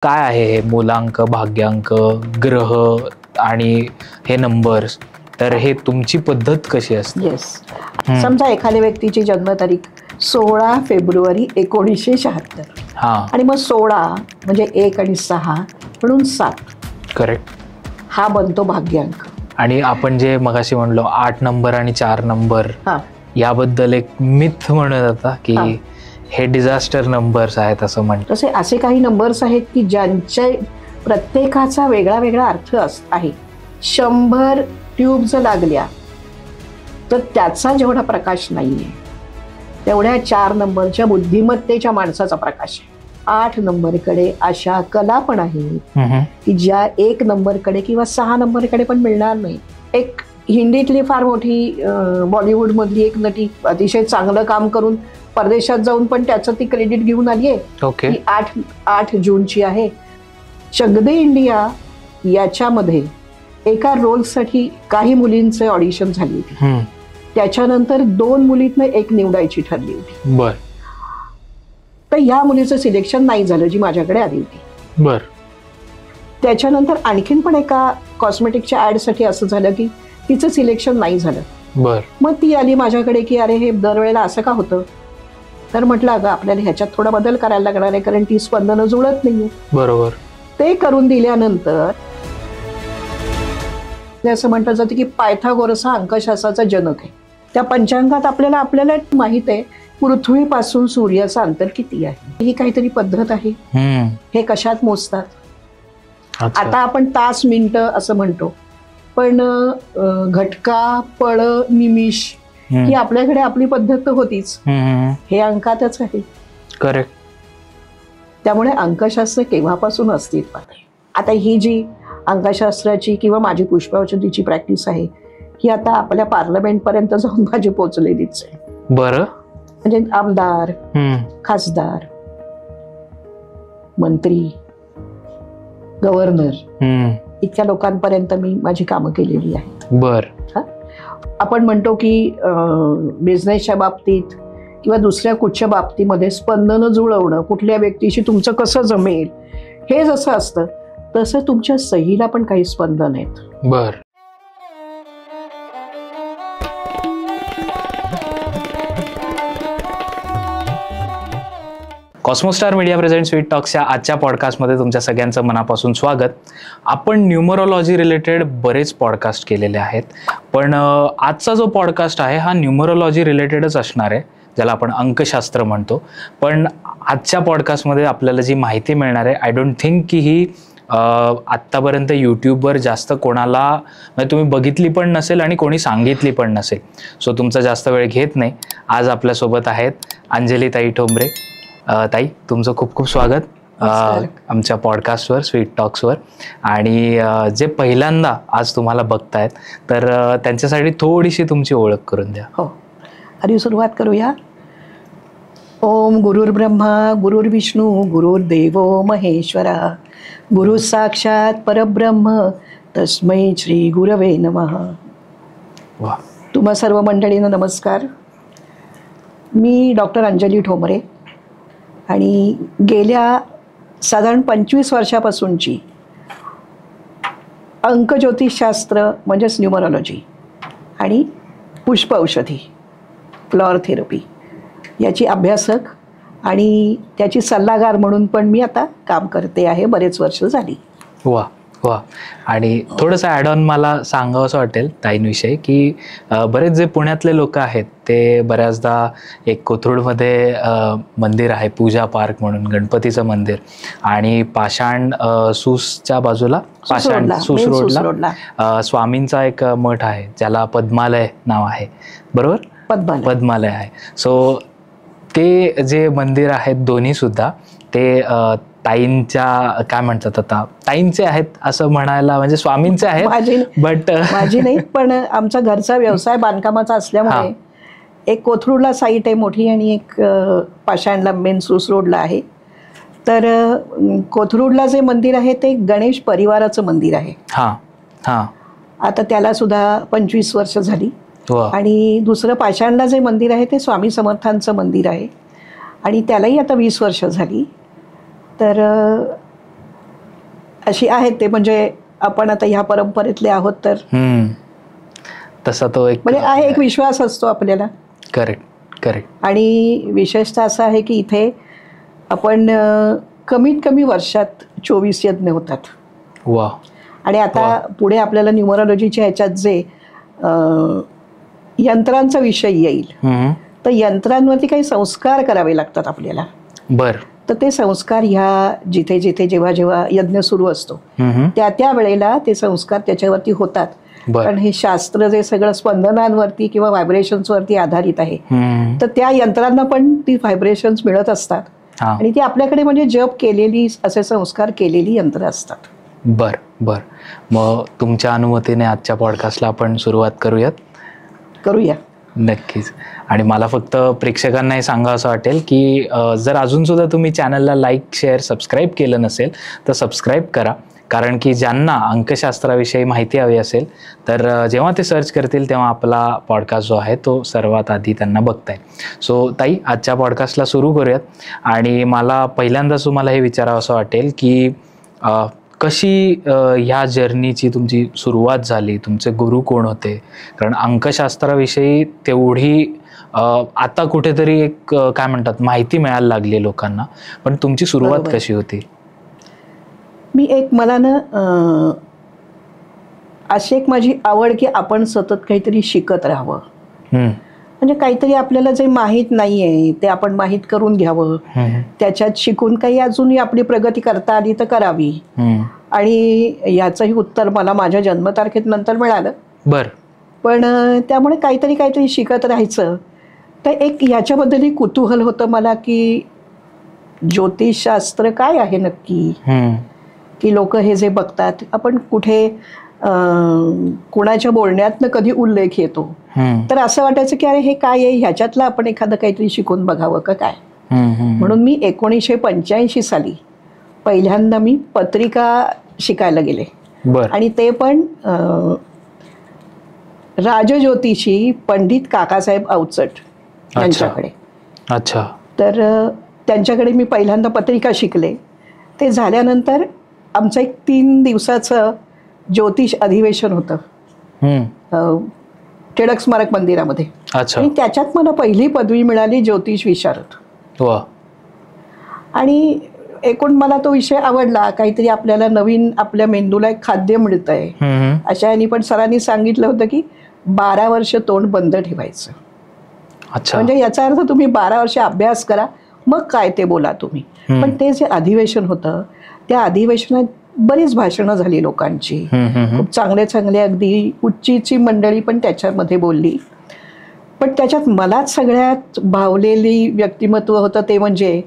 काय आहे हे मूलांक, भाग्यांक, ग्रह आणि हे नंबर्स, तर हे तुमची पद्धत कशी असते? येस, समजा एखाद्या व्यक्तीची जन्मतारीख 16 फेब्रुवारी 1976 आणि मग 16 म्हणजे 1 आणि 6 म्हणून 7. करेक्ट. हा बनतो भाग्यांक. आणि आपण जे मगाशी म्हणलो 8 नंबर आणि 4 नंबर, याबद्दल एक मिथ म्हणत होता की हे डिझास्टर नंबर्स आहेत असं म्हणतात. तसे असे काही नंबर्स आहेत की ज्यांच्या प्रत्येकाचा वेगळा वेगळा अर्थ आहे. 100 ट्यूब जर लागल्या तर त्याचा जेवढा प्रकाश नाहीये तेवढ्या 4 नंबरच्या बुद्धिमत्तेच्या माणसाचा प्रकाश आहे. 8 नंबरकडे अशा कला पण आहेत की ज्या 1 नंबरकडे किंवा 6 नंबरकडे पण मिळणार नाही. एक हिंदीतली फार मोठी बॉलिवूड मधली एक नटी अतिशय चांगलं काम करून परदेशात जाऊन पण त्याचं ती क्रेडिट घेऊन आली आहे. ती 8 जूनची आहे. चक दे इंडिया याच्यामध्ये एका रोलसाठी काही मुलींचे ऑडिशन झाली होती. त्याच्यानंतर 2 मुलीतनं एक निवडायची ठरली होती. बर. तर या मुलीचं सिलेक्शन नाही झालं जी माझ्याकडे आली होती. बर. त्याच्यानंतर आणखीन पण एका कॉस्मेटिकच्या ऍडसाठी असं झालं की तिचं सिलेक्शन नाही झालं. बर. मग ती आली माझ्याकडे की अरे हे दरवेळेला असं का होतं. तर म्हटलं अगं आपल्याला ह्याच्यात थोडा बदल करायला लागणार आहे कारण ती स्पंदनं जुळत नाहीये. बरोबर. ते करून दिल्यानंतर असं म्हटलं जातं की पायथागोरस हा अंकशास्त्राचा जनक आहे. त्या पंचांगात आपल्याला माहित आहे पृथ्वीपासून सूर्याचं अंतर किती आहे. ही काहीतरी पद्धत आहे. हे कशात मोजतात. आता आपण तास, मिनिटं असं म्हणतो पण घटका, पळ, निमिष ही आपल्याकडे आपली पद्धत होतीच. हे अंकातच आहे. करेक्ट. त्यामुळे अंकशास्त्र केव्हापासून अस्तित्वात आहे. आता ही जी अंकशास्त्राची किंवा माझी पुष्पावचंदीची प्रॅक्टिस आहे ही आता आपल्या पार्लमेंट पर्यंत जाऊन माझी पोहोचलेलीच आहे. बरं. म्हणजे आमदार, खासदार, मंत्री, गव्हर्नर इतक्या लोकांपर्यंत मी माझी कामं केलेली आहे. बर. आपण म्हणतो की बिझनेसच्या बाबतीत किंवा दुसऱ्या कुठच्या बाबतीमध्ये स्पंदनं जुळवणं, कुठल्या व्यक्तीशी तुमचं कसं जमेल हे जसं असतं तसं तुमच्या सहीला पण काही स्पंदन आहेत. बर. कॉस्मोस्टार मीडिया प्रेझेंट स्वीट टॉक्सच्या आजच्या पॉडकास्टमध्ये तुमच्या सगळ्यांचं मनापासून स्वागत. आपण न्यूमरोलॉजी रिलेटेड बरेच पॉडकास्ट केलेले आहेत पण आजचा जो पॉडकास्ट आहे हा न्यूमरोलॉजी रिलेटेडच असणार आहे, ज्याला आपण अंकशास्त्र म्हणतो. पण आजच्या पॉडकास्टमध्ये आपल्याला जी माहिती मिळणार आहे आय डोंट थिंक की ही आत्तापर्यंत यूट्यूबवर जास्त कोणाला म्हणजे तुम्ही बघितली पण नसेल आणि कोणी सांगितली पण नसेल. सो तुमचा जास्त वेळ घेत नाही. आज आपल्यासोबत आहेत अंजलीताई ठोंबरे. ताई, तुमचं खूप खूप स्वागत आमच्या पॉडकास्टवर, स्वीट टॉक्सवर. आणि जे पहिल्यांदा आज तुम्हाला बघतायत तर त्यांच्यासाठी थोडीशी तुमची ओळख करून द्या. हो, आधी सुरुवात करूया. ओम गुरुर्ब्रह्मा गुरुर्विष्णू गुरुर्देवो महेश्वरा गुरु साक्षात परब्रह्म तस्मै श्री गुरवे नमः. वा. तुम्हा सर्व मंडळींना नमस्कार. मी डॉक्टर अंजली ठोंबरे आणि गेल्या साधारण 25 वर्षापासूनची अंकज्योतिषशास्त्र म्हणजेच न्यूमरोलॉजी आणि पुष्प औषधी, फ्लॉवर थेरपी याची अभ्यासक आणि त्याची सल्लागार म्हणून पण मी आता काम करते आहे. बरेच वर्ष झाली. वा वा. आणि थोडंसं ॲड ऑन मला सांगावं असं वाटेल ताईंविषयी की बरेच जे पुण्यातले लोक आहेत ते बऱ्याचदा एक कोथरूडमध्ये मंदिर आहे पूजा पार्क म्हणून, गणपतीचं मंदिर, आणि पाषाण सूसच्या बाजूला पाषाण सूस रोडला स्वामींचा एक मठ आहे ज्याला पद्मालय नाव आहे. बरोबर, पद्मालय आहे. सो ते जे मंदिर आहेत दोन्ही सुद्धा ते ताईंच्या काय म्हणतात आता ताईंचे आहेत असं म्हणायला, म्हणजे स्वामींचे आहेत बट माझी नाही पण आमचा घरचा व्यवसाय बांधकामाचा असल्यामुळे एक कोथरूडला साईट आहे मोठी आणि एक पाषाणला मेन सूस रोडला आहे. तर कोथरूडला जे मंदिर आहे ते गणेश परिवाराचं मंदिर आहे. आता त्याला सुद्धा 25 वर्ष झाली. आणि दुसरं पाषाणला जे मंदिर आहे ते स्वामी समर्थांचं मंदिर आहे आणि त्यालाही आता 20 वर्ष झाली. तर अशी आहेत ते, म्हणजे आपण आता ह्या परंपरेतले आहोत तर तसा तो एक म्हणजे आहे, एक विश्वास असतो आपल्याला. करेक्ट. आणि विशेषतः असं आहे की इथे आपण कमीत कमी वर्षात 24 यज्ञ होतात. वा. आणि आता पुढे आपल्याला न्यूमरोलॉजीच्या ह्याच्यात जे यंत्रांचा विषय येईल, तर यंत्रांवरती काही संस्कार करावे लागतात आपल्याला. तर ते संस्कार ह्या जिथे जिथे जेव्हा जेव्हा यज्ञ सुरू असतो त्या वेळेला ते संस्कार त्याच्यावरती होतात. कारण हे शास्त्र जे सगळं स्पंदनांवरती किंवा व्हायब्रेशन्सवरती आधारित आहे, तर त्या यंत्रांना पण ती व्हायब्रेशन्स मिळत असतात. आणि ती आपल्याकडे म्हणजे जप केलेली, असे संस्कार केलेली यंत्र असतात. बर. मग तुमच्या अनुमतीने आजच्या पॉडकास्टला आपण सुरुवात करूया. नक्कीच. आणि मला फक्त प्रेक्षकांनाही सांगा असं वाटेल की जर अजून सुद्धा तुम्ही चॅनलला लाईक, शेअर, सबस्क्राईब केलं नसेल तर सबस्क्राईब करा. कारण की ज्यांना अंकशास्त्राविषयी माहिती हवी असेल तर जेव्हा ते सर्च करतील तेव्हा आपला पॉडकास्ट जो आहे तो सर्वात आधी त्यांना बघता येईल. सो ताई, आजच्या पॉडकास्टला सुरू करूयात. आणि मला पहिल्यांदाच तुम्हाला हे विचारावं असं वाटेल की कशी ह्या जर्नीची तुमची सुरुवात झाली, तुमचे गुरु कोण होते? कारण अंकशास्त्राविषयी तेवढी आता कुठेतरी एक काय म्हणतात माहिती मिळायला लागली लोकांना, पण तुमची सुरुवात कशी होती? मी मला ना अशी एक माझी आवड की आपण सतत काहीतरी शिकत राहावं. म्हणजे काहीतरी आपल्याला जे माहीत नाहीये ते आपण माहीत करून घ्यावं. त्याच्यात शिकून काही अजूनही आपली प्रगती करता आली तर करावी. आणि याचंही उत्तर मला माझ्या जन्मतारखेत नंतर मिळालं. पण त्यामुळे काहीतरी शिकत राहायचं. तर एक याच्याबद्दलही कुतूहल होतं मला की ज्योतिषशास्त्र काय आहे नक्की, की लोक हे जे बघतात, आपण कुठे कोणाच्या बोलण्यातनं कधी उल्लेख येतो, तर असं वाटायचं की अरे हे काय आहे, ह्याच्यातलं आपण एखादं काहीतरी शिकून बघावं का काय. म्हणून मी 1985 साली पहिल्यांदा मी पत्रिका शिकायला गेले. आणि ते पण राजज्योतिषी पंडित काकासाहेब अवचट यांच्याकडे. तर त्यांच्याकडे मी पहिल्यांदा पत्रिका शिकले. ते झाल्यानंतर आमचं एक 3 दिवसाचं ज्योतिष अधिवेशन होतं टिळक स्मारक मंदिरामध्ये. आणि त्याच्यात मला पहिली पदवी मिळाली ज्योतिष विशारद. आणि एकूण मला तो विषय आवडला. काहीतरी आपल्याला नवीन आपल्या मेंदूला एक खाद्य मिळतंय अशा ह्यानी. पण सरांनी सांगितलं होतं की 12 वर्ष तोंड बंद ठेवायचं. म्हणजे याचा अर्थ तुम्ही 12 वर्ष अभ्यास करा, मग काय ते बोला तुम्ही. पण ते जे अधिवेशन होतं त्या अधिवेशनात बरीच भाषणं झाली लोकांची. खूप चांगले अगदी उच्चीची मंडळी पण त्याच्यामध्ये बोलली. पण त्याच्यात मलाच सगळ्यात भावलेली व्यक्तिमत्व होतं ते म्हणजे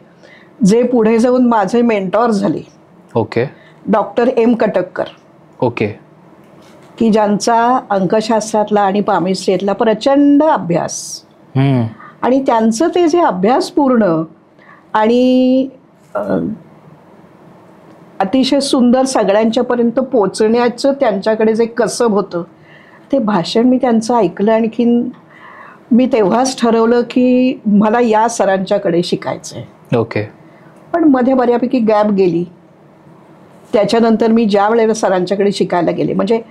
जे पुढे जाऊन माझे मेंटॉर झाले, डॉक्टर एम कटककर. की ज्यांचा अंकशास्त्रातला आणि पामिस्ट्रीतला प्रचंड अभ्यास. आणि त्यांचं ते जे अभ्यासपूर्ण आणि अतिशय सुंदर सगळ्यांच्यापर्यंत पोचण्याचं त्यांच्याकडे जे कसब होतं ते भाषण मी त्यांचं ऐकलं. आणखीन मी तेव्हाच ठरवलं की मला या सरांच्याकडे शिकायचं आहे. पण मध्ये बऱ्यापैकी गॅप गेली. त्याच्यानंतर मी ज्या वेळेला सरांच्याकडे शिकायला गेले, म्हणजे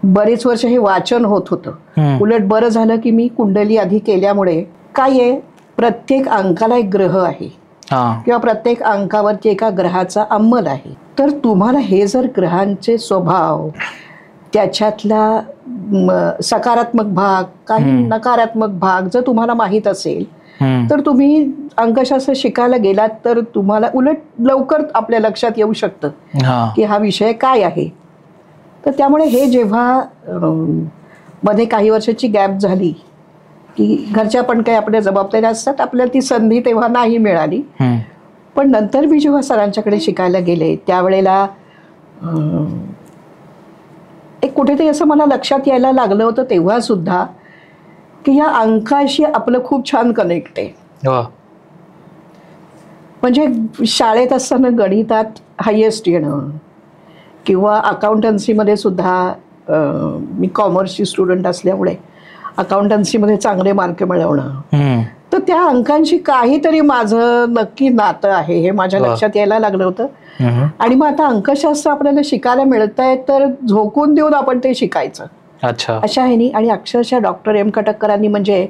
बरेच वर्ष हे वाचन होत होतं. उलट बरं झालं की मी कुंडली आधी केल्यामुळे काय आहे, प्रत्येक अंकाला एक ग्रह आहे किंवा प्रत्येक अंकावरती एका ग्रहाचा अंमल आहे. तर तुम्हाला हे जर ग्रहांचे स्वभाव, त्याच्यातला सकारात्मक भाग, काही नकारात्मक भाग जर तुम्हाला माहीत असेल तर तुम्ही अंकशास्त्र शिकायला गेलात तर तुम्हाला उलट लवकर आपल्या लक्षात येऊ शकतं की हा विषय काय आहे. तर त्यामुळे हे जेव्हा मध्ये काही वर्षाची गॅप झाली की घरच्या पण काही आपल्या जबाबदाऱ्या असतात, आपल्याला ती संधी तेव्हा नाही मिळाली. पण नंतर मी जेव्हा सरांच्याकडे शिकायला गेले त्यावेळेला एक कुठेतरी असं मला लक्षात यायला लागलं होतं तेव्हा सुद्धा की या अंकाशी आपलं खूप छान कनेक्ट आहे. म्हणजे शाळेत असताना गणितात हायेस्ट येणं किंवा अकाउंटन्सीमध्ये सुद्धा, मी कॉमर्सची स्टुडंट असल्यामुळे अकाउंटन्सीमध्ये चांगले मार्क मिळवणं, तर तर त्या अंकांशी काहीतरी माझं नक्की नातं आहे हे माझ्या लक्षात यायला लागलं होतं. आणि मग आता अंकशास्त्र आपल्याला शिकायला मिळतंय तर झोकून देऊन आपण ते शिकायचं. अच्छा. अशा ह्यानी. आणि अक्षरशः डॉक्टर एम खटककरांनी म्हणजे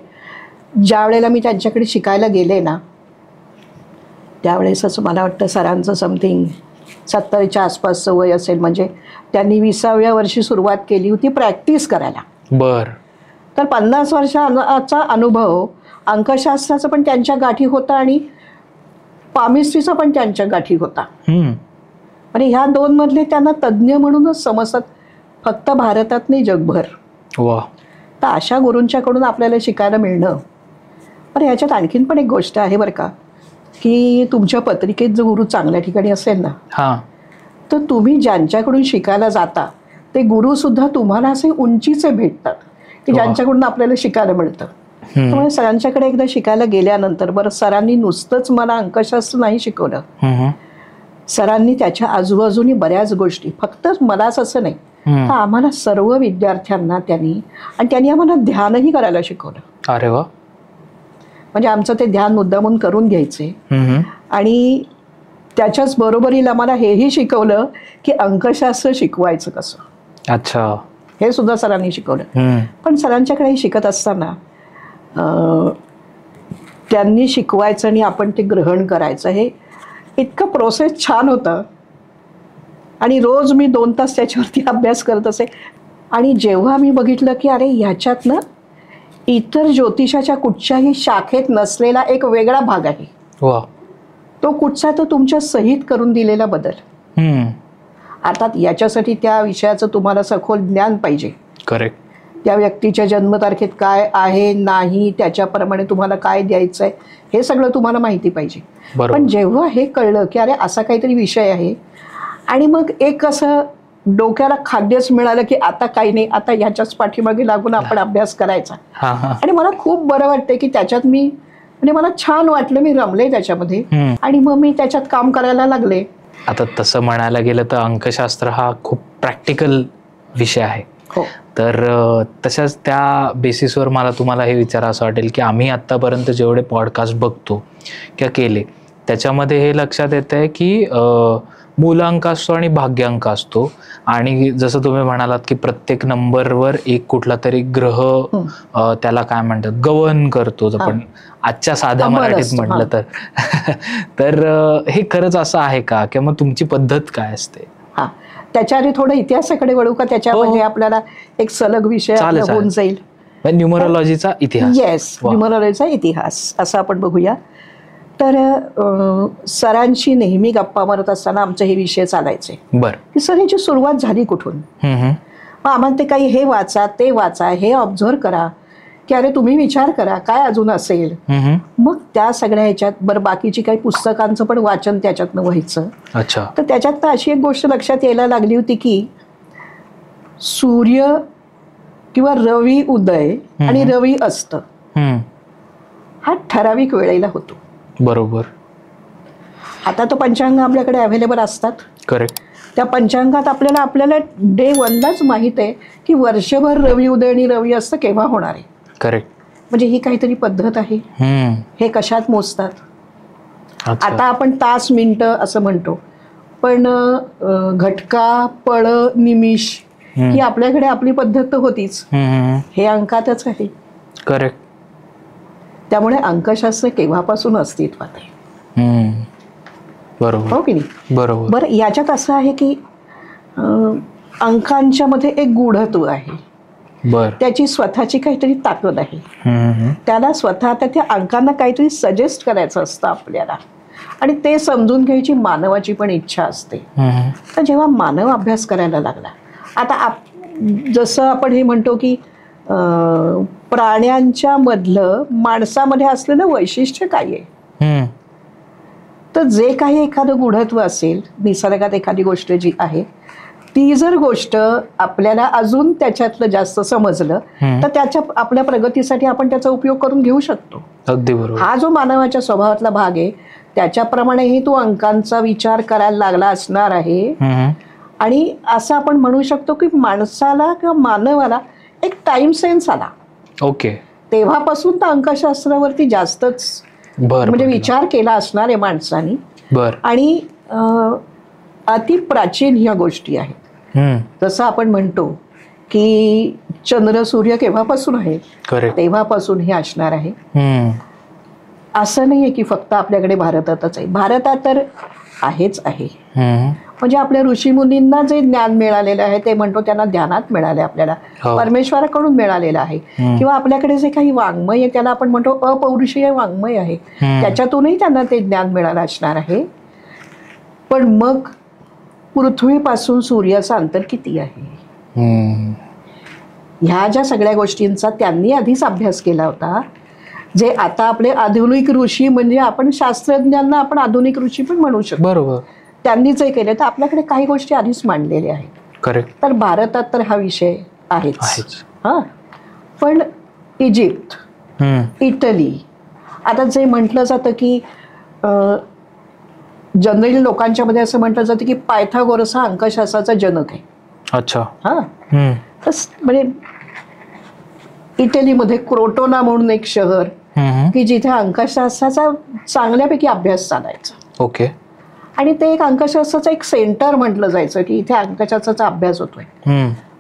ज्या वेळेला मी त्यांच्याकडे शिकायला गेले ना त्यावेळेसच मला वाटतं सरांचं समथिंग 70च्या आसपासचं वय असेल. म्हणजे त्यांनी 20व्या वर्षी सुरुवात केली होती प्रॅक्टिस करायला. बर. तर 50 वर्षाचा अनुभव अंकशास्त्राचा पण त्यांच्या गाठी होता आणि पामिस्ट्रीचा पण त्यांच्या गाठी होता. आणि ह्या दोन मधले त्यांना तज्ज्ञ म्हणूनच समजतात फक्त भारतात नाही जगभर. वा. तर अशा गुरूंच्याकडून आपल्याला शिकायला मिळणं. पण ह्याच्यात आणखीन पण एक गोष्ट आहे बरं का की तुमच्या पत्रिकेत जो गुरु चांगल्या ठिकाणी असेल ना तर तुम्ही ज्यांच्याकडून शिकायला जाता ते गुरु सुद्धा तुम्हाला असे उंचीचे भेटतात की ज्यांच्याकडून आपल्याला शिकायला मिळतं. त्यामुळे सरांच्याकडे एकदा शिकायला गेल्यानंतर बरं सरांनी नुसतंच मला अंकशास्त्र नाही शिकवलं. सरांनी त्याच्या आजूबाजूनी बऱ्याच गोष्टी फक्त मलाच असं नाही तर आम्हाला सर्व विद्यार्थ्यांना त्यांनी आम्हाला ध्यानही करायला शिकवलं. अरे वा. म्हणजे आमचं ते ध्यान मुद्दामून करून घ्यायचे. आणि त्याच्याच बरोबरीला मला हेही शिकवलं की अंकशास्त्र शिकवायचं कसं. अच्छा. हे सुद्धा सरांनी शिकवलं. पण सरांच्याकडे शिकत असताना त्यांनी शिकवायचं आणि आपण ते ग्रहण करायचं हे इतकं प्रोसेस छान होतं. आणि रोज मी 2 तास त्याच्यावरती अभ्यास करत असे. आणि जेव्हा मी बघितलं की अरे ह्याच्यातनं इतर ज्योतिषाच्या कुठच्याही शाखेत नसलेला एक वेगळा भाग आहे. वा. तो कुठचा तर तुमच्या सहित करून दिलेला बदल. अर्थात याच्यासाठी त्या विषयाचं तुम्हाला सखोल ज्ञान पाहिजे. करेक्ट. त्या व्यक्तीच्या जन्मतारखेत काय आहे नाही त्याच्याप्रमाणे तुम्हाला काय द्यायचं आहे हे सगळं तुम्हाला माहिती पाहिजे. पण जेव्हा हे कळलं की अरे असा काहीतरी विषय आहे आणि मग एक असं डोक्याला खाद्यच मिळालं की आता काही नाही आता ह्याच्याच पाठीमागे लागून आपण अभ्यास करायचा. आणि मला खूप बरं वाटतंय की त्याच्यात मी म्हणजे मला छान वाटलं मी रमले त्याच्यामध्ये आणि मग मी त्याच्यात काम करायला लागले. आता तसं म्हणायला गेलं तर अंकशास्त्र हा खूप प्रॅक्टिकल विषय आहे. तर तशाच त्या बेसिसवर मला तुम्हाला हे विचारा असं वाटेल की आम्ही आत्तापर्यंत जेवढे पॉडकास्ट बघतो किंवा केले त्याच्यामध्ये हे लक्षात येत आहे की मूलांक असतो आणि भाग्यांक असतो. आणि जसं तुम्ही म्हणालात की प्रत्येक नंबरवर एक कुठला तरी ग्रह त्याला काय म्हणतात गवन करतो आपण आजच्या साध्या मराठीत म्हटलं तर. तर हे खरंच असं आहे का किंवा मग तुमची पद्धत काय असते. त्याच्या आधी थोडं इतिहासाकडे वळू का त्याच्यामध्ये आपल्याला एक सलग विषय होऊन जाईल. न्यूमरोलॉजीचा इतिहास. येस. न्यूमरोलॉजीचा इतिहास असं आपण बघूया. तर सरांशी नेहमी गप्पा मारत असताना आमचे हे विषय चालायचे. बरं. की सर ह्याची सुरुवात झाली कुठून. मग आम्हाला ते काही हे वाचा ते वाचा हे ऑब्झर्व करा की अरे तुम्ही विचार करा काय अजून असेल. मग त्या सगळ्या ह्याच्यात बरं बाकीची काही पुस्तकांचं पण वाचन त्याच्यातनं व्हायचं. अच्छा. तर त्याच्यात अशी एक गोष्ट लक्षात यायला लागली होती की सूर्य किंवा रवी उदय आणि रवी अस्त हा ठराविक वेळेला होतो. बरोबर. आता तो पंचांग आपल्याकडे अवेलेबल असतात. करेक्ट. त्या पंचांगात आपल्याला डे 1लाच माहित आहे की वर्षभर रवी उदय आणि रवी अस्त केव्हा होणार आहे. करेक्ट. म्हणजे ही काहीतरी पद्धत आहे. हे कशात मोजतात. आता आपण तास मिनिटं असं म्हणतो पण घटका पळ निमिष ही आपल्याकडे आपली पद्धत तर होतीच. हे अंकातच आहे. करेक्ट. त्यामुळे अंकशास्त्र केव्हापासून अस्तित्वात आहे. बरोबर. हो की नाही. बरोबर. बरं याच्यात असं आहे की अंकांच्या मध्ये एक गूढत्व आहे. त्याची स्वतःची काहीतरी ताकद आहे. त्याला स्वतः त्या अंकांना काहीतरी सजेस्ट करायचं असतं आपल्याला आणि ते समजून घ्यायची मानवाची पण इच्छा असते. तर जेव्हा मानव अभ्यास करायला लागला आता जसं आपण हे म्हणतो की प्राण्यांच्या मधलं माणसामध्ये असलेलं वैशिष्ट्य काय आहे. तर जे काही एखादं गूढत्व असेल निसर्गात एखादी गोष्ट जी आहे ती जर गोष्ट आपल्याला अजून त्याच्यातलं जास्त समजलं तर त्याच्या आपल्या प्रगतीसाठी आपण त्याचा उपयोग करून घेऊ शकतो. अगदी बरोबर. हा जो मानवाच्या स्वभावातला भाग आहे त्याच्याप्रमाणेही तो अंकांचा विचार करायला लागला असणार आहे. आणि असं आपण म्हणू शकतो की माणसाला किंवा मानवाला एक टाइम सेन्स आला. ओके. तेव्हापासून तर अंकशास्त्रावरती जास्तच बर म्हणजे विचार केला असणार आहे माणसानी. बर. आणि अति प्राचीन ह्या गोष्टी आहेत. जसं आपण म्हणतो की चंद्र सूर्य केव्हापासून आहे, करेक्ट, तेव्हापासून हे असणार आहे. असं नाहीये की फक्त आपल्याकडे भारतातच आहे. भारतात तर आहेच आहे. म्हणजे आपल्या ऋषीमुनींना जे ज्ञान मिळालेलं आहे ते म्हणतो त्यांना ध्यानात मिळाले, आपल्याला परमेश्वराकडून मिळालेलं आहे. किंवा आपल्याकडे जे काही वाङ्मय आहे त्याला आपण म्हणतो अपौरुषीय वाङ्मय आहे, त्याच्यातूनही त्यांना ते ज्ञान मिळालं असणार आहे. पण मग पृथ्वीपासून सूर्याचं अंतर किती आहे, ह्या ज्या सगळ्या गोष्टींचा त्यांनी आधीच अभ्यास केला होता. जे आता आपले आधुनिक ऋषी म्हणजे आपण शास्त्रज्ञांना आपण आधुनिक ऋषी पण म्हणू शकतो. बरोबर. त्यांनीच हे केलं. तर आपल्याकडे काही गोष्टी आधीच मांडलेल्या आहेत. करेक्ट. तर भारतात तर हा विषय आहेच. हा, पण इजिप्त, इटली, आता जे म्हटलं जातं की जनरली लोकांच्या मध्ये असं म्हटलं जातं की पायथागोरस हा अंकशास्त्राचा जनक आहे. अच्छा. हा, म्हणजे इटलीमध्ये क्रोटोना म्हणून एक शहर की जिथे अंकशास्त्राचा चांगल्यापैकी अभ्यास चालायचा. ओके. आणि ते एक अंकशास्त्राचं एक सेंटर म्हटलं जायचं की इथे अंकशास्त्राचा अभ्यास होतोय,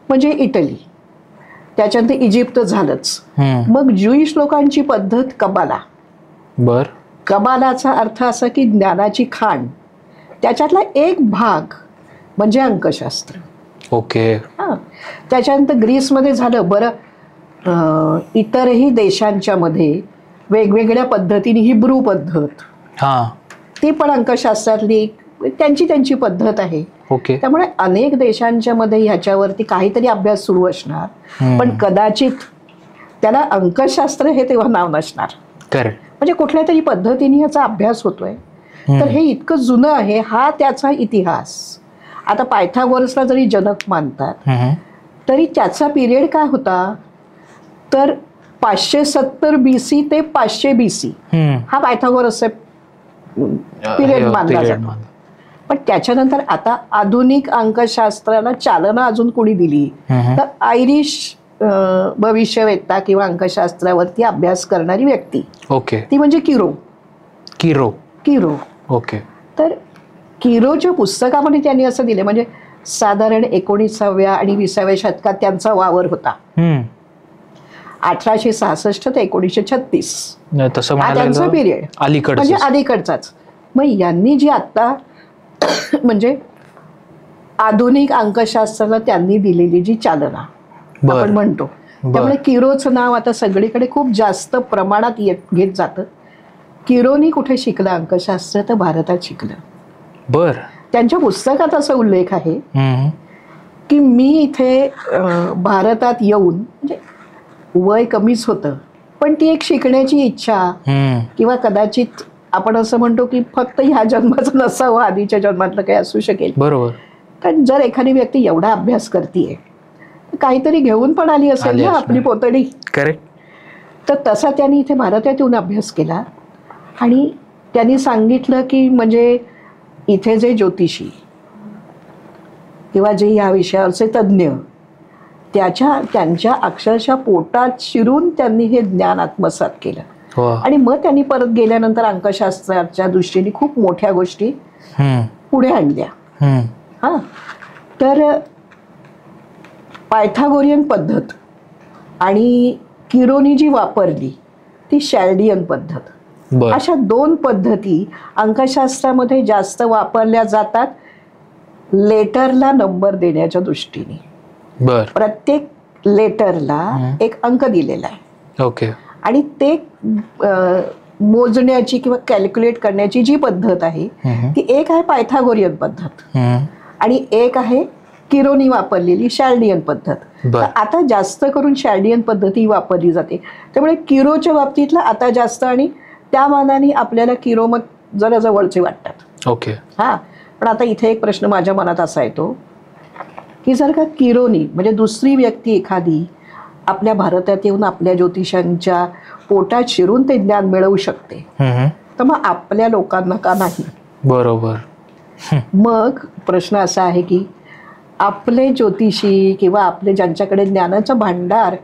म्हणजे इटली. त्याच्यानंतर इजिप्त झालंच. मग ज्युईश लोकांची पद्धत कबाला. बर. कबालाचा अर्थ असा की ज्ञानाची खाण, त्याच्यातला एक भाग म्हणजे अंकशास्त्र. ओके. हा, त्याच्यानंतर ग्रीसमध्ये झालं. बरं, इतरही देशांच्या मध्ये वेगवेगळ्या पद्धतीने हिब्रू पद्धत, ती पण अंकशास्त्रातली त्यांची पद्धत आहे. ओके. त्यामुळे अनेक देशांच्या मध्ये ह्याच्यावरती काहीतरी अभ्यास सुरू असणार, पण कदाचित त्याला अंकशास्त्र हे तेव्हा नाव नसणार. करेक्ट. म्हणजे कुठल्या तरी पद्धतीने याचा अभ्यास होतोय. तर हे इतकं जुनं आहे, हा त्याचा इतिहास. आता पायथागोरसला जरी जनक मानतात तरी त्याचा पिरियड काय होता, तर 570 BC ते 500 BC हा पायथागोरसचा पिरियड मानला जातो. पण त्याच्यानंतर आता आधुनिक अंकशास्त्राला चालना अजून कोणी दिली तर आयरिश भविष्यवेत्ता किंवा अंकशास्त्रावरती अभ्यास करणारी व्यक्ती. ओके. ती म्हणजे किरो. किरो. किरो. ओके. तर किरोच्या पुस्तकामध्ये त्यांनी असं दिले, म्हणजे साधारण 19व्या आणि 20व्या शतकात त्यांचा वावर होता. 1866 ते 1936 हा त्यांचा पिरियड, म्हणजे अलीकडचाच. मग यांनी जी आता म्हणजे आधुनिक अंकशास्त्राला त्यांनी दिलेली जी चालना आपण म्हणतो, त्यामुळे किरोचं नाव आता सगळीकडे खूप जास्त प्रमाणात घेत जातं. किरोनी कुठे शिकलं अंकशास्त्र, तर भारतात शिकलं. बर. त्यांच्या पुस्तकात असा उल्लेख आहे की मी इथे भारतात येऊन, म्हणजे वय कमीच होतं, पण ती एक शिकण्याची इच्छा, किंवा कदाचित आपण असं म्हणतो की फक्त ह्या जन्माचं नसावं, आधीच्या जन्मातलं काही असू शकेल. बरोबर. कारण जर एखादी व्यक्ती एवढा अभ्यास करतीये काहीतरी घेऊन पण आली असेल ना आपली पोतडी. करेक्ट. तर तसा त्यांनी इथे भारतात येऊन अभ्यास केला. आणि त्यांनी सांगितलं की म्हणजे इथे जे ज्योतिषी किंवा जे या विषयावरचे तज्ज्ञ, त्यांच्या अक्षरशः पोटात शिरून त्यांनी हे ज्ञान आत्मसात केलं. आणि मग त्यांनी परत गेल्यानंतर अंकशास्त्राच्या दृष्टीने खूप मोठ्या गोष्टी पुढे आणल्या. हा, तर पायथागोरियन पद्धत आणि किरोनी जी वापरली ती शॅल्डियन पद्धत, अशा दोन पद्धती अंकशास्त्रामध्ये जास्त वापरल्या जातात लेटरला नंबर देण्याच्या दृष्टीने. प्रत्येक लेटरला एक अंक दिलेला आहे. ओके. आणि ते मोजण्याची किंवा कॅल्क्युलेट करण्याची जी पद्धत आहे ती एक आहे पायथागोरियन पद्धत आणि एक आहे किरोनी वापरलेली शॅल्डियन पद्धत. तर आता जास्त करून शॅल्डियन पद्धती वापरली जाते. त्यामुळे किरोच्या बाबतीतला आता जास्त, आणि त्या मानाने आपल्याला किरो मग जरा जवळचे वाटतात. ओके. हा, पण आता इथे एक प्रश्न माझ्या मनात असा येतो की जर का किरोनी म्हणजे दुसरी व्यक्ती एखादी आपल्या भारतात येऊन आपल्या ज्योतिषांच्या पोटात शिरून ते ज्ञान मिळवू शकते, तर मग आपल्या लोकांना का नाही? बरोबर. मग प्रश्न असा आहे की आपले ज्योतिषी किंवा आपले ज्यांच्याकडे ज्ञानाचं भांडार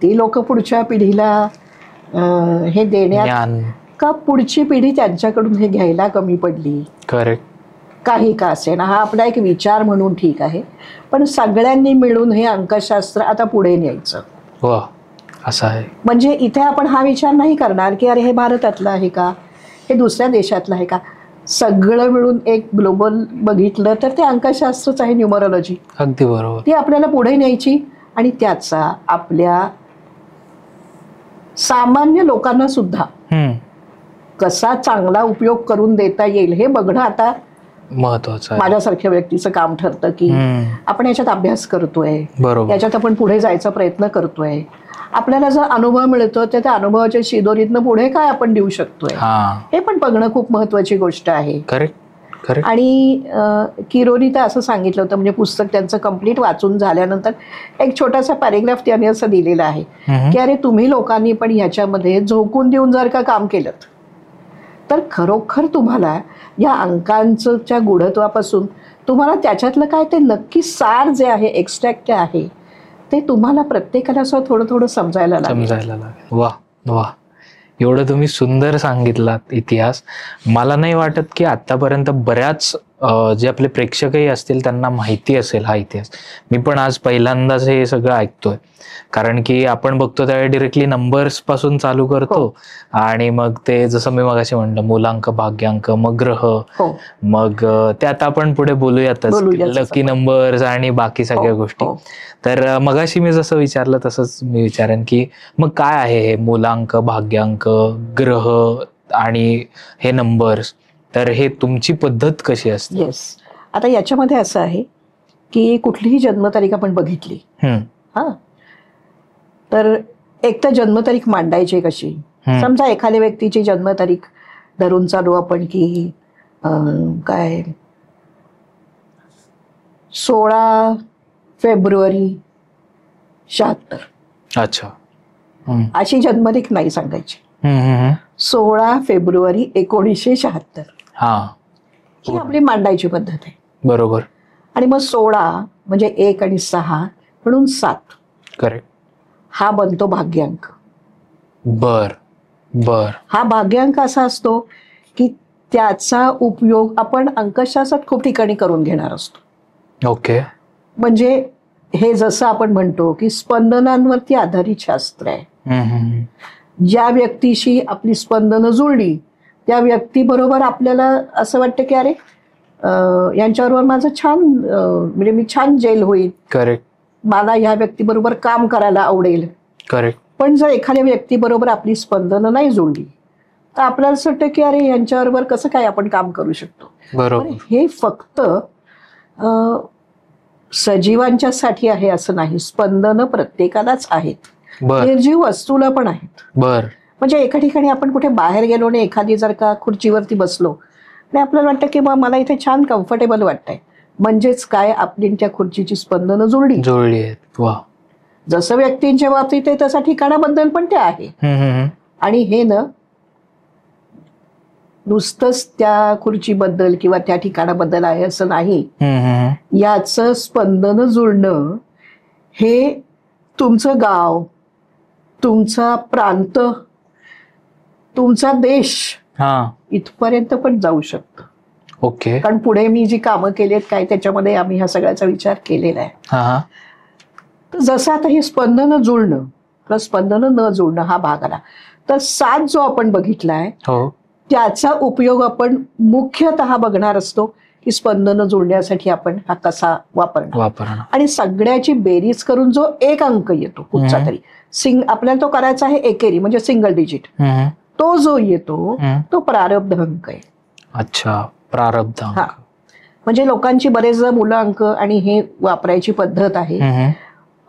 ती लोक पुढच्या पिढीला हे देण्यात ज्ञान. का पुढची पिढी त्यांच्याकडून हे घ्यायला कमी पडली, करेक्ट. काही का असे ना, हा आपला एक विचार म्हणून ठीक आहे, पण सगळ्यांनी मिळून हे अंकशास्त्र आता पुढे न्यायचं. वा, असं आहे. म्हणजे इथे आपण हा विचार नाही करणार की अरे हे भारतातलं आहे का, हे दुसऱ्या देशातलं आहे का. सगळं मिळून एक ग्लोबल बघितलं तर ते अंकशास्त्रच आहे, न्यूमरोलॉजी. अगदी बरोबर. ती आपल्याला पुढे न्यायची आणि त्याचा आपल्या सामान्य लोकांना सुद्धा कसा चांगला उपयोग करून देता येईल हे बघणं आता महत्वाचं आहे. माझ्यासारख्या व्यक्तीचं काम ठरतं की आपण याच्यात अभ्यास करतोय, बरोबर. याच्यात आपण पुढे जायचा प्रयत्न करतोय. आपल्याला जर अनुभव मिळतो तर त्या अनुभवाच्या शिदोरीतनं पुढे काय आपण देऊ शकतोय हे पण बघणं खूप महत्वाची गोष्ट आहे. Correct, correct. आणि किरोनी तर असं सांगितलं होतं, म्हणजे पुस्तक त्यांचं कम्प्लीट वाचून झाल्यानंतर एक छोटासा पॅरेग्राफ त्यांनी असं दिलेला आहे की अरे तुम्ही लोकांनी पण ह्याच्यामध्ये झोकून देऊन जर का काम केलं तर खरोखर तुम्हाला या अंकांच्या गूढत्वापासून तुम्हाला त्याच्यातलं काय ते नक्की सार जे आहे, एक्स्ट्रॅक्ट आहे, ते तुम्हाला प्रत्येकाला असं थोडं थोडं समजायला लागेल. वा वा, एवढं तुम्ही सुंदर सांगितलात इतिहास. मला नाही वाटत की आतापर्यंत बऱ्याच जे आपले प्रेक्षकही असतील त्यांना माहिती असेल हा इतिहास. मी पण आज पहिल्यांदाच हे सगळं ऐकतोय, कारण की आपण बघतो त्यावेळी डिरेक्टली नंबर्स पासून चालू करतो आणि मग ते जसं मी मगाशी म्हणलं मूलांक, भाग्यांक, मग ग्रह, मग ते आता आपण पुढे बोलूयातच, लकी नंबर्स आणि बाकी सगळ्या गोष्टी. तर मगाशी मी जसं विचारलं तसंच मी विचारेन की मग काय आहे हे मूलांक, भाग्यांक, ग्रह आणि हे नंबर्स, तर हे तुमची पद्धत कशी असते? येस, आता याच्यामध्ये असं आहे की कुठलीही जन्मतारीख आपण बघितली तर एक तर जन्मतारीख मांडायची कशी. समजा एखाद्या व्यक्तीची जन्मतारीख धरून चालू आपण की काय 16 फेब्रुवारी 76. अच्छा, अशी जन्मतारीख नाही सांगायची. 16 फेब्रुवारी 1976 ही आपली मांडायची पद्धत आहे. बरोबर. आणि मग 16 म्हणजे 1 आणि 6 म्हणून 7. करेक्ट. हा बनतो भाग्यांक. बर बर. हा भाग्यांक असा असतो की त्याचा उपयोग आपण अंकशास्त्रात खूप ठिकाणी करून घेणार असतो. ओके. म्हणजे हे जसं आपण म्हणतो की स्पंदनांवरती आधारित शास्त्र आहे. ज्या व्यक्तीशी आपली स्पंदनं जुळली त्या व्यक्तीबरोबर आपल्याला असं वाटतं की अरे यांच्याबरोबर माझं छान, म्हणजे मी छान जेल होईल. करेक्ट. मला ह्या व्यक्तीबरोबर काम करायला आवडेल. करेक्ट. पण जर एखाद्या व्यक्तीबरोबर आपली स्पंदनं नाही जुळली तर आपल्याला असं वाटतं की अरे यांच्याबरोबर कसं काय आपण काम करू शकतो. बरोबर. हे फक्त सजीवांच्यासाठी आहे असं नाही, स्पंदनं प्रत्येकालाच आहेत, निर्जीव वस्तूला पण आहेत. बर. म्हणजे एका ठिकाणी आपण कुठे बाहेर गेलो आणि एखादी जर का खुर्चीवरती बसलो आणि आपल्याला वाटतं की मला इथे छान कम्फर्टेबल वाटतंय, म्हणजेच काय आपली त्या खुर्चीची स्पंदनं जुळली आहेत. वा. जसं व्यक्तींच्या बाबतीत आहे तसा ठिकाणाबद्दल पण ते आहे. आणि हे ना नुसतंच त्या खुर्चीबद्दल किंवा त्या ठिकाणाबद्दल आहे असं नाही. याचं स्पंदन जुळणं हे तुमचं गाव, तुमचा प्रांत, तुमचा देश इथपर्यंत पण जाऊ शकतं. ओके. कारण पुढे मी जी कामं केली आहेत काय त्याच्यामध्ये आम्ही ह्या सगळ्याचा विचार केलेला आहे. तर जसं आता हे स्पंदन जुळणं प्लस स्पंदन न जुळणं हा भाग आला, तर 7 जो आपण बघितलाय त्याचा उपयोग आपण मुख्यतः बघणार असतो की स्पंदन जुळण्यासाठी आपण हा कसा वापरणार. आणि सगळ्याची बेरीज करून जो एक अंक येतो कुठचा तरी आपल्याला तो करायचा आहे एकेरी, म्हणजे सिंगल डिजिट, तो जो येतो तो प्रारब्ध अंक आहे. अच्छा, प्रारब्ध अंक. म्हणजे लोकांची बरेच मुलं अंक आणि हे वापरायची पद्धत आहे,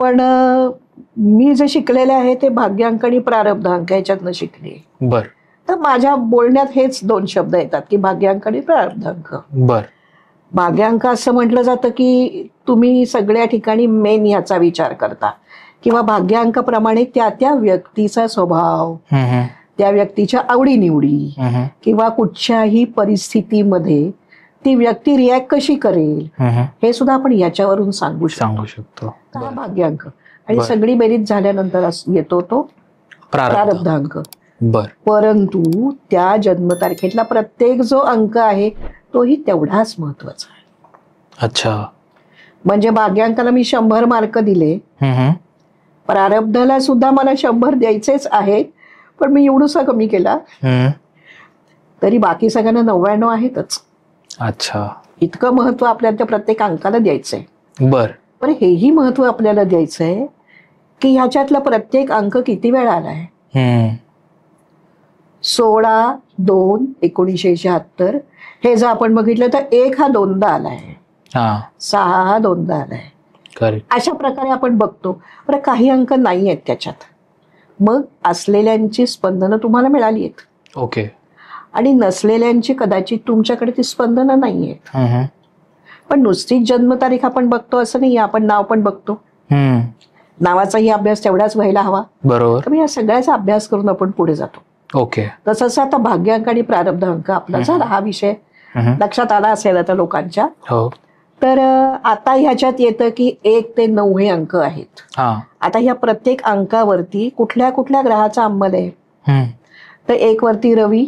पण मी जे शिकलेले आहे ते भाग्यांक आणि प्रारब्ध अंक याच्यातनं शिकले. बर. तर माझ्या बोलण्यात हेच 2 शब्द येतात की भाग्यांक आणि प्रारब्ध अंक. बर. भाग्यांक असं म्हटलं जातं की तुम्ही सगळ्या ठिकाणी मेन ह्याचा विचार करता, किंवा भाग्यांकाप्रमाणे त्या त्या व्यक्तीचा स्वभाव, त्या व्यक्तीच्या आवडीनिवडी किंवा कुठच्याही परिस्थितीमध्ये ती व्यक्ती रिॲक्ट कशी करेल हे सुद्धा आपण याच्यावरून सांगू शकतो. हा भाग्यांक. आणि बर. सगळी बेरीज झाल्यानंतर येतो तो प्रारब्धांक. बर. परंतु त्या जन्मतारखेतला प्रत्येक जो अंक आहे तोही तेवढाच महत्वाचा आहे. अच्छा. म्हणजे भाग्यांकाला मी 100 मार्क दिले, हम्म. प्रारब्धाला सुद्धा मला 100 द्यायचेच आहेत, पण मी एवढूसा कमी केला हम्म. तरी बाकी सगळ्यांना 99 आहेतच. अच्छा. इतकं महत्व आपल्याला त्या प्रत्येक अंकाला द्यायचंय. बर. पण हेही महत्व आपल्याला द्यायचंय की ह्याच्यातला प्रत्येक अंक किती वेळा आलाय. 16/2/1976 हे जर आपण बघितलं तर 1 हा 2दा आलाय, हा. 6 हा 2दा आलाय. करेक्ट. अशा प्रकारे आपण बघतो. पण काही अंक नाही आहेत त्याच्यात, मग असलेल्यांची स्पंदनं तुम्हाला मिळाली आहेत ओके. आणि नसलेल्यांची कदाचित तुमच्याकडे ती स्पंदनं नाही आहेत. पण नुसतीच जन्मतारीख आपण बघतो असं नाही, आपण नाव पण बघतो. नावाचाही अभ्यास तेवढाच व्हायला हवा. बरोबर. तर या सगळ्याचा अभ्यास करून आपण पुढे जातो. ओके. तसंच आता भाग्यांक आणि प्रारब्ध अंक आपला झाला, हा विषय लक्षात आला असेल आता लोकांच्या. हो. तर आता ह्याच्यात येतं की 1 ते 9 हे अंक आहेत. आता ह्या प्रत्येक अंकावरती कुठल्या कुठल्या ग्रहाचा अंमल आहे. तर 1 वरती रवी,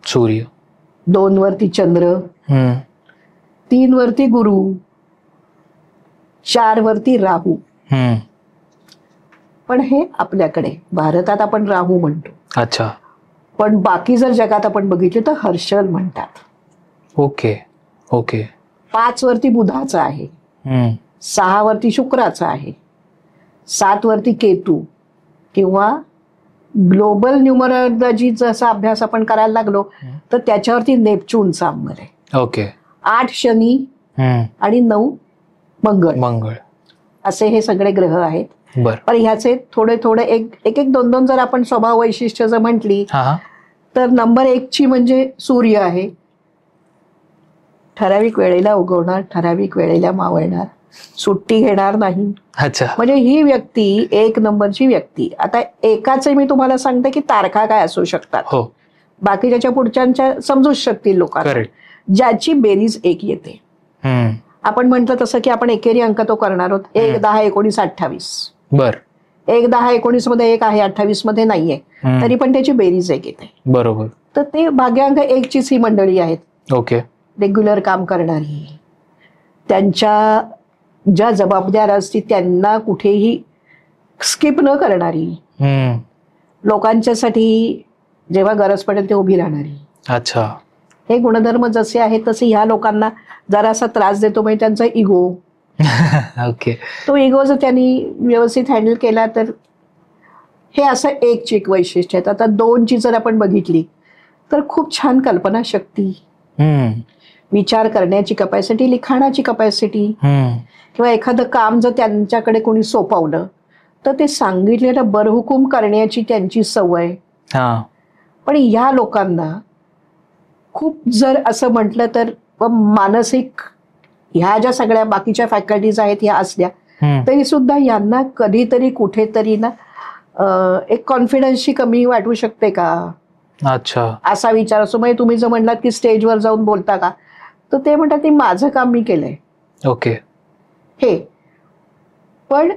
सूर्य, 2 वरती चंद्र, 3 वरती गुरु, 4 वरती राहू. पण हे आपल्याकडे भारतात आपण राहू म्हणतो. अच्छा. पण बाकी जर जगात आपण बघितले तर हर्षल म्हणतात. ओके. ओके. 5 वरती बुधाचा आहे, 6 वरती शुक्राचा आहे, 7 वरती केतू किंवा ग्लोबल न्यूमरोलॉजी जसा अभ्यास आपण करायला लागलो तर त्याच्यावरती नेपच्यूनचा अंमल आहे. ओके. 8 शनी आणि 9 मंगळ. असे हे सगळे ग्रह आहेत. बर. पण ह्याचे थोडे थोडे एक एक 2 जर आपण स्वभाव वैशिष्ट्य जर म्हटली तर नंबर 1 ची म्हणजे सूर्य आहे. ठराविक वेळेला उगवणार, ठराविक वेळेला मावळणार, सुट्टी घेणार नाही. अच्छा. म्हणजे ही व्यक्ती 1 नंबरची व्यक्ती. आता एकाचे मी तुम्हाला सांगते की तारखा काय असू शकतात. हो. बाकी त्याच्या पुढच्या समजूच शकतील लोकांना. ज्याची बेरीज 1 येते. आपण म्हटलं तसं की आपण एकेरी अंक तो करणार आहोत. 1, 10, 19, 28. बर. 1, 10, 19 मध्ये 1 आहे, 28 मध्ये नाहीये, तरी पण त्याची बेरीज 1 येते. बरोबर. तर ते भाग्यांक 1 चीच ही मंडळी आहेत. ओके. रेग्युलर काम करणारी, त्यांच्या ज्या जबाबदाऱ्या असतील त्यांना कुठेही स्किप न करणारी, लोकांच्यासाठी जेव्हा गरज पडेल ते उभी राहणारी. अच्छा. हे गुणधर्म जसे आहेत तसे ह्या लोकांना जरासा त्रास देतो म्हणजे त्यांचा इगो. ओके. तो इगो जर त्यांनी व्यवस्थित हँडल केला तर हे असं 1 ची एक वैशिष्ट्य आहेत. आता 2 ची जर आपण बघितली तर खूप छान कल्पनाशक्ती, विचार करण्याची कपॅसिटी, लिखाणाची कपॅसिटी, किंवा एखादं काम जर त्यांच्याकडे कोणी सोपवलं तर ते सांगितलेलं बरहुकूम करण्याची त्यांची सवय. पण ह्या लोकांना खूप जर असं म्हटलं तर मानसिक ह्या ज्या सगळ्या बाकीच्या फॅकल्टीज आहेत ह्या असल्या तरी सुद्धा यांना कधीतरी कुठेतरी ना एक कॉन्फिडन्सची कमी वाटू शकते का. अच्छा. असा विचार असतो. म्हणजे तुम्ही जर म्हणलात की स्टेजवर जाऊन बोलता का, तर ते म्हणतात ते माझं काम मी केलंय. ओके. हे पण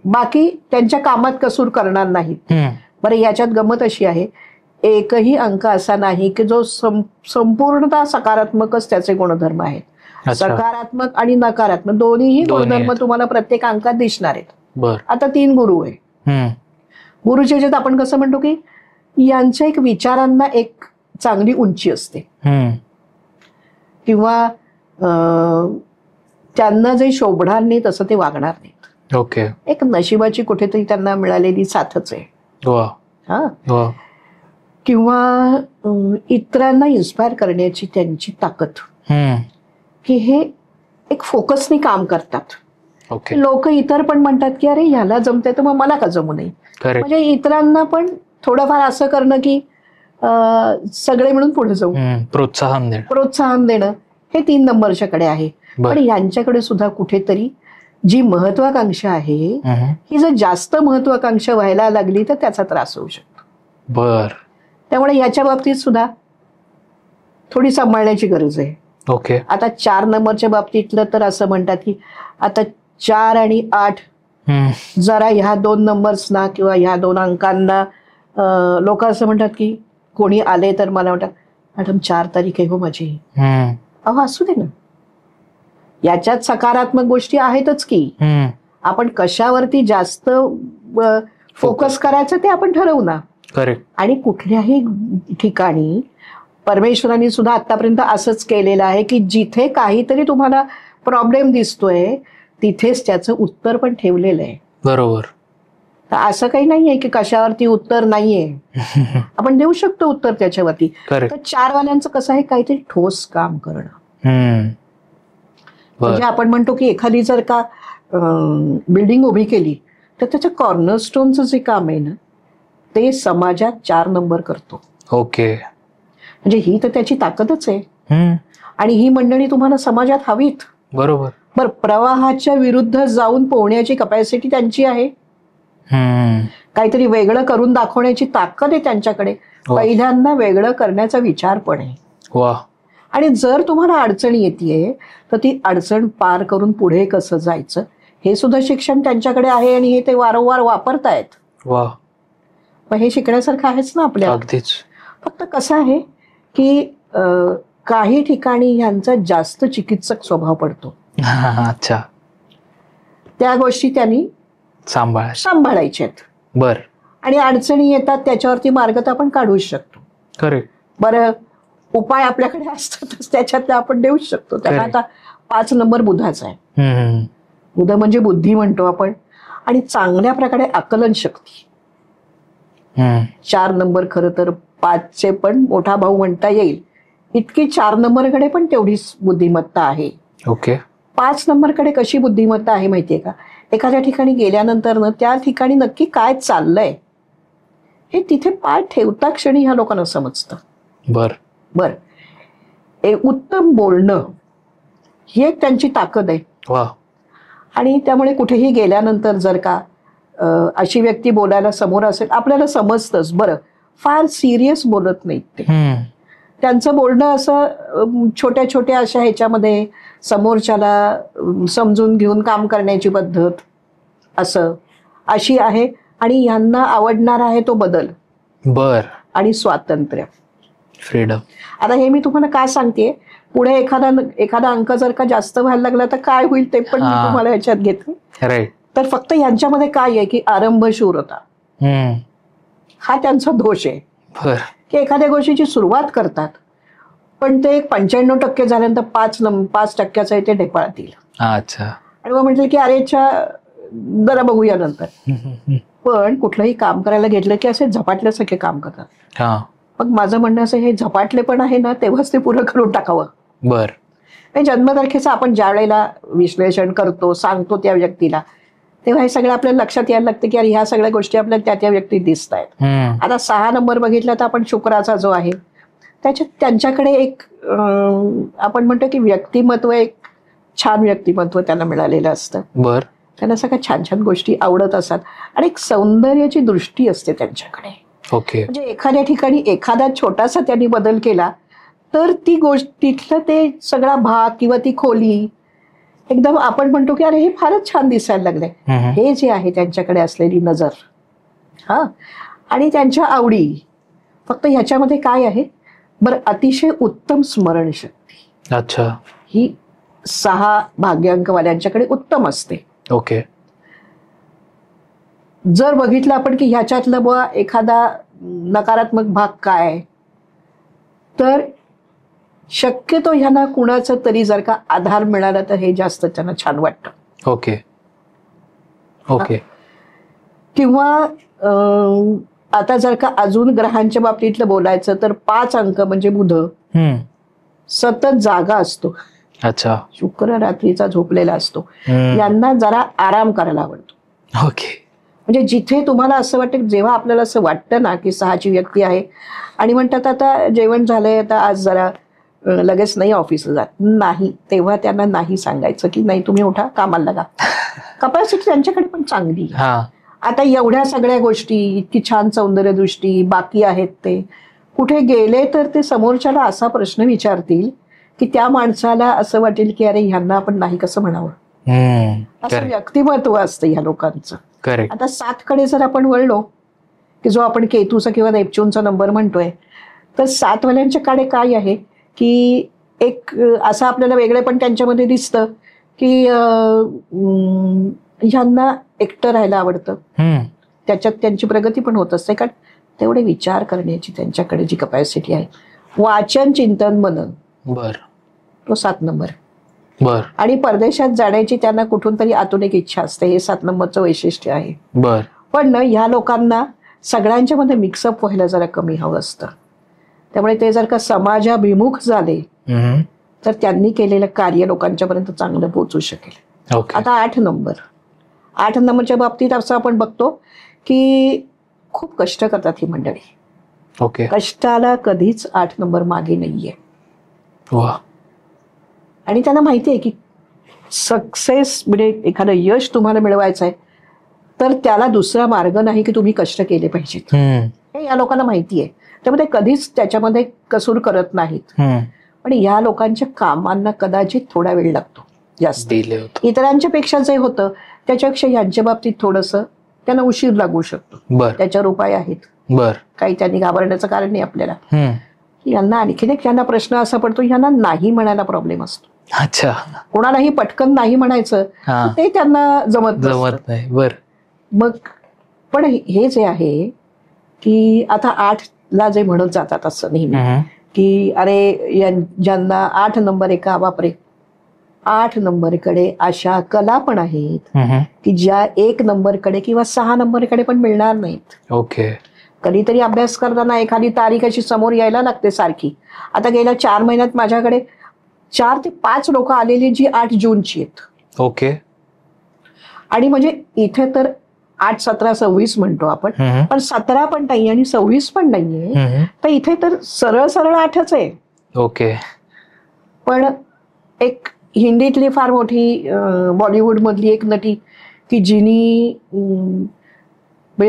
बाकी त्यांच्या कामात कसूर करणार नाहीत. बरं, याच्यात गंमत अशी आहे, एकही अंक असा नाही की जो संपूर्णतः सकारात्मकच त्याचे गुणधर्म आहेत. सकारात्मक आणि नकारात्मक दोन्हीही गुणधर्म तुम्हाला प्रत्येक अंकात दिसणार आहेत. आता 3 गुरु आहे. गुरुच्या ह्याच्यात आपण कसं म्हणतो की यांच्या एक विचारांना एक चांगली उंची असते किंवा त्यांना जे शोभणार नाही तसं ते वागणार नाहीत. ओके. एक नशिबाची कुठेतरी त्यांना मिळालेली साथच आहे. हा. किंवा इतरांना इन्स्पायर करण्याची त्यांची ताकद, की हे एक फोकसनी काम करतात. लोक इतर पण म्हणतात की अरे ह्याला जमतंय तर मग मला का जमू नये. म्हणजे इतरांना पण थोडंफार असं करणं की सगळे मिळून पुढे जाऊ, प्रोत्साहन देणं हे 3 नंबरच्याकडे आहे. पण यांच्याकडे सुद्धा कुठेतरी जी महत्वाकांक्षा आहे ही जर जास्त महत्वाकांक्षा व्हायला लागली तर त्याचा त्रास होऊ शकतो. त्यामुळे याच्या बाबतीत सुद्धा थोडी सांभाळण्याची गरज आहे. ओके. आता 4 नंबरच्या बाबतीतलं तर असं म्हणतात की आता 4 आणि 8 जरा ह्या 2 नंबर्सना किंवा ह्या 2 अंकांना लोक असं म्हणतात की कोणी आले तर मला म्हणतात मॅडम 4 तारीख आहे हो माझी. अहो असू दे ना, याच्यात सकारात्मक गोष्टी आहेतच की. आपण कशावरती जास्त फोकस करायचं ते आपण ठरवू ना. करेक्ट. आणि कुठल्याही ठिकाणी परमेश्वरांनी सुद्धा आतापर्यंत असंच केलेलं आहे की जिथे काहीतरी तुम्हाला प्रॉब्लेम दिसतोय तिथेच त्याचं उत्तर पण ठेवलेलं आहे. बरोबर. तर असं काही नाहीये की कशावरती उत्तर नाहीये, आपण देऊ शकतो उत्तर त्याच्यावरती. तर 4 वाल्यांचं कसं आहे, काहीतरी ठोस काम करणं. म्हणजे आपण म्हणतो की एखादी जर का बिल्डिंग उभी केली तर त्याच्या कॉर्नरस्टोनचं जे काम आहे ना ते समाजात 4 नंबर करतो. ओके. म्हणजे ही तर त्याची ताकदच आहे. आणि ही मंडळी तुम्हाला समाजात हवीत. बरोबर. बरं, प्रवाहाच्या विरुद्ध जाऊन पोहण्याची कपॅसिटी त्यांची आहे. काहीतरी वेगळं करून दाखवण्याची ताकद आहे त्यांच्याकडे. पहिल्यांदा वेगळं करण्याचा विचार पण आहे. वा. आणि जर तुम्हाला अडचण येते तर ती अडचण पार करून पुढे कसं जायचं हे सुद्धा शिक्षण त्यांच्याकडे आहे आणि हे ते वारंवार वापरतायत. वा. मग हे शिकण्यासारखं आहेच ना आपल्याला. अगदीच. फक्त कसं आहे की काही ठिकाणी ह्यांचा जास्त चिकित्सक स्वभाव पडतो. अच्छा. त्या गोष्टी त्यांनी सांभाळायच्यात. बर. आणि अडचणी येतात त्याच्यावरती मार्ग तर आपण काढूच शकतो. करेक्ट. बरं, उपाय आपल्याकडे असतातच त्याच्यात आपण देऊच शकतो. त्याला आता 5 नंबर बुधाचा आहे. बुध म्हणजे बुद्धी म्हणतो आपण, आणि चांगल्या प्रकारे आकलन शक्ती. 4 नंबर खरं तर 5चे पण मोठा भाऊ म्हणता येईल इतकी 4 नंबरकडे पण तेवढीच बुद्धिमत्ता आहे. ओके. 5 नंबरकडे कशी बुद्धिमत्ता आहे माहितीये का, एखाद्या ठिकाणी गेल्यानंतर ना त्या ठिकाणी नक्की काय चाललंय हे तिथे पाय ठेवता क्षणी ह्या लोकांना समजतं. बर. उत्तम बोलणं ही एक त्यांची ताकद आहे. वा. आणि त्यामुळे कुठेही गेल्यानंतर जर का अशी व्यक्ती बोलायला समोर असेल आपल्याला समजतंच. बरं, फार सिरियस बोलत नाहीत ते. त्यांचं बोलणं असं छोट्या छोट्या अशा ह्याच्यामध्ये समोरच्याला समजून घेऊन काम करण्याची पद्धत अशी आहे. आणि ह्यांना आवडणार आहे तो बदल. बर. आणि स्वातंत्र्य, फ्रीडम. आता हे मी तुम्हाला काय सांगते, पुढे एखादा अंक जर का जास्त व्हायला लागला तर काय होईल ते पण मी तुम्हाला ह्याच्यात घेते. राईट. तर फक्त यांच्यामध्ये काय आहे की आरंभशूरता हा त्यांचा दोष आहे. की एखाद्या गोष्टीची सुरुवात करतात पण ते 95% झाल्यानंतर 5% आहे ते ढेपाळतील. अच्छा. आणि मग म्हटलं की अरे जरा बघूया नंतर. पण कुठलंही काम करायला घेतलं की असे झपाटल्यासारखे काम करतात. मग माझं म्हणणं असं, हे झपाटले पण आहे ना तेव्हाच ते पुरं करून टाकावं. बर. जन्मतारखेचं आपण ज्या वेळेला विश्लेषण करतो सांगतो त्या व्यक्तीला तेव्हा हे सगळं आपल्याला लक्षात यायला लागतं की अरे ह्या सगळ्या गोष्टी आपल्याला त्या व्यक्तीत दिसत आहेत. आता 6 नंबर बघितला तर आपण शुक्राचा जो आहे त्याच्यात त्यांच्याकडे एक आपण म्हणतो की व्यक्तिमत्व, एक छान व्यक्तिमत्व त्यांना मिळालेलं असतं. बर. त्यांना सगळ्या छान छान गोष्टी आवडत असतात आणि एक सौंदर्याची दृष्टी असते त्यांच्याकडे. ओके. म्हणजे एखाद्या ठिकाणी एखादा छोटासा त्यांनी बदल केला तर ती गोष्ट तिथलं ते सगळा भाग किंवा ती खोली एकदम आपण म्हणतो की अरे हे फारच छान दिसायला लागलंय. हे जे आहे त्यांच्याकडे असलेली नजर आणि त्यांच्या आवडी. फक्त ह्याच्यामध्ये काय आहे बरं, अतिशय उत्तम स्मरणशक्ती. अच्छा. ही 6 भाग्यांकवाल्यांच्याकडे उत्तम असते. ओके. जर बघितलं आपण की ह्याच्यातलं बुवा एखादा नकारात्मक भाग काय तर शक्यतो ह्यांना कुणाचा तरी जर का आधार मिळाला तर हे जास्त त्यांना छान वाटतं. ओके. ओके. किंवा आता जर का अजून ग्रहांच्या बाबतीतलं बोलायचं तर 5 अंक म्हणजे बुध सतत जागा असतो. अच्छा. शुक्र रात्रीचा झोपलेला असतो. यांना जरा आराम करायला आवडतो. ओके. म्हणजे जिथे तुम्हाला असं वाटतं, जेव्हा आपल्याला असं वाटतं ना की 6ची व्यक्ती आहे आणि म्हणतात आता जेवण झालंय आता आज जरा लगेच नाही ऑफिसला जात नाही, तेव्हा त्यांना नाही सांगायचं की नाही तुम्ही उठा कामाला लागा. कपॅसिटी त्यांच्याकडे पण चांगली. आता एवढ्या सगळ्या गोष्टी, इतकी छान सौंदर्यदृष्टी बाकी आहेत, ते कुठे गेले तर ते समोरच्याला असा प्रश्न विचारतील की त्या माणसाला असं वाटेल की अरे ह्यांना आपण नाही कसं म्हणावं. असं करेक्ट व्यक्तिमत्व असतं ह्या लोकांचं. करेक्ट. आता 7 कडे जर आपण वळलो की जो आपण केतूचा किंवा नेपच्यूनचा नंबर म्हणतोय, तर 7 वाल्यांच्या कडे काय आहे की एक असं आपल्याला वेगळे पण त्यांच्यामध्ये दिसतं की ह्यांना एकटं राहायला आवडतं. त्याच्यात त्यांची प्रगती पण होत असते कारण तेवढे विचार करण्याची त्यांच्याकडे जी कपॅसिटी आहे. वाचन, चिंतन, मनन, बर तो 7 नंबर. बर आणि परदेशात जाण्याची त्यांना कुठून तरी आतून एक इच्छा असते. हे 7 नंबरचं वैशिष्ट्य आहे. बर. पण ना ह्या लोकांना सगळ्यांच्या मध्ये मिक्सअप व्हायला जरा कमी हवं असतं. त्यामुळे ते जर का समाजाभिमुख झाले तर त्यांनी केलेलं कार्य लोकांच्या पर्यंत चांगलं पोहोचू शकेल. ओके. आता 8 नंबर. 8 नंबरच्या बाबतीत असं आपण बघतो की खूप कष्ट करतात ही मंडळी. ओके. कष्टाला कधीच 8 नंबर मागे नाहीये. वा. आणि त्यांना माहिती आहे की सक्सेस म्हणजे एखादं यश तुम्हाला मिळवायचं आहे तर त्याला दुसरा मार्ग नाही की तुम्ही कष्ट केले पाहिजेत. हे या लोकांना माहिती आहे. त्यामुळे ते कधीच त्याच्यामध्ये कसूर करत नाहीत. पण या लोकांच्या कामांना कदाचित थोडा वेळ लागतो जास्त. इतरांच्या पेक्षा जे होतं त्याच्यापेक्षा यांच्या बाबतीत थोडंसं त्यांना उशीर लागू शकतो. बर. त्याच्यावर उपाय आहेत. बर. काही त्यांनी घाबरण्याचं कारण नाही आपल्याला. यांना आणखीन एक यांना प्रश्न असा पडतो, यांना नाही म्हणायला प्रॉब्लेम असतो. अच्छा. कोणालाही पटकन नाही म्हणायचं ते त्यांना जमत नाही. बर. मग पण हे जे आहे की आता 8 ला जे म्हणत जातात असं नेहमी की अरे ज्यांना 8 नंबर आहे का, बापरे 8 नंबरकडे अशा कला पण आहेत की ज्या 1 नंबरकडे किंवा 6 नंबरकडे पण मिळणार नाहीत. ओके. कधीतरी अभ्यास करताना एखादी तारीख अशी समोर यायला लागते सारखी. आता गेल्या 4 महिन्यात माझ्याकडे 4 ते 5 लोक आलेली जी 8 जूनची आहेत. ओके. आणि म्हणजे इथे तर 8, 17, 26 म्हणतो आपण, पण 17 पण नाही आणि 26 पण नाहीये. तर इथे तर सरळ सरळ 8च आहे. ओके. पण एक हिंदीतली फार मोठी बॉलिवूड मधली एक नटी की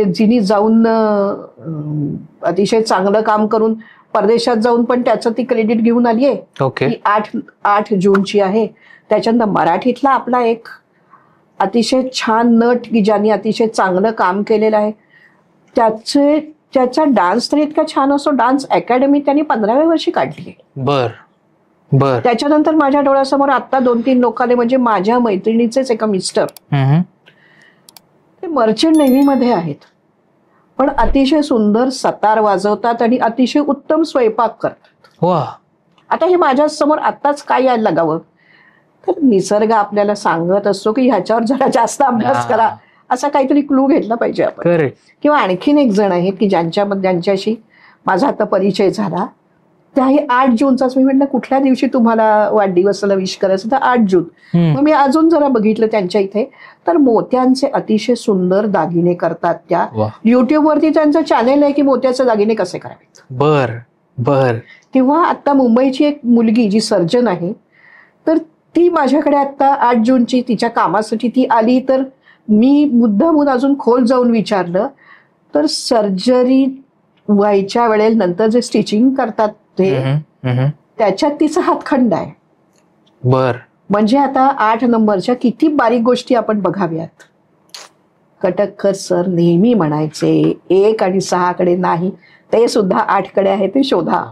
जिनी जाऊन अतिशय चांगलं काम करून परदेशात जाऊन पण त्याचं ती क्रेडिट घेऊन आली आहे. ओके. 8 जूनची आहे. त्याच्यानंतर मराठीतला आपला एक अतिशय छान नट की ज्यांनी अतिशय चांगलं काम केलेलं आहे त्याचा डान्स तर इतका छान असतो. डान्स अकॅडमी त्यांनी 15व्या वर्षी काढली. बर. बर. त्याच्यानंतर माझ्या डोळ्यासमोर आता 2-3 लोक आले. म्हणजे माझ्या मैत्रिणीचेच एका मिस्टर ते मर्चंट नेव्हीमध्ये आहेत पण अतिशय सुंदर सतार वाजवतात आणि अतिशय उत्तम स्वयंपाक करतात. वा. आता हे माझ्या समोर आत्ताच काय यायला लागावं, तर निसर्ग आपल्याला सांगत असतो की ह्याच्यावर जरा जास्त अभ्यास करा, असा काहीतरी क्लू घेतला पाहिजे आपण. किंवा आणखीन एक जण आहेत की ज्यांच्याशी माझा आता परिचय झाला. त्याही 8 जूनचाच. मी म्हटलं कुठल्या दिवशी तुम्हाला वाढदिवसाला विश करायचं, तर 8 जून. मग मी अजून जरा बघितलं त्यांच्या इथे तर मोत्यांचे अतिशय सुंदर दागिने करतात. त्या युट्यूबवरती त्यांचं चॅनेल आहे की मोत्याचे दागिने कसे करावेत. बर. बर. किंवा आता मुंबईची एक मुलगी जी सर्जन आहे तर ती माझ्याकडे आता 8 जूनची तिच्या कामासाठी ती आली. तर मी मुद्दामून अजून खोल जाऊन विचारलं तर सर्जरी व्हायच्या वेळेनंतर जे स्टिचिंग करतात त्याच्यात तिचा हातखंड आहे. बर. म्हणजे आता 8 नंबरच्या किती बारीक गोष्टी आपण बघाव्यात. कटककर सर नेहमी म्हणायचे 1 आणि 6 कडे नाही, ते सुद्धा 8 कडे आहे ते शोधा.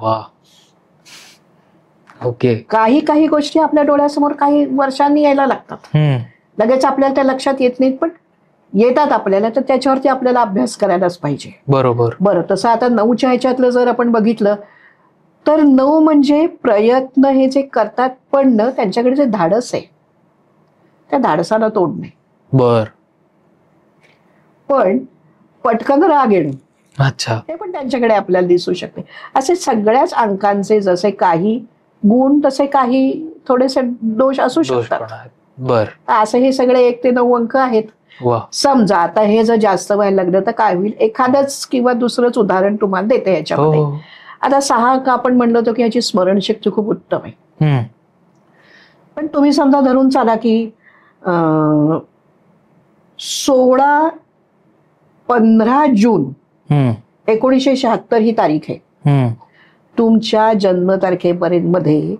ओके. काही गोष्टी आपल्या डोळ्यासमोर काही वर्षांनी यायला लागतात. लगेच आपल्याला त्या लक्षात येत नाहीत पण येतात आपल्याला. तर त्याच्यावरती आपल्याला अभ्यास करायलाच पाहिजे. बरोबर. बरं, तसं आता 9च्या ह्याच्यातलं जर आपण बघितलं तर 9 म्हणजे प्रयत्न हे जे करतात पण न त्यांच्याकडे जे धाडस आहे त्या धाडसाला तोड नाही. बर. पण पटकन राग येणं, अच्छा, ते पण त्यांच्याकडे आपल्याला दिसू शकते. असे सगळ्याच अंकांचे जसे काही गुण तसे काही थोडेसे दोष असू शकतात. बर. असे हे सगळे 1 ते 9 अंक आहेत. समजा आता हे जर जास्त व्हायला लागलं तर काय होईल, एखादंच किंवा दुसरंच उदाहरण तुम्हाला देते याच्यामध्ये. आता 6 अंक आपण म्हणलो होतो की याची स्मरणशक्ती खूप उत्तम आहे. पण तुम्ही समजा धरून चाला की 15 जून 1976 ही तारीख आहे. तुमच्या जन्मतारखेपर्यंत मध्ये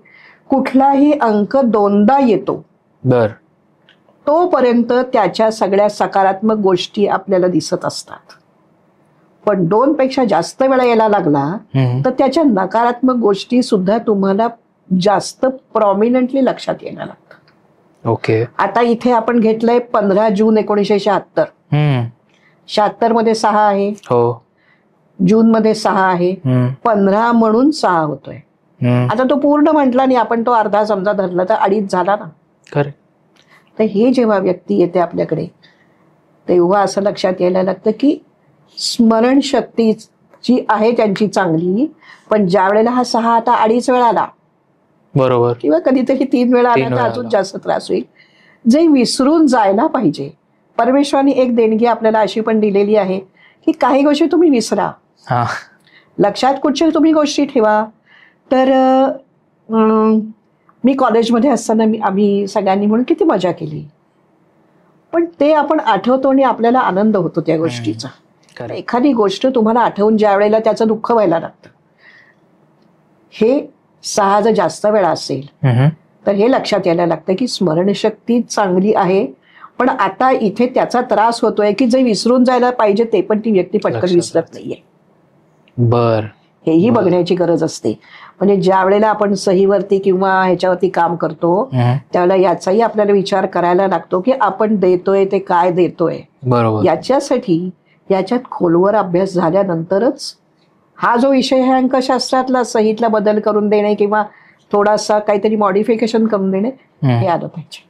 कुठलाही अंक 2दा येतो. बर. तोपर्यंत त्याच्या सगळ्या सकारात्मक गोष्टी आपल्याला दिसत असतात. पण 2 पेक्षा जास्त वेळा यायला लागला तर त्याच्या नकारात्मक गोष्टी सुद्धा तुम्हाला जास्त प्रॉमिनंटली लक्षात यायला लागतात. ओके. आता इथे आपण घेतलंय 15 जून 1976. 76 मध्ये 6 आहे, हो. जून मध्ये 6 आहे, 15 म्हणून 6 होतोय. आता तो पूर्ण म्हटला नाही, आपण तो अर्धा समजा धरला तर 2.5 झाला ना. खरं. तर हे जेव्हा व्यक्ती येते आपल्याकडे तेव्हा असं लक्षात यायला लागतं की स्मरणशक्ती जी आहे त्यांची चांगली, पण ज्या वेळेला हा 6 आता 2.5 वेळा आला, बरोबर, किंवा कधीतरी 3 वेळा आला 3 तर वेळा अजून आला. जास्त त्रास होईल. जे विसरून जायला पाहिजे. परमेश्वराने एक देणगी आपल्याला अशी पण दिलेली आहे की काही गोष्टी तुम्ही विसरा, हा. लक्षात कुठच्या तुम्ही गोष्टी ठेवा. तर मी कॉलेजमध्ये असताना आम्ही सगळ्यांनी म्हणून किती मजा केली, पण ते आपण आठवतो आणि आपल्याला आनंद होतो त्या गोष्टीचा. खरं. एखादी गोष्ट तुम्हाला आठवून ज्या वेळेला त्याचं दुःख व्हायला लागतं, हे 6 जर जास्त वेळा असेल तर हे लक्षात यायला लागतं की स्मरणशक्ती चांगली आहे, पण आता इथे त्याचा त्रास होतोय की जे विसरून जायला पाहिजे ते पण ती व्यक्ती पटकन लक्षात विसरत नाहीये. बर. हेही बघण्याची गरज असते. म्हणजे ज्या वेळेला आपण सहीवरती किंवा ह्याच्यावरती काम करतो त्यावेळेला याचाही आपल्याला विचार करायला लागतो की आपण देतोय ते काय देतोय. बरोबर. याच्यासाठी याच्यात खोलवर अभ्यास झाल्यानंतरच हा जो विषय आहे अंकशास्त्रातला सहीतला बदल करून देणे किंवा थोडासा काहीतरी मॉडिफिकेशन करून देणे हे आलं पाहिजे.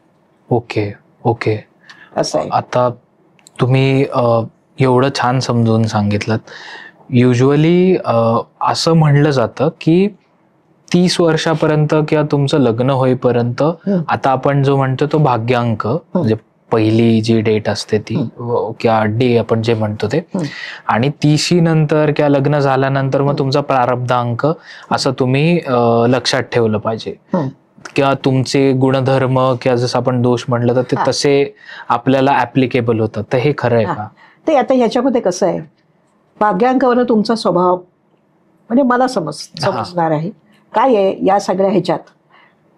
ओके. ओके. असं आहे. आता तुम्ही एवढं छान समजून सांगितलं. युजली असं म्हणलं जातं की 30 वर्षापर्यंत किंवा तुमचं लग्न होईपर्यंत, आता आपण जो म्हणतो तो भाग्यांक, म्हणजे पहिली जी डेट असते ती किंवा डे आपण जे म्हणतो ते, आणि 30 नंतर किंवा लग्न झाल्यानंतर मग तुमचा प्रारब्धांक असं तुम्ही लक्षात ठेवलं पाहिजे. किंवा तुमचे गुणधर्म किंवा जसं आपण दोष म्हणलं तर ते तसे आपल्याला ऍप्लिकेबल होतात. तर हे खरं आहे का? ते आता ह्याच्यामध्ये कसं आहे, भाग्यांकावर तुमचा स्वभाव म्हणजे मला समजणार आहे काय आहे. या सगळ्या ह्याच्यात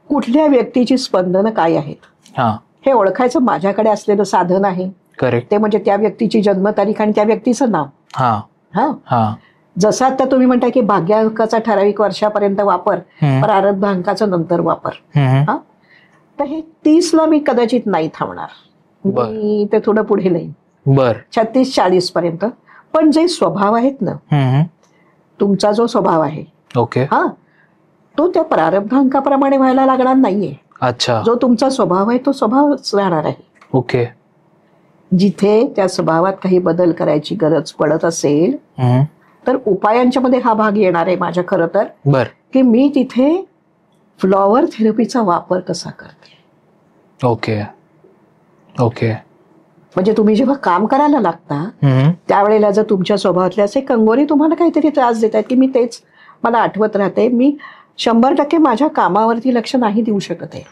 कुठल्या व्यक्तीची स्पंदनं काय आहेत हे ओळखायचं माझ्याकडे असलेलं साधन आहे. करेक्ट. ते म्हणजे त्या व्यक्तीची जन्मतारीख आणि त्या व्यक्तीचं नाव. हा. जसं आता तुम्ही म्हणता की भाग्यांकाचा ठराविक वर्षापर्यंत वापर, प्रारब्धांकाचा नंतर वापर. तर हे 30ला मी कदाचित नाही थांबणार, मी ते थोडं पुढे नाही. बर. 36-40 पर्यंत. पण जे स्वभाव आहेत ना, तुमचा जो स्वभाव आहे, ओके, तो त्या प्रारब्धांकाप्रमाणे व्हायला लागणार नाहीये. अच्छा. जो तुमचा स्वभाव आहे तो स्वभावच राहणार आहे. ओके. जिथे त्या स्वभावात काही बदल करायची गरज पडत असेल तर उपायांच्या मध्ये हा भाग येणार आहे माझ्या. खरं तर बर, की मी तिथे फ्लॉवर थेरपीचा वापर कसा करते. ओके. ओके. म्हणजे तुम्ही जेव्हा काम करायला लागता त्यावेळेला जर तुमच्या स्वभावातले असे कंगोरी तुम्हाला काहीतरी त्रास देत आहेत की मी तेच मला आठवत राहते, मी 100% माझ्या कामावरती लक्ष नाही देऊ शकत आहे.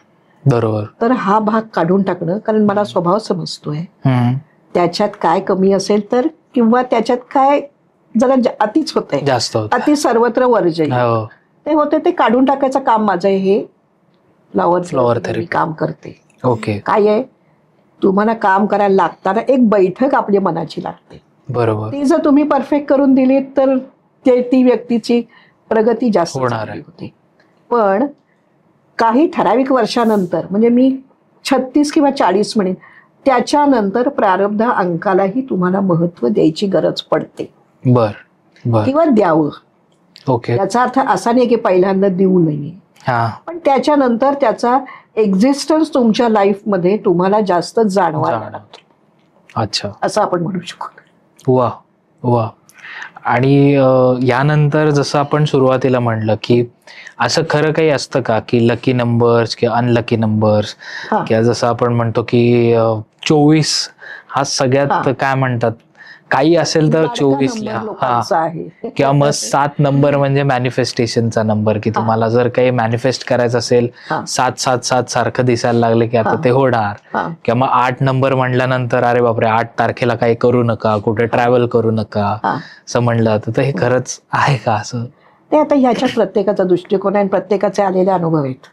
बरोबर. तर हा भाग काढून टाकणं, कारण मला स्वभाव समजतोय त्याच्यात काय कमी असेल तर, किंवा त्याच्यात काय जरा अतिच होतंय, जास्त अति सर्वत्र वर्जय ते होते, ते काढून टाकायचं काम माझं. हे फ्लॉवर थेरपी काम करते. ओके. काय आहे, तुम्हाला काम करायला लागताना एक बैठक आपली मनाची लागते. बरोबर. ती जर तुम्ही परफेक्ट करून दिली तर ती व्यक्तीची प्रगती जास्त होणार आहे. होते. पण काही ठराविक वर्षानंतर, म्हणजे मी 36 किंवा 40 म्हणेन, त्याच्यानंतर प्रारब्ध अंकालाही तुम्हाला महत्व द्यायची गरज पडते. बर. बर. किंवा द्यावं. ओके. याचा अर्थ असा नाही की पहिल्यांदा देऊ नये, पण त्याच्यानंतर त्याचा एक्झिस्टन्स तुमच्या लाईफ मध्ये तुम्हाला जास्त जाणवायला लागतो. अच्छा, असं आपण म्हणू शकतो. वा वा. आणि यानंतर जसं आपण सुरुवातीला म्हणलं की असं खरं काही असतं का की लकी नंबर्स किंवा अनलकी नंबर्स, किंवा जसं आपण म्हणतो की 24 हा सगळ्यात काय म्हणतात, काही असेल तर 24 लिहा, किंवा मग 7 नंबर म्हणजे मॅनिफेस्टेशनचा नंबर, की तुम्हाला जर काही मॅनिफेस्ट करायचं असेल 777 सारखं दिसायला लागले की आता ते होणार. किंवा मग 8 नंबर म्हणल्यानंतर अरे बापरे 8 तारखेला काही करू नका, कुठे ट्रॅव्हल करू नका असं म्हणलं जातं. तर हे खरंच आहे का असं? ते आता ह्याच्यात प्रत्येकाचा दृष्टिकोन आहे, प्रत्येकाचे आलेले अनुभव आहेत.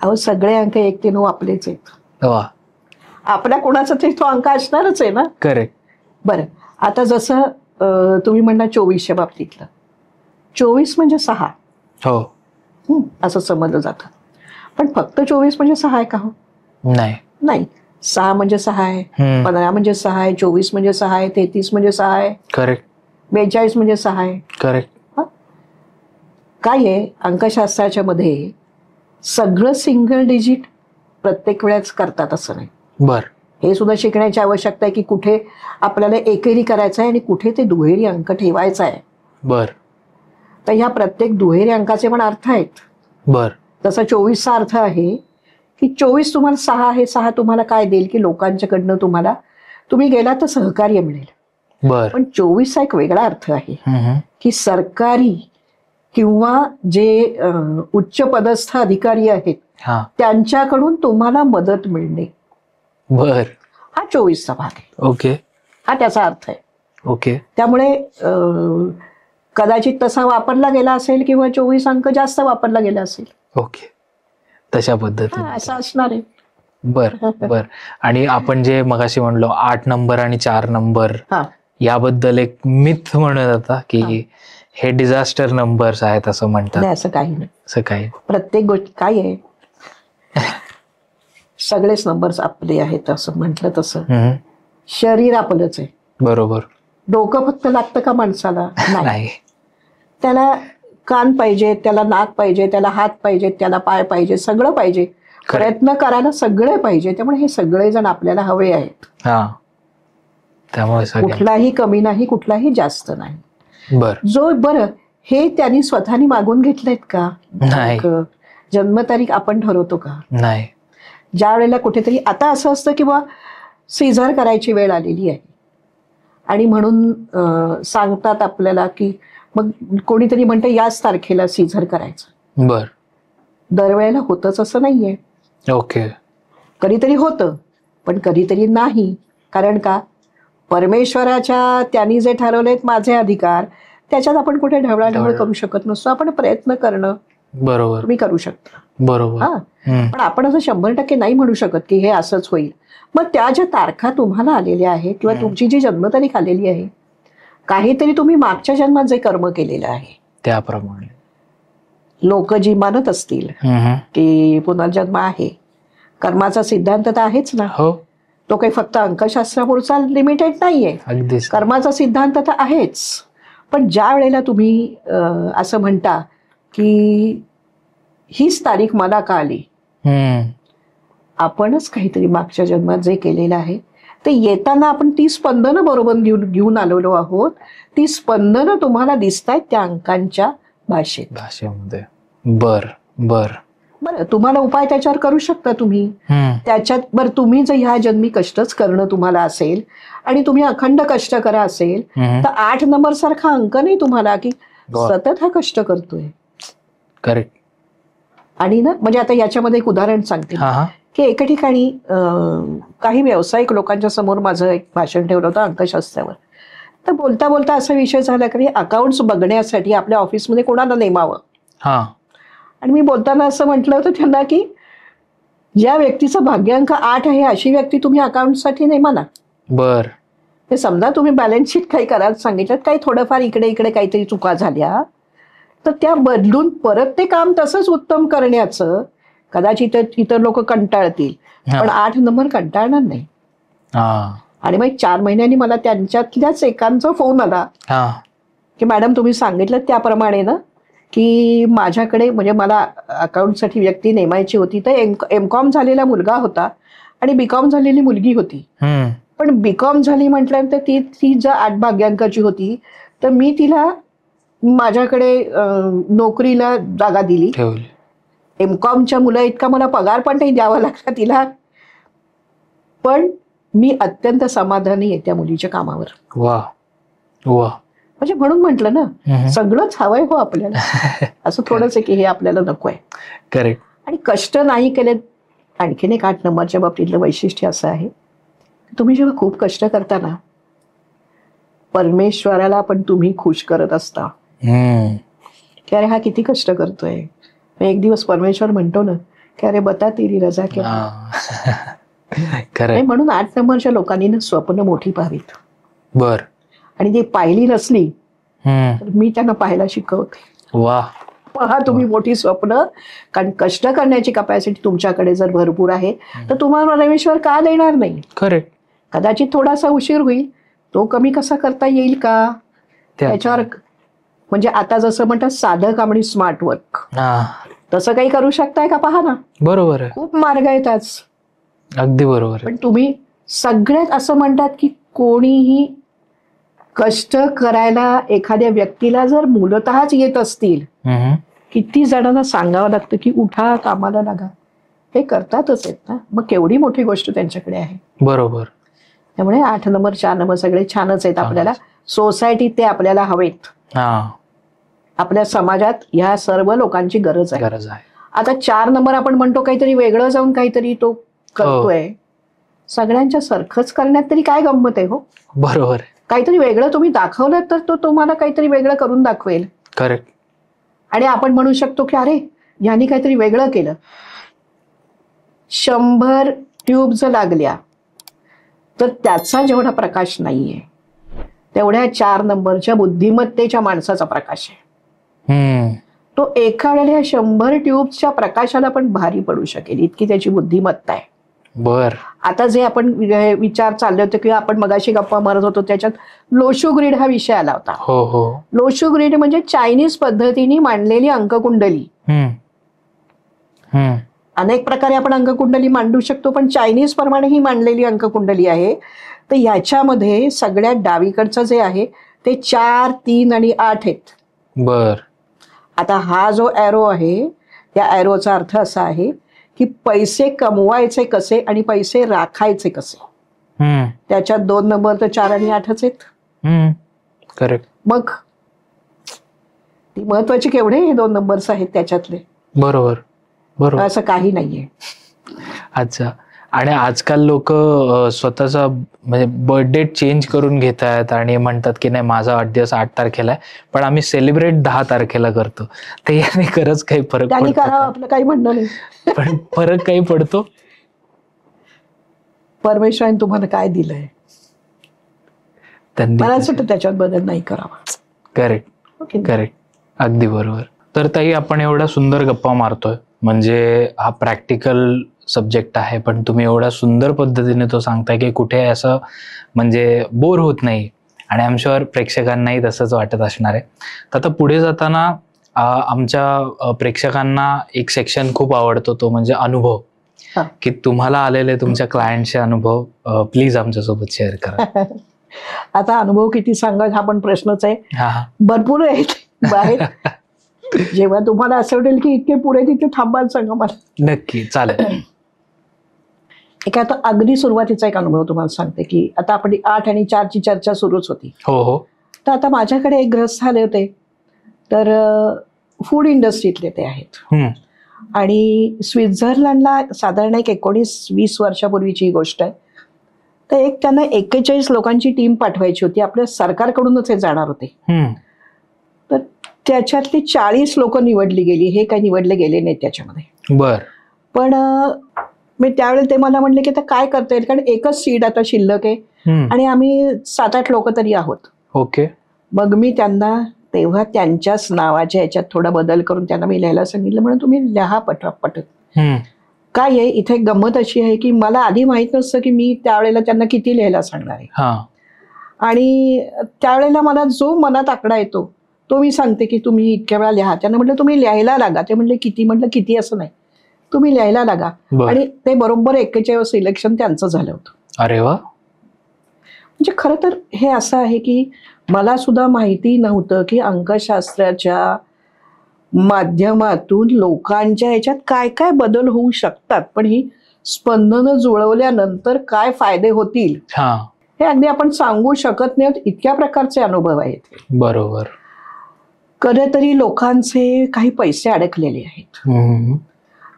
अहो सगळे अंक 1 ते 9 आपलेच आहेत. वा. आपल्या कोणाचा तरी तो अंक असणारच आहे ना. करेक्ट. बरं, आता जसं तुम्ही म्हणला 24च्या बाबतीतलं, 24 म्हणजे 6 असं समजलं जातं. पण फक्त 24 म्हणजे 6 आहे का हो? नाही. नाही. 6 म्हणजे 6 आहे, 15 म्हणजे 6 आहे, 24 म्हणजे 6 आहे, 33 म्हणजे 6 आहे, करेक्ट. 42 म्हणजे 6 आहे. करेक्ट. काय आहे अंकशास्त्राच्या मध्ये, सगळं सिंगल डिजिट प्रत्येक वेळेस करतात असं नाही. बर. हे सुद्धा शिकण्याची आवश्यकता आहे की कुठे आपल्याला एकेरी करायचं आहे आणि कुठे ते दुहेरी अंक ठेवायचा आहे. बर. तर ह्या प्रत्येक दुहेरी अंकाचे पण अर्थ आहेत. बर. तसा 24चा अर्थ आहे की 24 तुम्हाला 6 आहे, 6 तुम्हाला काय देईल की लोकांच्याकडनं तुम्हाला, तुम्ही गेला तर सहकार्य मिळेल. बर. पण 24चा एक वेगळा अर्थ आहे की सरकारी किंवा जे उच्च पदस्थ अधिकारी आहेत त्यांच्याकडून तुम्हाला मदत मिळणे. बर. हा 24चा भाग आहे. ओके. हा त्याचा अर्थ आहे. ओके. त्यामुळे कदाचित तसा वापरला गेला असेल किंवा 24 अंक जास्त वापरला गेला असेल. ओके. तशा पद्धतीने असं असणार आहे. बर. बर. आणि आपण जे मगाशी म्हणलो 8 नंबर आणि 4 नंबर याबद्दल एक मिथ म्हणत होता की हे डिझास्टर नंबर्स आहेत असं म्हणतात. नाही, असं काही नाही. असं काही प्रत्येक गोष्ट काय आहे, सगळेच नंबर्स आपले आहेत असं म्हटलं तसं शरीर आपलंच आहे. बरोबर. डोकं फक्त लागतं का माणसाला? नाही. त्याला कान पाहिजे, त्याला नाक पाहिजे, त्याला हात पाहिजे, त्याला पाय पाहिजे, सगळं पाहिजे. प्रयत्न करायला सगळे पाहिजे. त्यामुळे हे सगळेजण आपल्याला हवे आहेत. त्यामुळे कुठलाही कमी नाही, कुठलाही जास्त नाही. बरं, हे त्यांनी स्वतःनी मागून घेतलेत का? नाही. जन्मतारीख आपण ठरवतो का? नाही. ज्या वेळेला कुठेतरी आता असं असतं की सीझर करायची वेळ आलेली आहे आणि म्हणून सांगतात आपल्याला की मग कोणीतरी म्हणतं याच तारखेला सीझर करायचं. बर. दरवेळेला होतच असं नाहीये. ओके. कधीतरी होतं पण कधीतरी नाही. कारण का, परमेश्वराच्या त्यांनी जे ठरवलेत माझे अधिकार, त्याच्यात आपण कुठे ढवळाढवळ करू शकत नसतो. आपण प्रयत्न करणं बरोबर तुम्ही करू शकता. बरोबर. पण आपण असं 100% नाही म्हणू शकत की हे असंच होईल. मग त्या ज्या तारखा तुम्हाला आलेल्या आहेत किंवा तुमची जी जन्मतारीख आलेली आहे, काहीतरी तुम्ही मागच्या जन्मात जे कर्म केलेलं आहे त्याप्रमाणे लोक जी मानत असतील की पुनर्जन्म आहे, कर्माचा सिद्धांत तर आहेच ना. तो काही फक्त अंकशास्त्रापुरता लिमिटेड नाहीये. कर्माचा सिद्धांत तर आहेच. पण ज्या वेळेला तुम्ही असं म्हणता की हीच तारीख मला का आली, आपणच काहीतरी मागच्या जन्मात जे केलेलं आहे ते येताना आपण ती स्पंदनं बरोबर घेऊन आलेलो आहोत. ती स्पंदनं तुम्हाला दिसतायत त्या अंकांच्या भाषेमध्ये. बर. बर. बरं, तुम्हाला उपाय त्याच्यावर करू शकता तुम्ही. त्याच्यात बरं, तुम्ही जर ह्या जन्मी कष्टच करणं तुम्हाला असेल आणि तुम्ही अखंड कष्ट करा असेल तर 8 नंबर सारखा अंक नाही तुम्हाला की सतत हा कष्ट करतोय. करेक्ट. आणि ना, म्हणजे आता याच्यामध्ये एक उदाहरण सांगते की एका ठिकाणी काही व्यावसायिक लोकांच्या समोर माझं एक भाषण ठेवलं होतं अंकशास्त्रावर. तर बोलता बोलता असा विषय झाला की अकाउंट्स बघण्यासाठी आपल्या ऑफिसमध्ये कोणाला नेमावं. आणि मी बोलताना असं म्हटलं होतं त्यांना की ज्या व्यक्तीचा भाग्यांक 8 आहे अशी व्यक्ती तुम्ही अकाउंटसाठी नेमा ना. बर. ते समजा तुम्ही बॅलन्स शीट काही करायला सांगितलं, काही थोडंफार इकडे इकडे काहीतरी चुका झाल्या तर त्या बदलून परत ते काम तसंच उत्तम करण्याचं, कदाचित इतर लोक कंटाळतील पण 8 नंबर कंटाळणार नाही. आणि मग 4 महिन्यांनी मला त्यांच्यातल्याच एकांचा फोन आला की मॅडम तुम्ही सांगितलं त्याप्रमाणे ना की माझ्याकडे, म्हणजे मला अकाउंटसाठी व्यक्ती नेमायची होती, तर एमकॉम झालेला मुलगा होता आणि बीकॉम झालेली मुलगी होती. पण बीकॉम झाली म्हटल्यानंतर ती जर 8 भाग्यांकाची होती तर मी तिला माझ्याकडे नोकरीला जागा दिली. एमकॉमच्या मुला इतका मला पगार पण नाही द्यावा लागला तिला, पण मी अत्यंत समाधानी आहे त्या मुलीच्या कामावर. वा वा. म्हणजे म्हणून म्हटलं ना, सगळंच हवंय हो आपल्याला. असं थोडंच आहे की हे आपल्याला नको आहे. करेक्ट. आणि कष्ट नाही केले. आणखीन एक 8 नंबरच्या बाबतीतलं वैशिष्ट्य असं आहे, तुम्ही जेव्हा खूप कष्ट करता ना, परमेश्वराला पण तुम्ही खुश करत असता की अरे हा किती कष्ट करतोय. एक दिवस परमेश्वर म्हणतो ना की अरे बता तेरी रजा क्या. खरंय. आणि म्हणून 8 नंबरच्या लोकांनी ना स्वप्न मोठी पाहावीत. बर. आणि ती पाहिली नसली हम्म. तर मी त्यांना पाहायला शिकवते. वा. पहा तुम्ही मोठी स्वप्न, कारण कष्ट करण्याची कपॅसिटी तुमच्याकडे जर भरपूर आहे तर तुम्हाला परमेश्वर का देणार नाही? खरे. कदाचित थोडासा उशीर होईल, तो कमी कसा करता येईल का त्याच्यावर, म्हणजे आता जसं म्हणतात साधं काम आणि स्मार्ट वर्क, तसं काही करू शकताय का पहा ना. बरोबर आहे. खूप मार्ग आहेत आज. अगदी बरोबर आहे. पण तुम्ही सगळ्यात असं म्हणतात की कोणीही कष्ट करायला एखाद्या व्यक्तीला जर मूलतःच येत असतील, किती जणांना सांगावं लागतं की उठा कामाला लागा, हे करतातच आहेत ना, मग केवढी मोठी गोष्ट त्यांच्याकडे आहे. बरोबर. त्यामुळे 8 नंबर 4 नंबर सगळे छानच आहेत. आपल्याला सोसायटीत ते आपल्याला हवेत. आपल्या समाजात ह्या सर्व लोकांची गरज आहे. आता 4 नंबर आपण म्हणतो काहीतरी वेगळं जाऊन काहीतरी तो करतोय, सगळ्यांच्या सारखंच करण्यात तरी काय गंमत आहे हो. बरोबर. काहीतरी वेगळं तुम्ही दाखवलं तर तो तुम्हाला काहीतरी वेगळं करून दाखवेल. करेक्ट. आणि आपण म्हणू शकतो की अरे यांनी काहीतरी वेगळं केलं. 100 ट्यूब्स लागल्या तर त्याचा जेवढा प्रकाश नाहीये तेवढ्या 4 नंबरच्या बुद्धिमत्तेच्या माणसाचा प्रकाश आहे. तो एका वेळेला 100 ट्यूब्सच्या प्रकाशाला पण भारी पडू शकेल इतकी त्याची बुद्धिमत्ता आहे. बर. आता जे आपण विचार चालले होते किंवा आपण मगाशी गप्पा मारत होतो त्याच्यात लोशू ग्रीड हा विषय आला होता. हो हो. लोशू ग्रीड म्हणजे चायनीज पद्धतीने मांडलेली अंककुंडली. अनेक प्रकारे आपण अंककुंडली मांडू शकतो, पण चायनीज प्रमाणे ही मांडलेली अंककुंडली आहे. तर याच्यामध्ये सगळ्यात डावीकडचं जे आहे ते 4, 3 आणि 8 आहेत. बर. आता हा जो एरो आहे त्या एरोचा अर्थ असा आहे की पैसे कमवायचे कसे आणि पैसे राखायचे कसे. त्याच्यात 2 नंबर तर 4 आणि 8च आहेत. करेक्ट. मग ती महत्वाची केवढे हे 2 नंबर्स आहेत त्याच्यातले. बरोबर बरोबर. असं काही नाहीये. अच्छा. आणि आजकाल लोक स्वतःचा म्हणजे बर्थ डेट चेंज करून घेत आहेत आणि म्हणतात की नाही माझा वाढदिवस 8 तारखेला आहे पण आम्ही सेलिब्रेट 10 तारखेला करतो. तर याने खरंच काही फरक त्यांनी करावं आपलं काही म्हणणं नाही. पण फरक काही पडतो? परमेश्वराने तुम्हाला काय दिलंय मला असं वाटतं त्याच्यात बदल नाही करावा. Correct correct. अगदी बरोबर. तर ताई आपण एवढ्या सुंदर गप्पा मारतोय, म्हणजे हा प्रॅक्टिकल सब्जेक्ट आहे पण तुम्ही एवढ्या सुंदर पद्धतीने तो सांगताय की कुठे असं म्हणजे बोर होत नाही आणि आय एम शुअर प्रेक्षकांनाही तसंच वाटत असणार आहे. तर आता पुढे जाताना आमच्या प्रेक्षकांना एक सेक्शन खूप आवडतो, तो म्हणजे अनुभव, की तुम्हाला आलेले तुमच्या क्लायंटचे अनुभव प्लीज आमच्यासोबत शेअर करा. आता अनुभव किती सांगा हा पण प्रश्नच आहे. भरपूर आहेत बाहेर. जेव्हा तुम्हाला असं वाटेल की इतके पुढे तिथे थांबायला सांगा मला. नक्की चालेल. एक आता अगदी सुरुवातीचा एक अनुभव तुम्हाला सांगते की आता आपण 8 आणि 4 ची चर्चा सुरूच होती. हो हो. तर आता माझ्याकडे एक ग्रस्त आले होते, तर फूड इंडस्ट्रीतले ते आहेत आणि स्वित्झर्लंडला साधारण एक 19-20 वर्षापूर्वीची ही गोष्ट आहे. तर एक त्यांना 41 लोकांची टीम पाठवायची होती, आपल्या सरकारकडूनच हे जाणार होते. तर त्याच्यातली 40 लोक निवडली गेली, हे काही निवडले गेले नाही त्याच्यामध्ये. बर. पण मी त्यावेळेला ते मला म्हणले की आता काय करता येईल, कारण एकच सीट आता शिल्लक आहे आणि आम्ही 7-8 लोक तरी आहोत. ओके. मग मी त्यांना तेव्हा त्यांच्याच नावाच्या याच्यात थोडा बदल करून त्यांना मी लिहायला सांगितलं, म्हणून तुम्ही लिहा पटापट. काय आहे इथे गंमत अशी आहे की मला आधी माहित नसतं की मी त्यावेळेला त्यांना किती लिहायला सांगणार आहे. आणि त्यावेळेला मला जो मनात आकडा येतो तो मी सांगते की तुम्ही इतक्या वेळा लिहा. त्यांना म्हटलं तुम्ही लिहायला लागा. ते म्हणले किती? म्हटलं किती असं नाही, तुम्ही लिहायला लागा. आणि ते बरोबर 41 सिलेक्शन त्यांचं झालं होतं. अरे वा. म्हणजे खरं तर हे असं आहे की मला सुद्धा माहिती नव्हतं की अंकशास्त्राच्या माध्यमातून लोकांच्या ह्याच्यात काय काय बदल होऊ शकतात, पण ही स्पंदनं जुळवल्यानंतर काय फायदे होतील हे अगदी आपण सांगू शकत नाही. इतक्या प्रकारचे अनुभव आहेत. बरोबर. कधीतरी लोकांचे काही पैसे अडकलेले आहेत,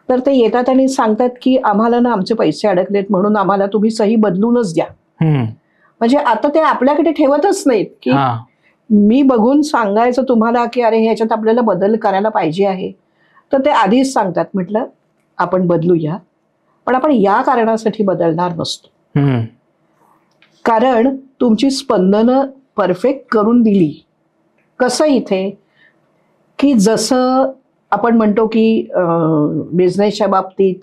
तर ते येतात आणि सांगतात की आम्हाला ना आमचे पैसे अडकलेत म्हणून आम्हाला तुम्ही सही बदलूनच द्या. म्हणजे आता ते आपल्याकडे ठेवतच नाहीत की मी बघून सांगायचं तुम्हाला की अरे ह्याच्यात आपल्याला बदल करायला पाहिजे आहे, तर ते आधीच सांगतात. म्हटलं आपण बदलूया, पण आपण या कारणासाठी बदलणार नसतो. हम्म. कारण तुमची स्पंदनं परफेक्ट करून दिली. कसं इथे की जसं आपण म्हणतो की बिझनेसच्या बाबतीत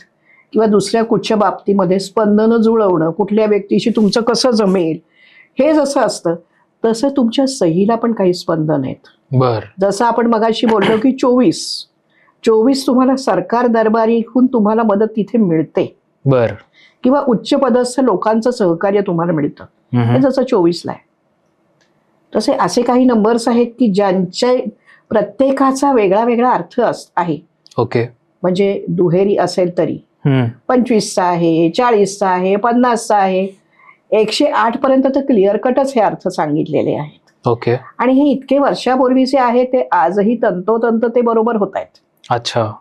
किंवा दुसऱ्या कुठच्या बाबतीमध्ये स्पंदनं जुळवणं, कुठल्या व्यक्तीशी तुमचं कसं जमेल हे जसं असतं, तसं तुमच्या सहीला पण काही स्पंदन आहेत. बर. जसं आपण मगाशी बोललो की 24 तुम्हाला सरकार दरबारीहून तुम्हाला मदत तिथे मिळते. बर. किंवा उच्च पदस्थ लोकांचं सहकार्य तुम्हाला मिळतं. हे जसं 24ला आहे, तसे असे काही नंबर्स आहेत की ज्यांच्या प्रत्येकाचा वेगळा वेगळा अर्थ आहे. ओके. म्हणजे दुहेरी असेल तरी 25चा आहे, 40चा आहे, 50चा आहे, 108 पर्यंत तर क्लिअर कटच हे अर्थ सांगितलेले आहेत. ओके. आणि हे इतके वर्षापूर्वीचे आहे, ते आजही तंतोतंत ते बरोबर होत आहेत. अच्छा.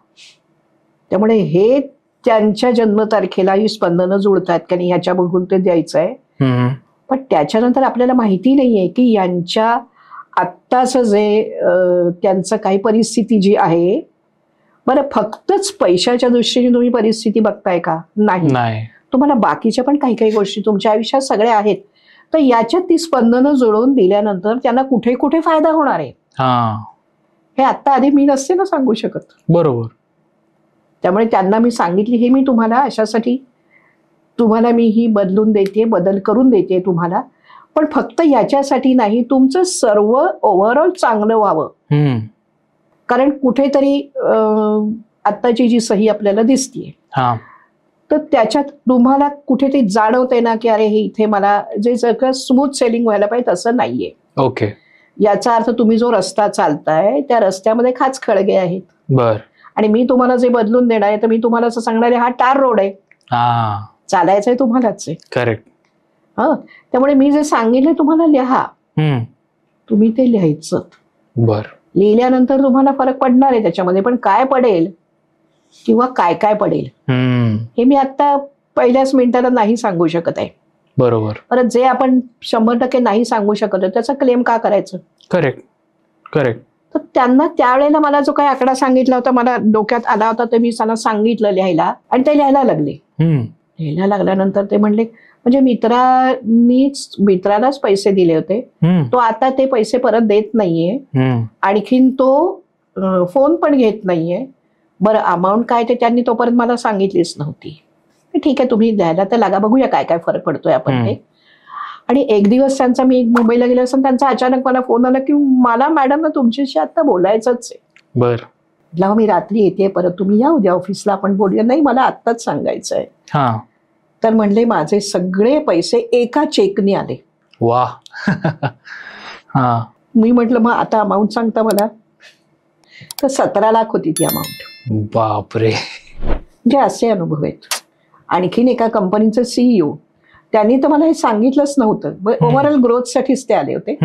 त्यामुळे हे त्यांच्या जन्मतारखेला ही स्पंदनं जुळतात की नाही ह्याच्या बघून ते द्यायचं आहे. पण त्याच्यानंतर आपल्याला माहिती नाहीये की यांच्या आत्ताचं जे त्यांचं काही परिस्थिती जी आहे, बरं फक्तच पैशाच्या दृष्टीने तुम्ही परिस्थिती बघताय का? नाही. तुम्हाला बाकीच्या पण काही काही गोष्टी तुमच्या आयुष्यात सगळ्या आहेत. तर याच्यात ती स्पंदनं जुळवून दिल्यानंतर त्यांना कुठे कुठे फायदा होणार आहे हे आता आधी मी नसते ना सांगू शकत. बरोबर. त्यामुळे त्यांना मी सांगितली, हे मी तुम्हाला अशासाठी तुम्हाला मी ही बदल करून देते तुम्हाला, पण फक्त याच्यासाठी नाही, तुमचं सर्व ओव्हरऑल चांगलं व्हावं. कारण कुठेतरी आत्ताची जी सही आपल्याला दिसतीये, तर त्याच्यात तुम्हाला कुठेतरी जाणवते ना की अरे हे इथे मला जे सगळं स्मूथ सेलिंग व्हायला पाहिजे तसं नाहीये. ओके. याचा अर्थ तुम्ही जो रस्ता चालताय त्या रस्त्यामध्ये खाच खळगे आहेत. बर. आणि मी तुम्हाला जे बदलून देणार आहे, तर मी तुम्हाला असं सांगणार आहे, हा टार रोड आहे, चालायचंय तुम्हालाच आहे. करेक्ट. त्यामुळे मी जे सांगितलं तुम्हाला लिहा, तुम्ही ते लिहायचं. बर. लिहिल्यानंतर तुम्हाला फरक पडणार आहे त्याच्यामध्ये, पण काय पडेल किंवा काय काय पडेल हे मी आता पहिल्याच मिनिटाला नाही सांगू शकत आहे. बरोबर. परत जे आपण 100% नाही सांगू शकत त्याचा क्लेम का करायचं? करेक्ट. करेक्ट. तर त्यांना त्यावेळेला मला जो काही आकडा सांगितला होता, मला डोक्यात आला होता, ते मी त्यांना सांगितलं लिहायला, आणि ते लिहायला लागले. लिहायला लागल्यानंतर ते म्हणले, म्हणजे मित्रालाच पैसे दिले होते, तो आता ते पैसे परत देत नाहीये, आणखीन तो फोन पण घेत नाहीये. बरं अमाऊंट काय ते त्यांनी तोपर्यंत मला सांगितलीच नव्हती. ठीक आहे तुम्ही द्यायला तर लागा, बघूया काय काय फरक पडतोय आपण ते. आणि एक दिवस त्यांचा, मी मुंबईला गेले असताना त्यांचा अचानक मला फोन आला की मला मॅडम ना तुमच्याशी आता बोलायचंच आहे. बर. म्हटलं मी रात्री येते परत, तुम्ही या उद्या ऑफिसला आपण बोलूया. नाही मला आत्ताच सांगायचं आहे. तर म्हणले माझे सगळे पैसे एका चेकने आले. वा. मी म्हटलं मग आता अमाऊंट सांगता मला, तर 17 लाख होती ती अमाऊंट. बापरे. म्हणजे असे अनुभव आहेत. आणखीन एका कंपनीचं CEO, त्यांनी तर मला हे सांगितलंच नव्हतं, ओव्हरऑल ग्रोथसाठीच ते आले होते.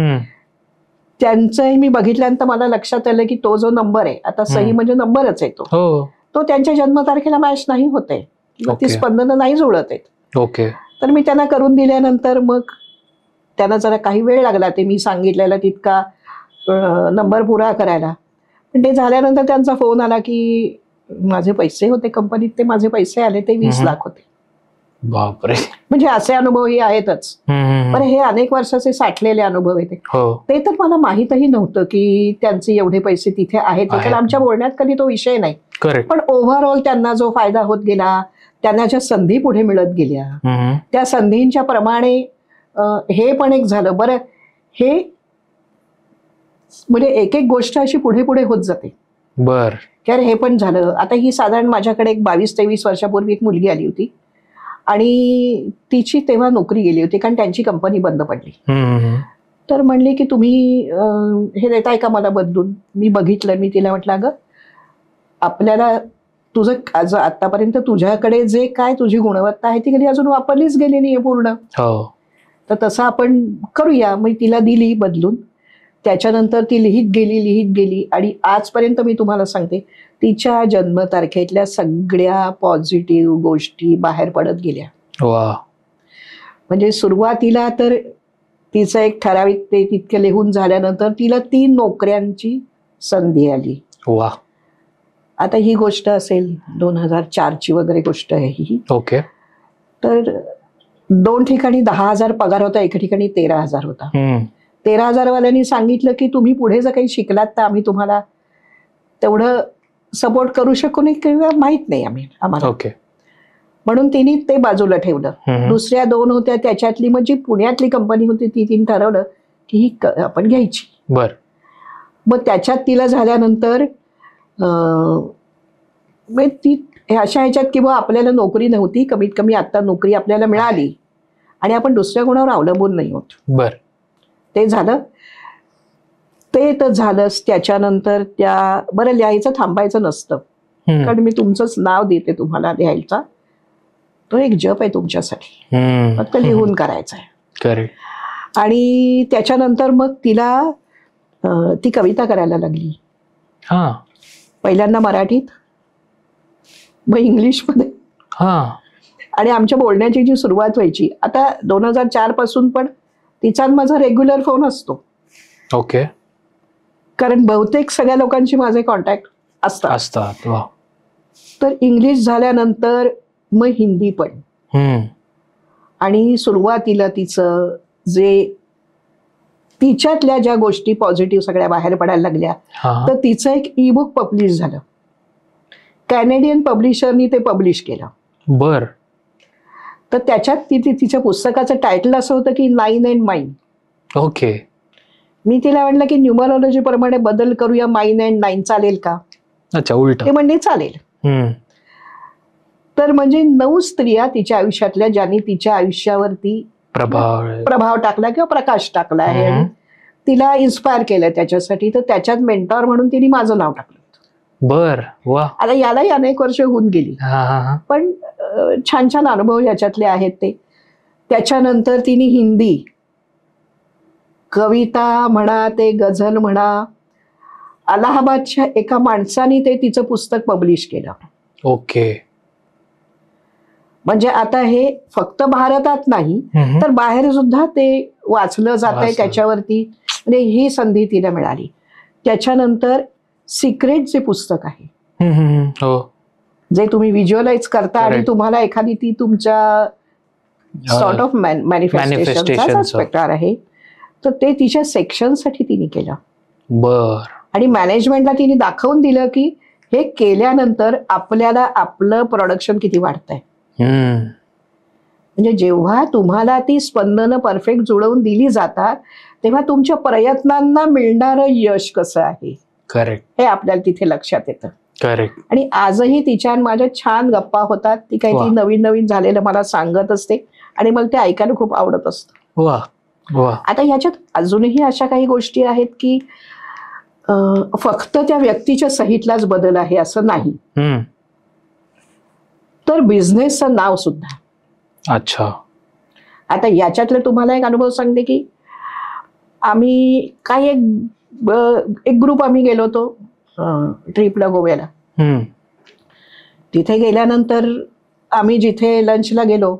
त्यांचंही मी बघितल्यानंतर मला लक्षात आलं की तो जो नंबर आहे, आता सही म्हणजे नंबरच आहे, तो त्यांच्या जन्मतारखेला मॅच नाही होत आहे किंवा ती स्पंदनं नाही जुळत आहेत. ओके. तर मी त्यांना करून दिल्यानंतर मग त्यांना जरा काही वेळ लागला ते मी सांगितलेला तितका नंबर पुरा करायला. पण ते झाल्यानंतर त्यांचा फोन आला की माझे पैसे होते कंपनीत, ते माझे पैसे आले, ते 20 लाख होते. बापरे. म्हणजे असे अनुभवही आहेतच. पण हे अनेक वर्षाचे साठलेले अनुभव आहेत. ते तर मला माहीतही नव्हतं की त्यांचे एवढे पैसे तिथे आहेत, कारण आमच्या बोलण्यात कधी तो विषय नाही. पण ओव्हरऑल त्यांना जो फायदा होत गेला, त्यांना ज्या संधी पुढे मिळत गेल्या, त्या संधींच्या प्रमाणे हे पण एक झालं. बरं हे म्हणजे एक एक गोष्ट अशी पुढे पुढे होत जाते. बर. कारण हे पण झालं. आता ही साधारण माझ्याकडे एक 22-23 वर्षापूर्वी एक मुलगी आली होती आणि तिची तेव्हा नोकरी गेली होती, कारण त्यांची कंपनी बंद पडली. तर म्हणली की तुम्ही हे देताय का मला बदलून? मी बघितलं, मी तिला म्हटलं अगं आपल्याला तुझं आतापर्यंत तुझ्याकडे जे काय तुझी गुणवत्ता आहे ती कधी अजून वापरलीच गेली नाहीये पूर्ण, तर तसं आपण करूया. मग तिला दिली बदलून. त्याच्यानंतर ती लिहित गेली आणि आजपर्यंत मी तुम्हाला सांगते तिच्या जन्मतारखेतल्या सगळ्या पॉझिटिव्ह गोष्टी बाहेर पडत गेल्या. म्हणजे सुरुवातीला तर तिचं एक ठराविक ते तितकं लिहून झाल्यानंतर तिला 3 नोकऱ्यांची संधी आली. आता ही गोष्ट असेल 2004ची वगैरे गोष्ट आहे ही. ओके. तर 2 ठिकाणी 10,000 पगार होता, एका ठिकाणी 13,000 होता. 13,000 वाल्यांनी सांगितलं की तुम्ही पुढे जर काही शिकलात तर आम्ही तुम्हाला तेवढं सपोर्ट करू शकू नाही किंवा माहित नाही आम्हाला. ओके. म्हणून तिने ते बाजूला ठेवलं. दुसऱ्या 2 होत्या, त्याच्यातली म्हणजे पुण्यातली कंपनी होती ती तिने ठरवलं की ही आपण घ्यायची. बर. मग त्याच्यात तिला झाल्यानंतर ती अशा ह्याच्यात की आपल्याला नोकरी नव्हती, कमीत कमी आता नोकरी आपल्याला मिळाली आणि आपण दुसऱ्या कोणावर अवलंबून नाही होत. बर. ते झालं. ते तर झालंच. त्याच्यानंतर त्या बरं लिहायचं थांबायचं नसतं, कारण मी तुमचंच नाव देते तुम्हाला लिहायचा. तो एक जप आहे तुमच्यासाठी, फक्त लिहून करायचा आहे. करेक्ट. आणि त्याच्यानंतर मग तिला ती कविता करायला लागली. हा. पहिल्यांदा मराठीत, मग इंग्लिशमध्ये. हा. आणि आमच्या बोलण्याची जी सुरुवात व्हायची, आता 2004 पासून पण तिचा माझा रेग्युलर फोन असतो. ओके. कारण बहुतेक सगळ्या लोकांशी माझे कॉन्टॅक्ट असतात. वा. तर इंग्लिश झाल्यानंतर मग हिंदी पण. आणि सुरुवातीला तिचं जे तिच्यातल्या ज्या गोष्टी पॉझिटिव्ह सगळ्या बाहेर पडायला लागल्या, तर तिचं एक ई-बुक पब्लिश झालं. कॅनेडियन पब्लिशरनी ते पब्लिश केलं. बर. तर त्याच्यात तिच्या पुस्तकाचं टायटल असं होतं की 9 अँड माइन. ओके. मी तिला म्हटलं की न्यूमरॉलॉजी प्रमाणे बदल करूया, 9 अँड 9 चालेल का? अच्छा, उलट. ते म्हणणे चालेल. तर म्हणजे 9 स्त्रिया तिच्या आयुष्यातल्या ज्यांनी तिच्या आयुष्यावरती प्रभाव टाकला किंवा प्रकाश टाकला आहे आणि तिला इन्स्पायर केलं त्याच्यासाठी. तर त्याच्यात मेंटॉर म्हणून तिने माझं नाव टाकलं. बर. वा. आता यालाही अनेक वर्ष होऊन गेली, पण छान छान अनुभव याच्यातले आहेत ते. त्याच्यानंतर तिने हिंदी कविता म्हणा, ते गझल म्हणा, अलाहाबादच्या एका माणसाने ते तिचं पुस्तक पब्लिश केलं. ओके. म्हणजे आता हे फक्त भारतात नाही तर बाहेर सुद्धा ते वाचलं जात आहे त्याच्यावरती. म्हणजे ही संधी तिला मिळाली. त्याच्यानंतर सिक्रेट जे पुस्तक आहे, जे तुम्ही व्हिज्युअलाइज करता आणि तुम्हाला एखादी ती तुमच्या सॉर्ट ऑफ मॅनिफेस्टेशनचा प्रकार आहे, तर ते तिच्या सेक्शनसाठी तिने केलं. बर. आणि मॅनेजमेंटला तिने दाखवून दिलं की हे केल्यानंतर आपल्याला आपलं प्रोडक्शन किती वाढतंय. म्हणजे जेव्हा तुम्हाला ती स्पंदनं परफेक्ट जुळवून दिली जातात तेव्हा तुमच्या प्रयत्नांना मिळणारं यश कसं आहे. करेक्ट. हे आपल्याला तिथे लक्षात येतं. करेक्ट. आणि आजही तिच्या माझ्या छान गप्पा होतात. ती काही नवीन नवीन झालेलं मला सांगत असते आणि मला ते ऐकायला खूप आवडत असतं. वा. वा. आता ह्याच्यात अजूनही अशा काही गोष्टी आहेत की फक्त त्या व्यक्तीच्या सहीतलाच बदल आहे असं नाही, तर बिझनेसचं नाव सुद्धा. अच्छा. आता याच्यातलं तुम्हाला एक अनुभव सांगते की आम्ही काय एक ग्रुप आम्ही गेलो होतो ट्रिपला गोव्याला. तिथे गेल्यानंतर आम्ही जिथे लंचला गेलो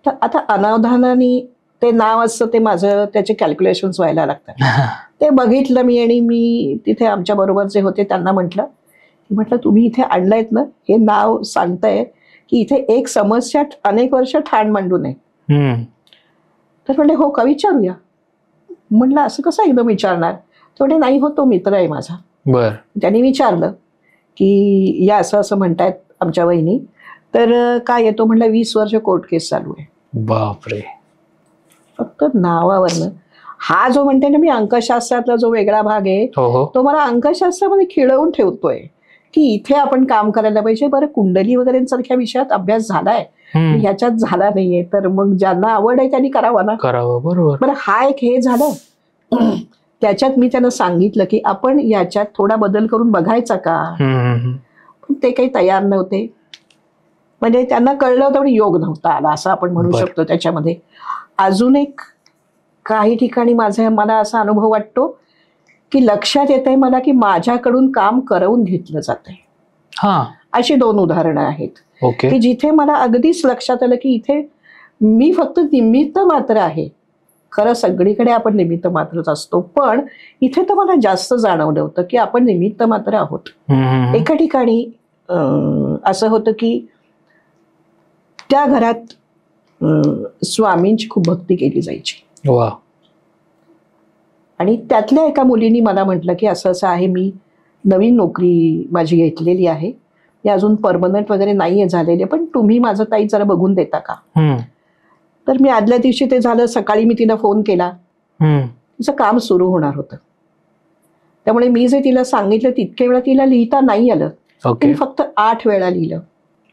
तर आता अनावधानाने ते नाव असतं ते माझं त्याचे कॅल्क्युलेशन्स व्हायला लागतात. ते बघितलं मी आणि मी तिथे आमच्या बरोबर जे होते त्यांना म्हटलं तुम्ही इथे आणलंयत ना, हे नाव सांगताय की इथे एक समस्या अनेक वर्ष ठाण मांडू नये. तर म्हणले हो का, विचारूया. म्हटलं असं कसं एकदम विचारणार. थोडे नाही हो, तो मित्र आहे माझा. बर. त्यांनी विचारलं की या असं असं म्हणतायत आमच्या वहिनी, तर काय येतो. म्हटलं 20 वर्ष कोर्ट केस चालू आहे. बापरे. फक्त नावावरनं. हा जो म्हणते ना मी अंकशास्त्रातला जो वेगळा भाग आहे तो मला अंकशास्त्रामध्ये खिळवून ठेवतोय की इथे आपण काम करायला पाहिजे. बरं, कुंडली वगैरे सारख्या विषयात अभ्यास झालाय, ह्याच्यात झाला नाहीये, तर मग ज्यांना आवड आहे त्यांनी करावा ना. बरोबर. बरं, हा एक हे झालं. त्याच्यात मी त्यांना सांगितलं की आपण याच्यात थोडा बदल करून बघायचा का. पण ते काही तयार नव्हते. म्हणजे त्यांना कळलं होतं पण योग नव्हता आला असं आपण म्हणू शकतो त्याच्यामध्ये. अजून एक काही ठिकाणी मला असा अनुभव वाटतो की लक्षात येत आहे मला की माझ्याकडून काम करवून घेतलं जात आहे. अशी 2 उदाहरणं आहेत की जिथे मला अगदीच लक्षात आलं की इथे मी फक्त निमित्त मात्र आहे, खरं सगळीकडे आपण निमित्त मात्रच असतो, पण इथे तर मला जास्त जाणवलं होतं की आपण निमित्त मात्र आहोत. एका ठिकाणी असं होतं की त्या घरात स्वामींची खूप भक्ती केली जायची. वा. आणि त्यातल्या एका मुलीने मला म्हटलं की असं असं आहे, मी नवीन नोकरी माझी घेतलेली आहे, मी अजून परमनंट वगैरे नाहीये झालेले, पण तुम्ही माझं ताई जरा बघून देता का? तर मी आदल्या दिवशी ते झालं, सकाळी मी तिला फोन केला. तिचं काम सुरू होणार होतं, त्यामुळे मी जे तिला सांगितलं तितके वेळा तिला लिहिता नाही आलं. तिने फक्त 8 वेळा लिहिलं.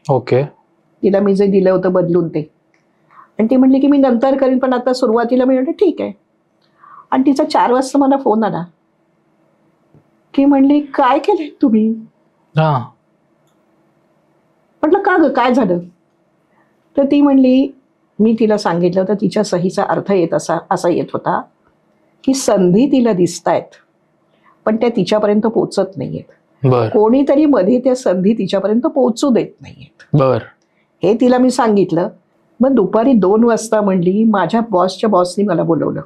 ओके. तिला मी जे दिलं होतं बदलून ते, आणि ती म्हणली की मी नंतर करीन, पण आता सुरुवातीला मी म्हटलं ठीक आहे. आणि तिचा 4 वाजता मला फोन आला की म्हणली काय केलंय तुम्ही? म्हटलं का ग, काय झालं? तर ती म्हणली, मी तिला सांगितलं तर तिच्या सहीचा अर्थ असा येत होता की संधी तिला दिसतायत पण त्या तिच्यापर्यंत पोहोचत नाहीयेत. कोणीतरी मध्ये त्या संधी तिच्यापर्यंत पोहोचू देत नाहीयेत. हे तिला मी सांगितलं. मग दुपारी 2 वाजता म्हणली माझ्या बॉसच्या बॉसनी मला बोलवलं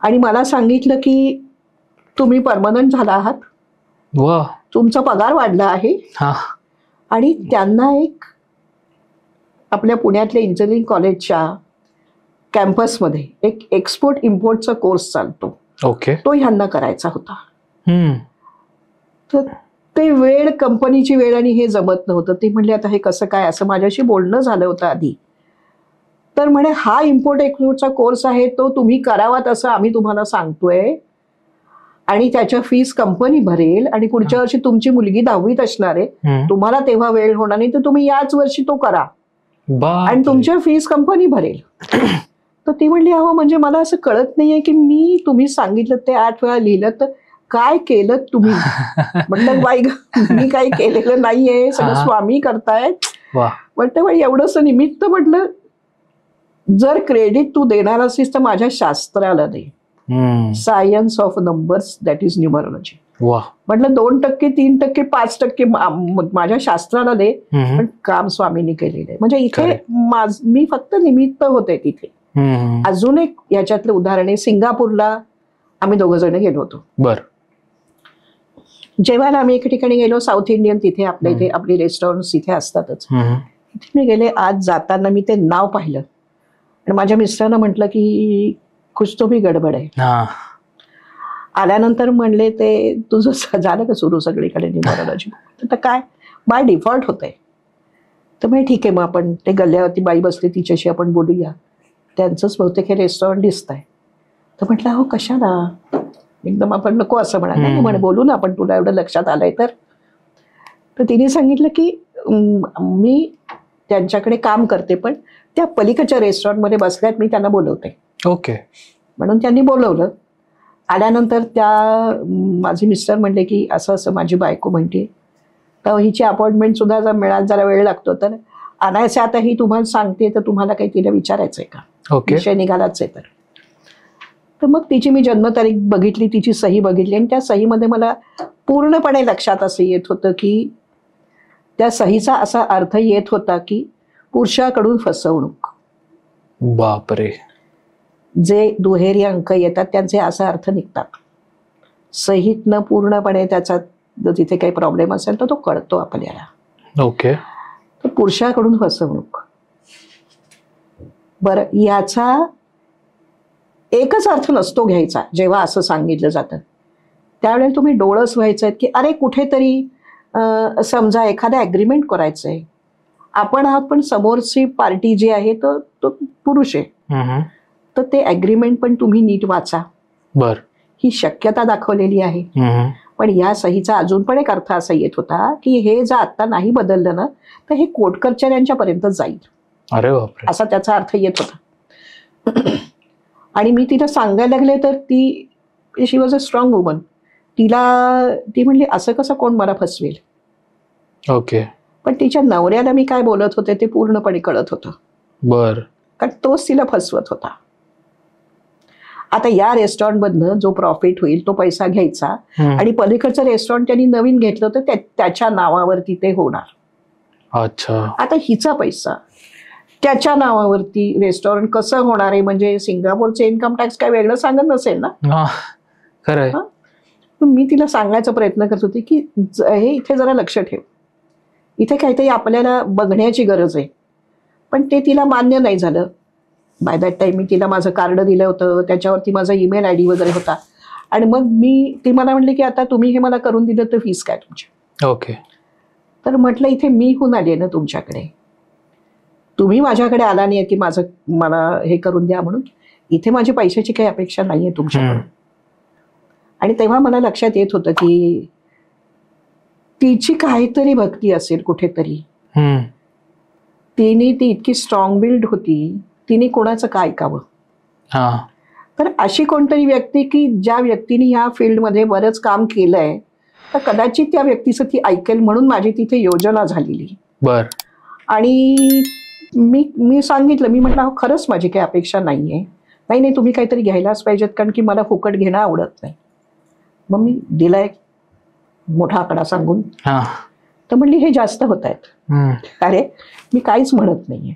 आणि मला सांगितलं की तुम्ही परमनंट झाला आहात, तुमचा पगार वाढला आहे. आणि त्यांना एक आपल्या पुण्यातल्या इंजिनिअरिंग कॉलेजच्या कॅम्पसमध्ये एक एक्सपोर्ट इम्पोर्टचा कोर्स चालतो. तो ह्यांना करायचा होता. तर ते वेळ, कंपनीची वेळ आणि हे जमत नव्हतं. ते म्हणले आता हे कसं काय, असं माझ्याशी बोलणं झालं होतं आधी. तर म्हणे हा इम्पोर्ट एक्सपोर्टचा कोर्स आहे, तो तुम्ही करावा तसं आम्ही तुम्हाला सांगतोय आणि त्याच्या फीस कंपनी भरेल आणि पुढच्या वर्षी तुमची मुलगी 10वीत असणार आहे, तुम्हाला तेव्हा वेळ होणार नाही, तर तुम्ही याच वर्षी तो करा आणि तुमच्या फीस कंपनी भरेल. तर ती म्हणली अहो म्हणजे मला असं कळत नाहीये की तुम्ही सांगितलं ते 8 वेळा लिहिलं तर काय केलं तुम्ही? म्हटलं बाई मी काही केलेलं नाहीये, सगळं स्वामी करतायत. म्हटलं बाई एवढंच निमित्त, म्हटलं जर क्रेडिट तू देणार असेल तर माझ्या शास्त्राला दे. Science of numbers, that is numerology. म्हटलं 2%, 3%, 5% माझ्या शास्त्राला दे, पण काम स्वामींनी केलेलं आहे. म्हणजे इथे मी फक्त निमित्त होते तिथे. अजून एक याच्यातलं उदाहरण आहे, सिंगापूरला आम्ही 2 जण गेलो होतो. जेवायला आम्ही एका ठिकाणी गेलो, साऊथ इंडियन, तिथे आपल्या इथे आपली रेस्टॉरंट इथे असतातच. तिथे मी गेले. आज जाताना मी ते नाव पाहिलं आणि माझ्या मिस्टरांना म्हटलं की कुछ तो भी गडबड आहे. आल्यानंतर म्हणले ते तुझं झालं का सुरू सगळीकडे न्यूमरोलॉजी? तर काय बाय डिफॉल्ट होतंय. तर म्हणजे ठीक आहे, मग आपण ते गल्ल्यावरती बाई बसली तिच्याशी आपण बोलूया, त्यांचंच बहुतेक हे रेस्टॉरंट दिसत आहे. तर म्हटलं अहो कशाला, एकदम आपण नको असं म्हणाल. नाही म्हणे बोलू ना आपण, तुला एवढं लक्षात आलंय तर. तर तिने सांगितलं की मी त्यांच्याकडे काम करते, पण त्या पलीकडच्या रेस्टॉरंटमध्ये बसल्यात, मी त्यांना बोलवते. म्हणून त्यांनी बोलवलं. आल्यानंतर माझे मिस्टर म्हणले की असं असं माझी बायको म्हणते, तर हिची अपॉइंटमेंट सुद्धा जर मिळायला जरा वेळ लागतो, तर आणायचं आता ही तुम्हाला सांगते, तर तुम्हाला काही तिला विचारायचंय का, विषय निघालाच आहे तर मग तिची मी जन्मतारीख बघितली, तिची सही बघितली आणि त्या सहीमध्ये मला पूर्णपणे लक्षात असं येत होतं की त्या सहीचा असा अर्थ येत होता की पुरुषाकडून फसवणूक. बापरे. जे दुहेरी अंक येतात त्यांचे असा अर्थ निघतात. सहीतनं पूर्णपणे त्याचा जर तिथे काही प्रॉब्लेम असेल तर तो कळतो आपल्याला. तर पुरुषाकडून फसवणूक. बरं, याचा एकच अर्थ नसतो घ्यायचा. जेव्हा असं सांगितलं जातं त्यावेळेला तुम्ही डोळस व्हायचं की अरे कुठेतरी समजा एखादा ॲग्रीमेंट करायचंय, आपण आहात पण समोरची पार्टी जी आहे तो पुरुष आहे, तर ते ॲग्रीमेंट पण तुम्ही नीट वाचा. ही शक्यता दाखवलेली आहे. पण या सहीचा अजून पण एक अर्थ असा येत होता की हे जर आता नाही बदललं ना तर हे कोर्ट कचेऱ्यांच्या पर्यंत जाईल. अरे बापरे. असा त्याचा अर्थ येत होता. आणि मी तिला सांगायला लागले तर शी वॉज अ स्ट्रॉंग वुमन. ती म्हणली असं कसं कोण मला फसवेल. पण तिच्या नवऱ्याला मी काय बोलत होते ते पूर्णपणे कळत होतं. कारण तोच तिला फसवत होता. आता या रेस्टॉरंटमधनं जो प्रॉफिट होईल तो पैसा घ्यायचा आणि पलीकडचं रेस्टॉरंट त्यांनी नवीन घेतलं तर त्याच्या नावावरती ते होणार. आता हिचा पैसा त्याच्या नावावरती रेस्टॉरंट कसं होणार आहे, म्हणजे सिंगापूरचे इन्कम टॅक्स काय वेगळं सांगत नसेल ना. हा खरंय. हा? मी तिला सांगायचा प्रयत्न करत होते की हे इथे जरा लक्ष ठेव, इथे काहीतरी आपल्याला बघण्याची गरज आहे. पण ते तिला मान्य नाही झालं. बाय दॅट टाइम मी तिला माझं कार्ड दिलं होतं, त्याच्यावरती माझा ईमेल आयडी वगैरे होता. आणि मग ती मला म्हणली की आता तुम्ही हे मला करून दिलं तर फीस काय तुमची. ओके. तर म्हटलं इथे मी होऊन आले ना तुमच्याकडे, तुम्ही माझ्याकडे आला नाही की मला हे करून द्या म्हणून. इथे माझी पैशाची काही अपेक्षा नाहीये तुमच्याकडून. आणि तेव्हा मला लक्षात येत होतं की तिची काहीतरी भक्ती असेल कुठेतरी. ती इतकी स्ट्रॉंग बिल्ड होती, तिने कोणाचं काय ऐकावं. तर अशी कोणतरी व्यक्ती की ज्या व्यक्तीने ह्या फील्डमध्ये बरंच काम केलंय, तर कदाचित त्या व्यक्तीचं ती ऐकेल म्हणून माझी तिथे योजना झालेली. बर. आणि मी सांगितलं, मी म्हटलं खरंच माझी काही अपेक्षा नाहीये. नाही तुम्ही काहीतरी घ्यायलाच पाहिजेत, कारण की मला फुकट घेणं आवडत नाही. मग मी दिलाय मोठा आकडा सांगून. तर म्हणली हे जास्त होत आहेत. अरे मी काहीच म्हणत नाहीये.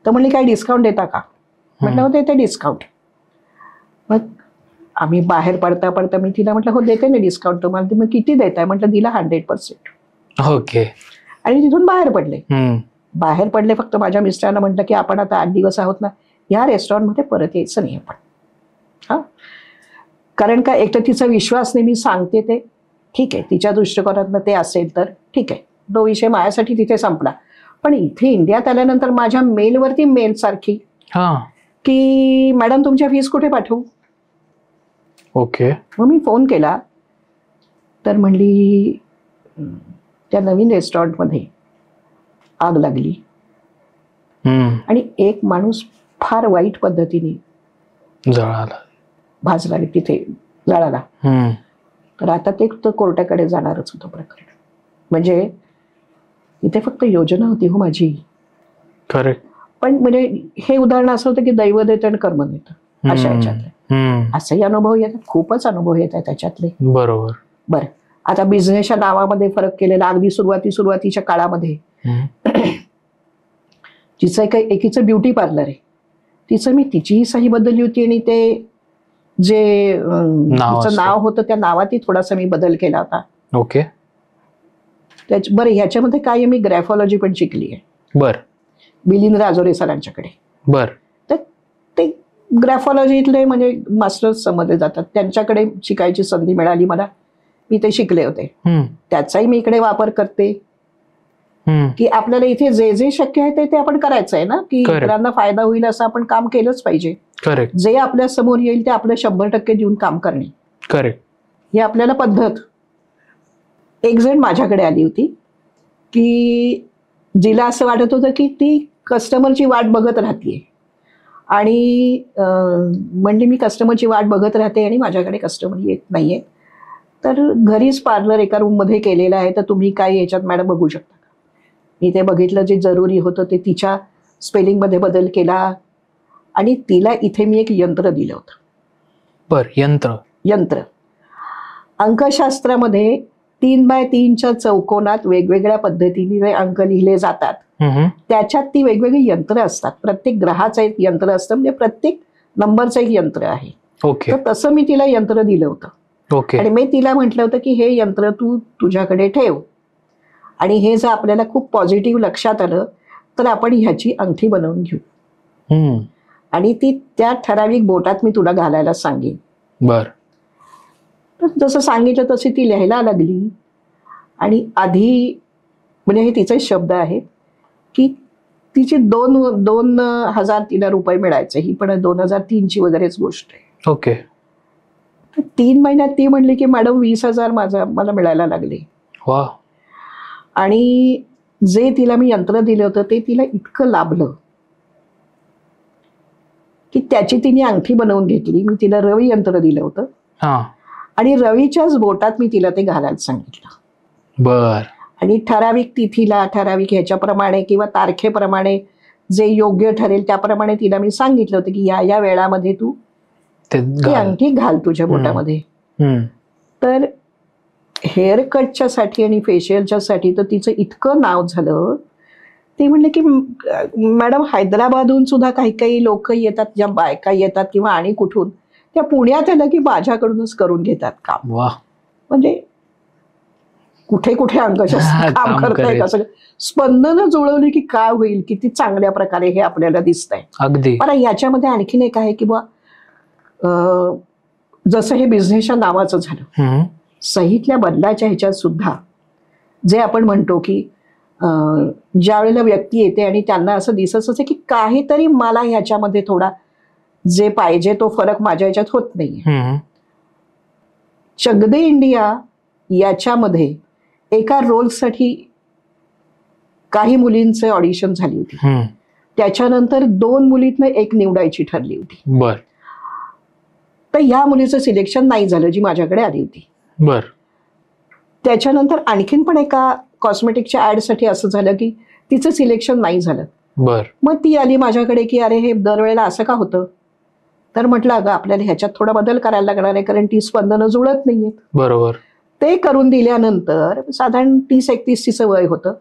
तर म्हणली काय डिस्काउंट देता का. म्हटलं हो देते डिस्काउंट. मग आम्ही बाहेर पडता पडता मी तिला म्हटलं हो देते ना डिस्काउंट तुम्हाला. मग किती देताय म्हटलं दिला 100%. ओके. आणि तिथून बाहेर पडले फक्त माझ्या मिस्टरांना म्हटलं की आपण आता 8 दिवस आहोत ना, या रेस्टॉरंटमध्ये परत यायचं नाही आपण. हा, कारण का एक तर तिचा विश्वास नाही, मी सांगते ते ठीक आहे, तिच्या दृष्टिकोनातनं ते असेल तर ठीक आहे, तो विषय माझ्यासाठी तिथे संपला. पण इथे इंडियात आल्यानंतर माझ्या मेलवरती मेल सारखी की मॅडम तुमच्या फीस कुठे पाठवू. ओके. मग मी फोन केला तर म्हणली त्या नवीन रेस्टॉरंटमध्ये आग लागली आणि एक माणूस फार वाईट पद्धतीने भाजला तिथे जळाला. तर आता ते कोर्टाकडे जाणारच होतं प्रकरण. म्हणजे इथे फक्त योजना होती हो माझी. करेक्ट. पण म्हणजे हे उदाहरण असं होतं की दैव देतं आणि कर्म देतं अशा ह्याच्यातले. असेही अनुभव येतात, खूपच अनुभव येत आहेत त्याच्यातले. बरोबर. बरं, आता बिझनेसच्या नावामध्ये फरक केलेला अगदी सुरुवातीच्या काळामध्ये. तिचं एकीचं ब्युटी पार्लर आहे, तिचं मी तिचीही सही बदलली होती आणि ते जे तिचं नाव होतं त्या नावातही थोडासा मी बदल केला होता. ओके. बरं, ह्याच्यामध्ये काय मी ग्रॅफॉलॉजी पण शिकली आहे. बर. मिलिंद राजोरे सरांच्याकडे. बर. तर ते ग्रॅफॉलॉजीतले म्हणजे मास्टर्स मध्ये जातात, त्यांच्याकडे शिकायची संधी मिळाली मला, मी ते शिकले होते. त्याचाही मी इकडे वापर करते की आपल्याला इथे जे जे शक्य आहे ते आपण करायचं आहे ना, की इतरांना फायदा होईल असं आपण काम केलंच पाहिजे. करेक्ट. जे आपल्या समोर येईल ते आपलं 100% देऊन काम करणे. करेक्ट. ही आपल्याला पद्धत. एक जण माझ्याकडे आली होती की जिला असं वाटत होतं की ती कस्टमरची वाट बघत राहते आणि म्हणजे मी कस्टमरची वाट बघत राहते आणि माझ्याकडे कस्टमर येत नाहीये, तर घरीच पार्लर एका रूममध्ये केलेलं आहे, तर तुम्ही काय याच्यात मॅडम बघू शकता का. मी ते बघितलं, जे जरुरी होतं ते तिच्या स्पेलिंगमध्ये बदल केला आणि तिला इथे मी एक यंत्र दिलं होतं. बर. यंत्र अंकशास्त्रामध्ये 3x3च्या चौकोनात वेगवेगळ्या पद्धतीने अंक लिहिले जातात. त्याच्यात ती वेगवेगळी यंत्र असतात. प्रत्येक ग्रहाचं एक यंत्र असतं, म्हणजे प्रत्येक नंबरचं एक यंत्र आहे. ओके. तर तसं मी तिला यंत्र दिलं होतं. ओके. आणि मी तिला म्हटलं होतं की हे यंत्र तू तुझ्याकडे ठेव आणि हे जर आपल्याला खूप पॉझिटिव्ह लक्षात आलं तर आपण ह्याची अंगठी बनवून घेऊ आणि ती त्या ठराविक बोटात मी तुला घालायला सांगेन. बर. तर जसं सांगितलं तशी ती लिहायला लागली. आणि आधी म्हणजे हे तिचे शब्द आहेत की तिची 2,000 तिला रुपये मिळायचे, ही पण 2003ची वगैरेच गोष्ट आहे. ओके. तर 3 महिन्यात ती म्हणली की मॅडम 20,000 मला मिळायला लागले. वा. आणि जे तिला मी यंत्र दिलं होतं ते तिला इतकं लाभलं की त्याची तिने अंगठी बनवून घेतली. मी तिला रवी यंत्र दिलं होतं आणि रवीच्याच बोटात मी तिला ते घालायला सांगितलं. बर. आणि ठराविक तिथीला, ठराविक ह्याच्याप्रमाणे किंवा तारखेप्रमाणे जे योग्य ठरेल त्याप्रमाणे तिला मी सांगितलं होतं की या वेळामध्ये तू ती अंगठी घाल तुझ्या बोटामध्ये. तर हेअर कटच्या साठी आणि फेशियलच्या साठी तर तिचं इतकं नाव झालं ते म्हणले की मॅडम हैदराबादहून सुद्धा काही काही लोक येतात, ज्या बायका येतात किंवा आणि कुठून, त्या पुण्यात आलं की माझ्याकडूनच करून घेतात काम. वा. म्हणजे कुठे कुठे अंगश काम काम करताय करेल. का सगळं. स्पंदनं जुळवली की काय होईल, किती चांगल्या प्रकारे हे आपल्याला दिसतंय. अगदी. पण याच्यामध्ये आणखीन एक आहे की बा जसं हे बिझनेसच्या नावाचं झालं, हम्म. सहीतल्या बदलाच्या ह्याच्यात सुद्धा जे आपण म्हणतो की ज्या वेळेला व्यक्ती येते आणि त्यांना असं दिसत असते की काहीतरी मला ह्याच्यामध्ये थोडा जे पाहिजे तो फरक माझ्या ह्याच्यात होत नाहीये. हम्म. चक दे इंडिया याच्यामध्ये एका रोलसाठी काही मुलींचे ऑडिशन झाली होती. हम्म. त्याच्यानंतर 2 मुलीतनं एक निवडायची ठरली होती. बर. तर ह्या मुलीचं सिलेक्शन नाही झालं जी माझ्याकडे आली होती. बर. त्याच्यानंतर आणखीन पण एका कॉस्मेटिकच्या ऍडसाठी असं झालं की तिचं सिलेक्शन नाही झालं. बर. मग ती आली माझ्याकडे की अरे हे दरवेळेला असं का होतं. तर म्हटलं अगं आपल्याला ह्याच्यात थोडा बदल करायला लागणार आहे, कारण ती स्पंदनं जुळत नाहीयेत. बरोबर. ते करून दिल्यानंतर साधारण 30-31 तिचं वय होतं.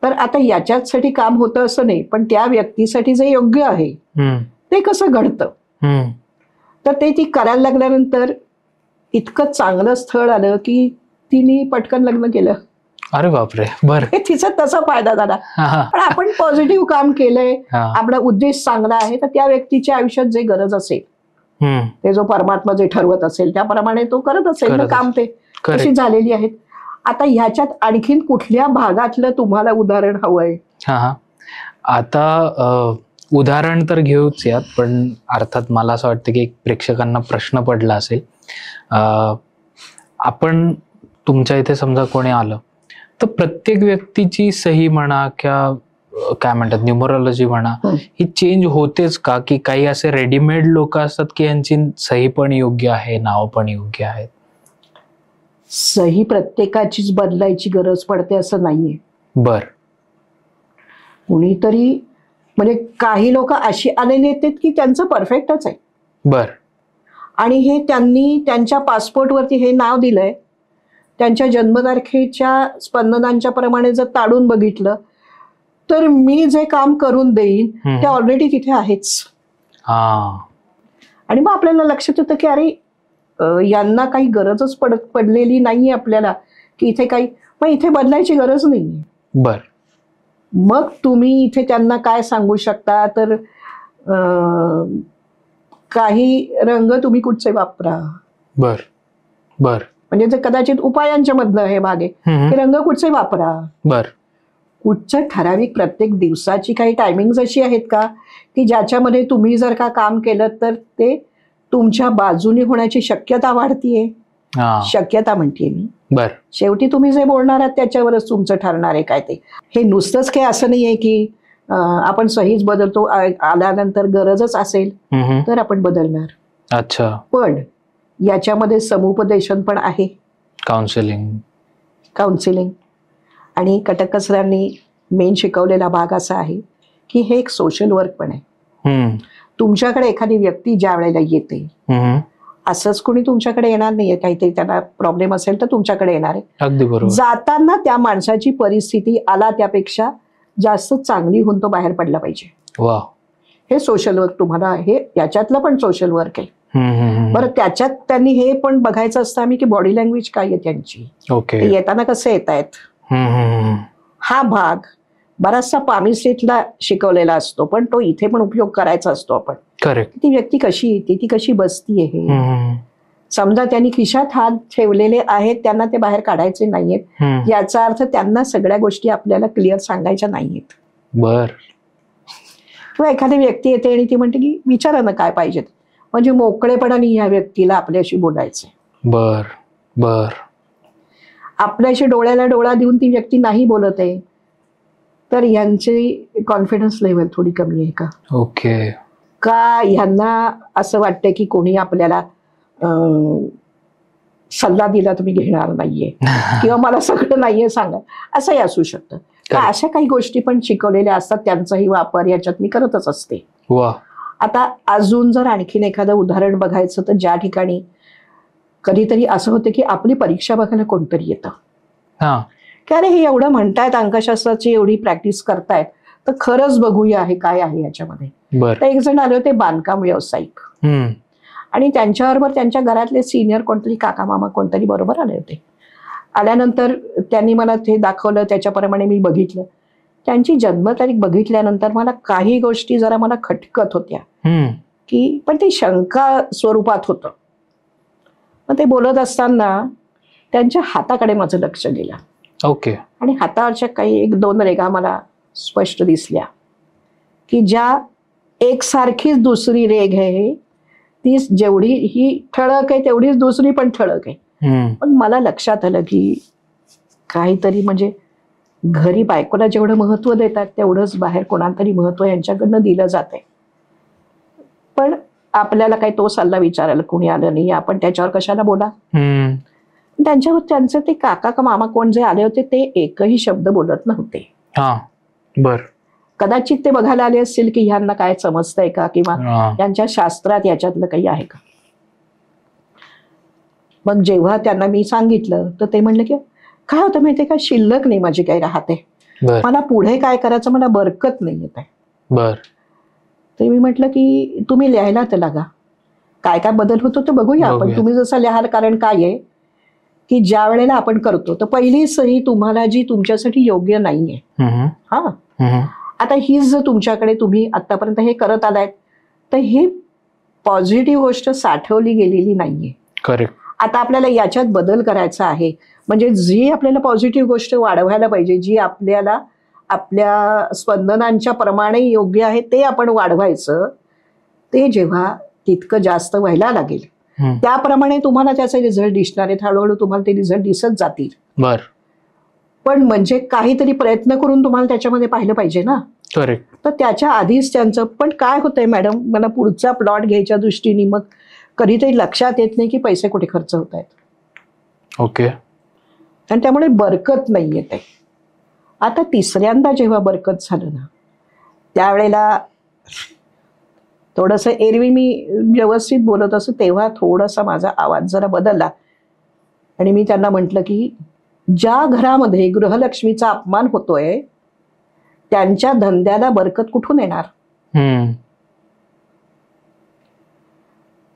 तर आता याच्यासाठी काम होतं असं नाही, पण त्या व्यक्तीसाठी जे योग्य आहे हम्म. ते कसं घडतं. हम्म. तर ते ती करायला लागल्यानंतर इतकं चांगलं स्थळ आलं की तिने पटकन लग्न केलं. अरे बापरे. बर. हे तिचा तसा फायदा झाला. हा, हा. पण आपण पॉझिटिव्ह काम केलंय, हा. आपला उद्देश चांगला आहे, तर त्या व्यक्तीच्या आयुष्यात जे गरज असेल, हम्म. ते जो परमात्मा जे ठरवत असेल त्याप्रमाणे तो करत असेल ना करत काम. ते Correct. तशी झालेली आहेत. आता ह्याच्यात आणखीन कुठल्या भागातलं तुम्हाला उदाहरण हवंय? हा, हा. आता उदाहरण तर घेऊच यात, पण अर्थात मला असं वाटतं की एक प्रेक्षकांना प्रश्न पडला असेल. आपण तुमच्या इथे समजा कोणी आलं तर प्रत्येक व्यक्तीची सही म्हणा किंवा काय म्हणतात न्यूमरोलॉजी म्हणा ही चेंज होतेच का, की काही असे रेडीमेड लोक असतात की यांची सही पण योग्य आहे, नाव पण योग्य आहेत? सही प्रत्येकाचीच बदलायची गरज पडते असं नाहीये. बर. कुणीतरी म्हणजे काही लोक अशी आलेली आहेत की त्यांचं परफेक्टच आहे. बर. आणि हे त्यांनी त्यांच्या पासपोर्टवरती हे नाव दिलंय, त्यांच्या जन्मतारखेच्या स्पंदनांच्या प्रमाणे जर ताडून बघितलं तर मी जे काम करून देईन ते ऑलरेडी तिथे आहेच. हा. आणि मग आपल्याला लक्षात येतं की अरे यांना काही गरजच पडलेली नाहीये आपल्याला, की इथे काही, मग इथे बदलायची गरज नाहीये. बर. मग तुम्ही इथे त्यांना काय सांगू शकता, तर काही रंग तुम्ही कुठचे वापरा. बर. बर. म्हणजे जे कदाचित उपायांच्या मधलं हे भाग आहे, हे रंग कुठचे वापरा. बर. कुठचं ठराविक प्रत्येक दिवसाची काही टायमिंग अशी आहेत का की ज्याच्यामध्ये तुम्ही जर का काम केलं तर ते तुमच्या बाजूने होण्याची शक्यता वाढतीये. शक्यता म्हणते मी. बर. शेवटी तुम्ही जे बोलणार आहात त्याच्यावरच तुमचं ठरणार आहे काय ते. हे नुसतंच काही असं नाहीये की आपण सहीच बदलतो, आल्यानंतर गरजच असेल तर आपण बदलणार. अच्छा. पण याच्यामध्ये समुपदेशन पण आहे, काउन्सिलिंग. आणि कटक सरांनी मेन शिकवलेला भाग असा आहे की हे एक सोशल वर्क पण आहे. तुमच्याकडे एखादी व्यक्ती ज्या वेळेला येते, असंच कोणी तुमच्याकडे येणार नाहीये, काहीतरी त्यांना प्रॉब्लेम असेल तर तुमच्याकडे येणार आहे. अगदी बरोबर. जाताना त्या माणसाची परिस्थिती आला त्यापेक्षा जास्त चांगली होऊन तो बाहेर पडला पाहिजे. वा. हे सोशल वर्क तुम्हाला, हे याच्यातलं पण सोशल वर्क आहे. बरं, त्याच्यात त्यांनी हे पण बघायचं असतं आम्ही की बॉडी लँग्वेज काय आहे त्यांची, ओके, येताना कसे येत आहेत. हा भाग बराचसा पामिस्ट्रीतला शिकवलेला असतो, पण तो इथे पण उपयोग करायचा असतो आपण. करेक्ट. ती व्यक्ती कशी येते, ती कशी बसतीये. हे समजा त्यांनी खिशात हात ठेवलेले आहेत, त्यांना ते बाहेर काढायचे नाहीयेत, याचा अर्थ त्यांना सगळ्या गोष्टी आपल्याला क्लिअर सांगायच्या नाहीयेत. बर. किंवा एखादी व्यक्ती येते आणि ती म्हणते की विचारा ना काय पाहिजे, म्हणजे मोकळेपणाने ह्या व्यक्तीला आपल्याशी बोलायचंय. बर. बर. आपल्याशी डोळ्याला डोळा देऊन ती व्यक्ती नाही बोलत आहे तर यांची कॉन्फिडन्स लेवल थोडी कमी आहे का. ओके. का ह्यांना असं वाटतं की कोणी आपल्याला सल्ला दिला तुम्ही घेणार नाहीये किंवा मला सगळं नाहीये सांगा, असंही असू शकतं. अशा काही गोष्टी पण शिकवलेल्या असतात, त्यांचाही वापर याच्यात मी करतच असते. वा. आता अजून जर आणखीन एखादं उदाहरण बघायचं तर ज्या ठिकाणी कधीतरी असं होतं की आपली परीक्षा बघायला कोणतरी येतं की अरे हे एवढं म्हणतायत, अंकशास्त्राची एवढी प्रॅक्टिस करतायत, तर खरंच बघूया हे काय आहे याच्यामध्ये. बर. तर एक जण आले होते बांधकाम व्यावसायिक, आणि त्यांच्याबरोबर त्यांच्या घरातले सिनियर कोणतरी काका मामा कोणतरी बरोबर आले होते. आल्यानंतर त्यांनी मला ते दाखवलं, त्याच्याप्रमाणे मी बघितलं. त्यांची जन्मतारीख बघितल्यानंतर मला काही गोष्टी जरा मला खटकत होत्या, की पण ते शंका स्वरूपात होतं. मग ते बोलत असताना त्यांच्या हाताकडे माझं लक्ष गेलं. ओके. आणि हातावरच्या काही 1-2 रेघा मला स्पष्ट दिसल्या, की ज्या एकसारखीच दुसरी रेघ आहे, ती जेवढी ही ठळक आहे तेवढीच दुसरी पण ठळक आहे. पण मला लक्षात आलं की काहीतरी म्हणजे घरी बायकोला जेवढं महत्व देतात तेवढंच बाहेर कोणाला तरी महत्व यांच्याकडनं दिलं जाते. पण आपल्याला काही तो सल्ला विचारायला कोणी आलं नाही, आपण त्याच्यावर कशाला बोला. त्यांच्यावर त्यांचे ते काका का मामा कोण जे आले होते ते एकही शब्द बोलत नव्हते. बर. कदाचित ते बघायला आले असतील की ह्यांना काय समजतंय का, किंवा त्यांच्या शास्त्रात याच्यातलं काही आहे का. मग जेव्हा त्यांना मी सांगितलं तर ते म्हणले की काय होतं माहितीये का, शिल्लक नाही माझी काही राहते, मला पुढे काय करायचं मला बरकत नाही येत आहे. बर. तर मी म्हटलं की तुम्ही लिहायला तर लागा, काय काय बदल होतो तर बघूया आपण. तुम्ही जसं लिहाल, कारण काय आहे की ज्या वेळेला आपण करतो तर पहिली सही तुम्हाला जी तुमच्यासाठी योग्य नाहीये, आता हीच जर तुमच्याकडे तुम्ही आतापर्यंत हे करत आलाय तर ही पॉझिटिव्ह गोष्ट साठवली गेलेली नाहीये. करेक्ट. आता आपल्याला याच्यात बदल करायचा आहे, म्हणजे जी आपल्याला पॉझिटिव्ह गोष्ट वाढवायला पाहिजे, जी आपल्याला आपल्या स्पंदनांच्या प्रमाणे योग्य आहे ते आपण वाढवायचं, ते जेव्हा तितकं जास्त व्हायला लागेल त्याप्रमाणे तुम्हाला त्याचे रिझल्ट दिसणार आहेत. हळूहळू तुम्हाला ते रिझल्ट दिसत जातील. बर. पण म्हणजे काहीतरी प्रयत्न करून तुम्हाला त्याच्यामध्ये पाहिलं पाहिजे ना. करेक्ट. तर त्याच्या आधीच त्यांचं पण काय होतंय मॅडम, मला पुढचा प्लॉट घ्यायच्या दृष्टीने मग कधीतरी लक्षात येत नाही की पैसे कुठे खर्च होत आहेत. ओके. आणि त्यामुळे बरकत नाही येते. आता तिसऱ्यांदा जेव्हा बरकत झालं ना, त्यावेळेला थोडंसं एरवी मी व्यवस्थित बोलत असो तेव्हा थोडासा माझा आवाज जरा बदलला, आणि मी त्यांना म्हटलं की ज्या घरामध्ये गृहलक्ष्मीचा अपमान होतोय त्यांच्या धंद्याला बरकत कुठून येणार.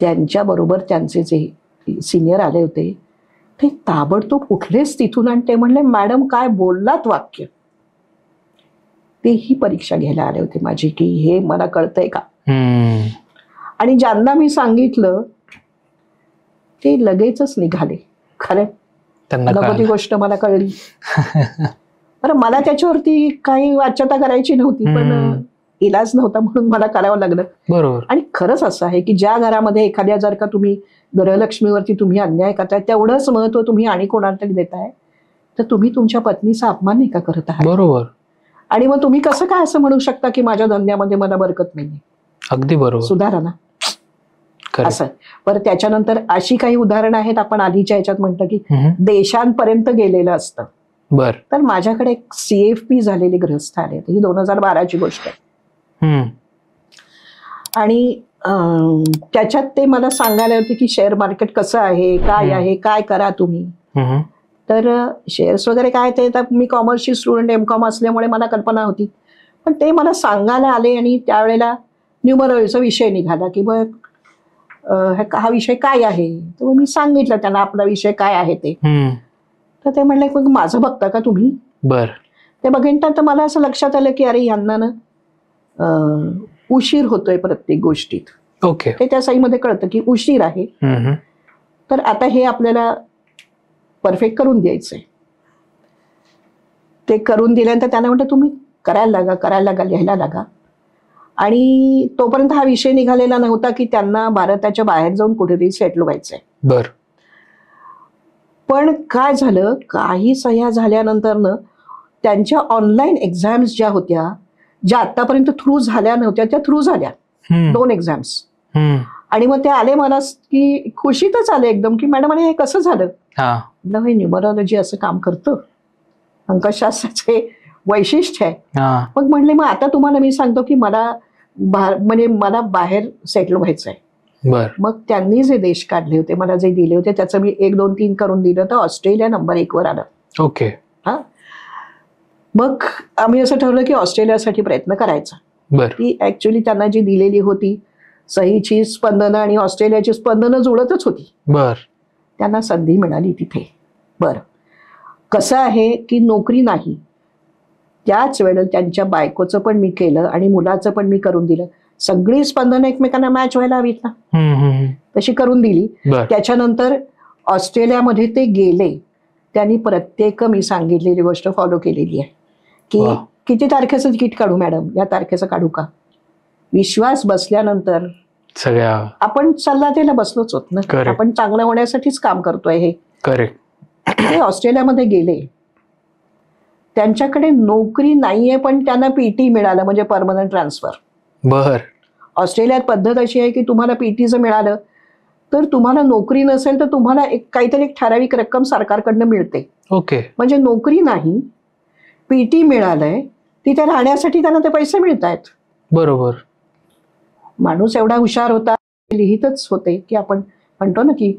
त्यांच्याबरोबर त्यांचे जे सिनियर आले होते ते ताबडतोब उठलेच तिथून, आणि ते म्हणले मॅडम काय बोललात वाक्य. तेही परीक्षा घ्यायला आले होते माझी की हे मला कळतंय का. आणि ज्यांना मी सांगितलं ते लगेचच निघाले. खरं ती गोष्ट मला कळली. बरं, मला त्याच्यावरती काही वाच्यता करायची नव्हती, पण इलाज नव्हता म्हणून मला करावं लागलं. बरोबर. आणि खरंच असं आहे की ज्या घरामध्ये एखाद्या जर का तुम्ही गृहलक्ष्मीवरती तुम्ही अन्याय करताय तेवढंच महत्व तुम्ही आणि कोणाला तरी देताय, तर तुम्ही तुमच्या पत्नीचा अपमान नाही का करत आहात. बरोबर. आणि मग तुम्ही कसं काय असं म्हणू शकता की माझ्या धंद्यामध्ये मला बरकत नाहीये. अगदी बरोबर. सुधारा ना असं. बरं, त्याच्यानंतर अशी काही उदाहरणं आहेत, आपण आधीच्या ह्याच्यात म्हणतो की देशांपर्यंत गेलेलं असतं. बर. तर माझ्याकडे एक CFP झालेले गृहस्थ आले, ही 2012ची गोष्ट आहे. आणि त्याच्यात ते मला सांगायला होते की शेअर मार्केट कसं आहे, काय आहे, काय करा तुम्ही. तर शेअर्स वगैरे काय ते तर मी कॉमर्सची स्टुडंट, MCOM असल्यामुळे मला कल्पना होती. पण ते मला सांगायला आले आणि त्यावेळेला न्यूमरोलॉजीचा विषय निघाला की बघ हा विषय काय आहे. तर मी सांगितलं त्यांना आपला विषय काय आहे ते. तर ते म्हणले मग माझं बघता का तुम्ही. बर. ते बघितलं तर मला असं लक्षात आलं की अरे यांना ना उशीर होतोय प्रत्येक गोष्टीत. ओके. ते त्या साईमध्ये कळतं की उशीर आहे. तर आता हे आपल्याला परफेक्ट करून द्यायचंय. ते करून दिल्यानंतर त्यांना म्हटलं तुम्ही करायला लागा, लिहायला लागा. आणि तोपर्यंत हा विषय निघालेला नव्हता की त्यांना भारताच्या बाहेर जाऊन कुठेतरी सेटल व्हायचंय. बर. पण काय झालं, काही सह्या झाल्यानंतर न त्यांच्या ऑनलाईन एक्झाम्स ज्या होत्या, ज्या आतापर्यंत थ्रू झाल्या नव्हत्या त्या थ्रू झाल्या. 2 एक्झाम्स. आणि मग ते आले मला की खुशीतच आले एकदम की मॅडम हे कसं झालं. हे न्यूमरोलॉजी असं काम करतं, अंकशास्त्राचे वैशिष्ट्य आहे. मग म्हणले मग आता तुम्हाला मी सांगतो की मला मला बाहेर सेटल व्हायचंय. मग त्यांनी जे देश काढले होते, मला जे दिले होते त्याचं मी 1, 2, 3 करून दिलं तर ऑस्ट्रेलिया नंबर 1 वर आलं. ओके. मग आम्ही असं ठरवलं की ऑस्ट्रेलियासाठी प्रयत्न करायचा. बर ती ऍक्च्युली त्यांना जी दिलेली होती सहीची स्पंदनं आणि ऑस्ट्रेलियाची स्पंदनं जुळतच होती. बर त्यांना संधी मिळाली तिथे. बरं, कसं आहे की नोकरी नाही, त्याच वेळेला त्यांच्या बायकोचं पण मी केलं आणि मुलाचं पण मी करून दिलं. सगळी स्पंदनं एकमेकांना मॅच व्हायला हवीत ना, तशी करून दिली. बर त्याच्यानंतर ऑस्ट्रेलियामध्ये ते गेले. त्यांनी प्रत्येक मी सांगितलेली गोष्ट फॉलो केलेली आहे की वा. किती तारखेचं तिकीट काढू मॅडम, या तारखेचं काढू का. विश्वास बसल्यानंतर सगळ्या आपण सल्ला द्यायला बसलोच होत ना, Correct. आपण चांगलं होण्यासाठीच काम करतोय. हे करेक्ट. ते ऑस्ट्रेलियामध्ये गेले. त्यांच्याकडे नोकरी नाहीये पण त्यांना पीटी मिळालं, म्हणजे परमनंट ट्रान्सफर. बर ऑस्ट्रेलियात पद्धत अशी आहे की तुम्हाला पीटीचं मिळालं तर तुम्हाला नोकरी नसेल तर तुम्हाला काहीतरी एक ठराविक रक्कम सरकारकडनं मिळते. ओके. म्हणजे नोकरी नाही, पीटी मिळालंय, तिथे राहण्यासाठी त्यांना ते पैसे मिळत आहेत. बरोबर. माणूस एवढा हुशार होता, लिहितच होते की आपण म्हणतो ना की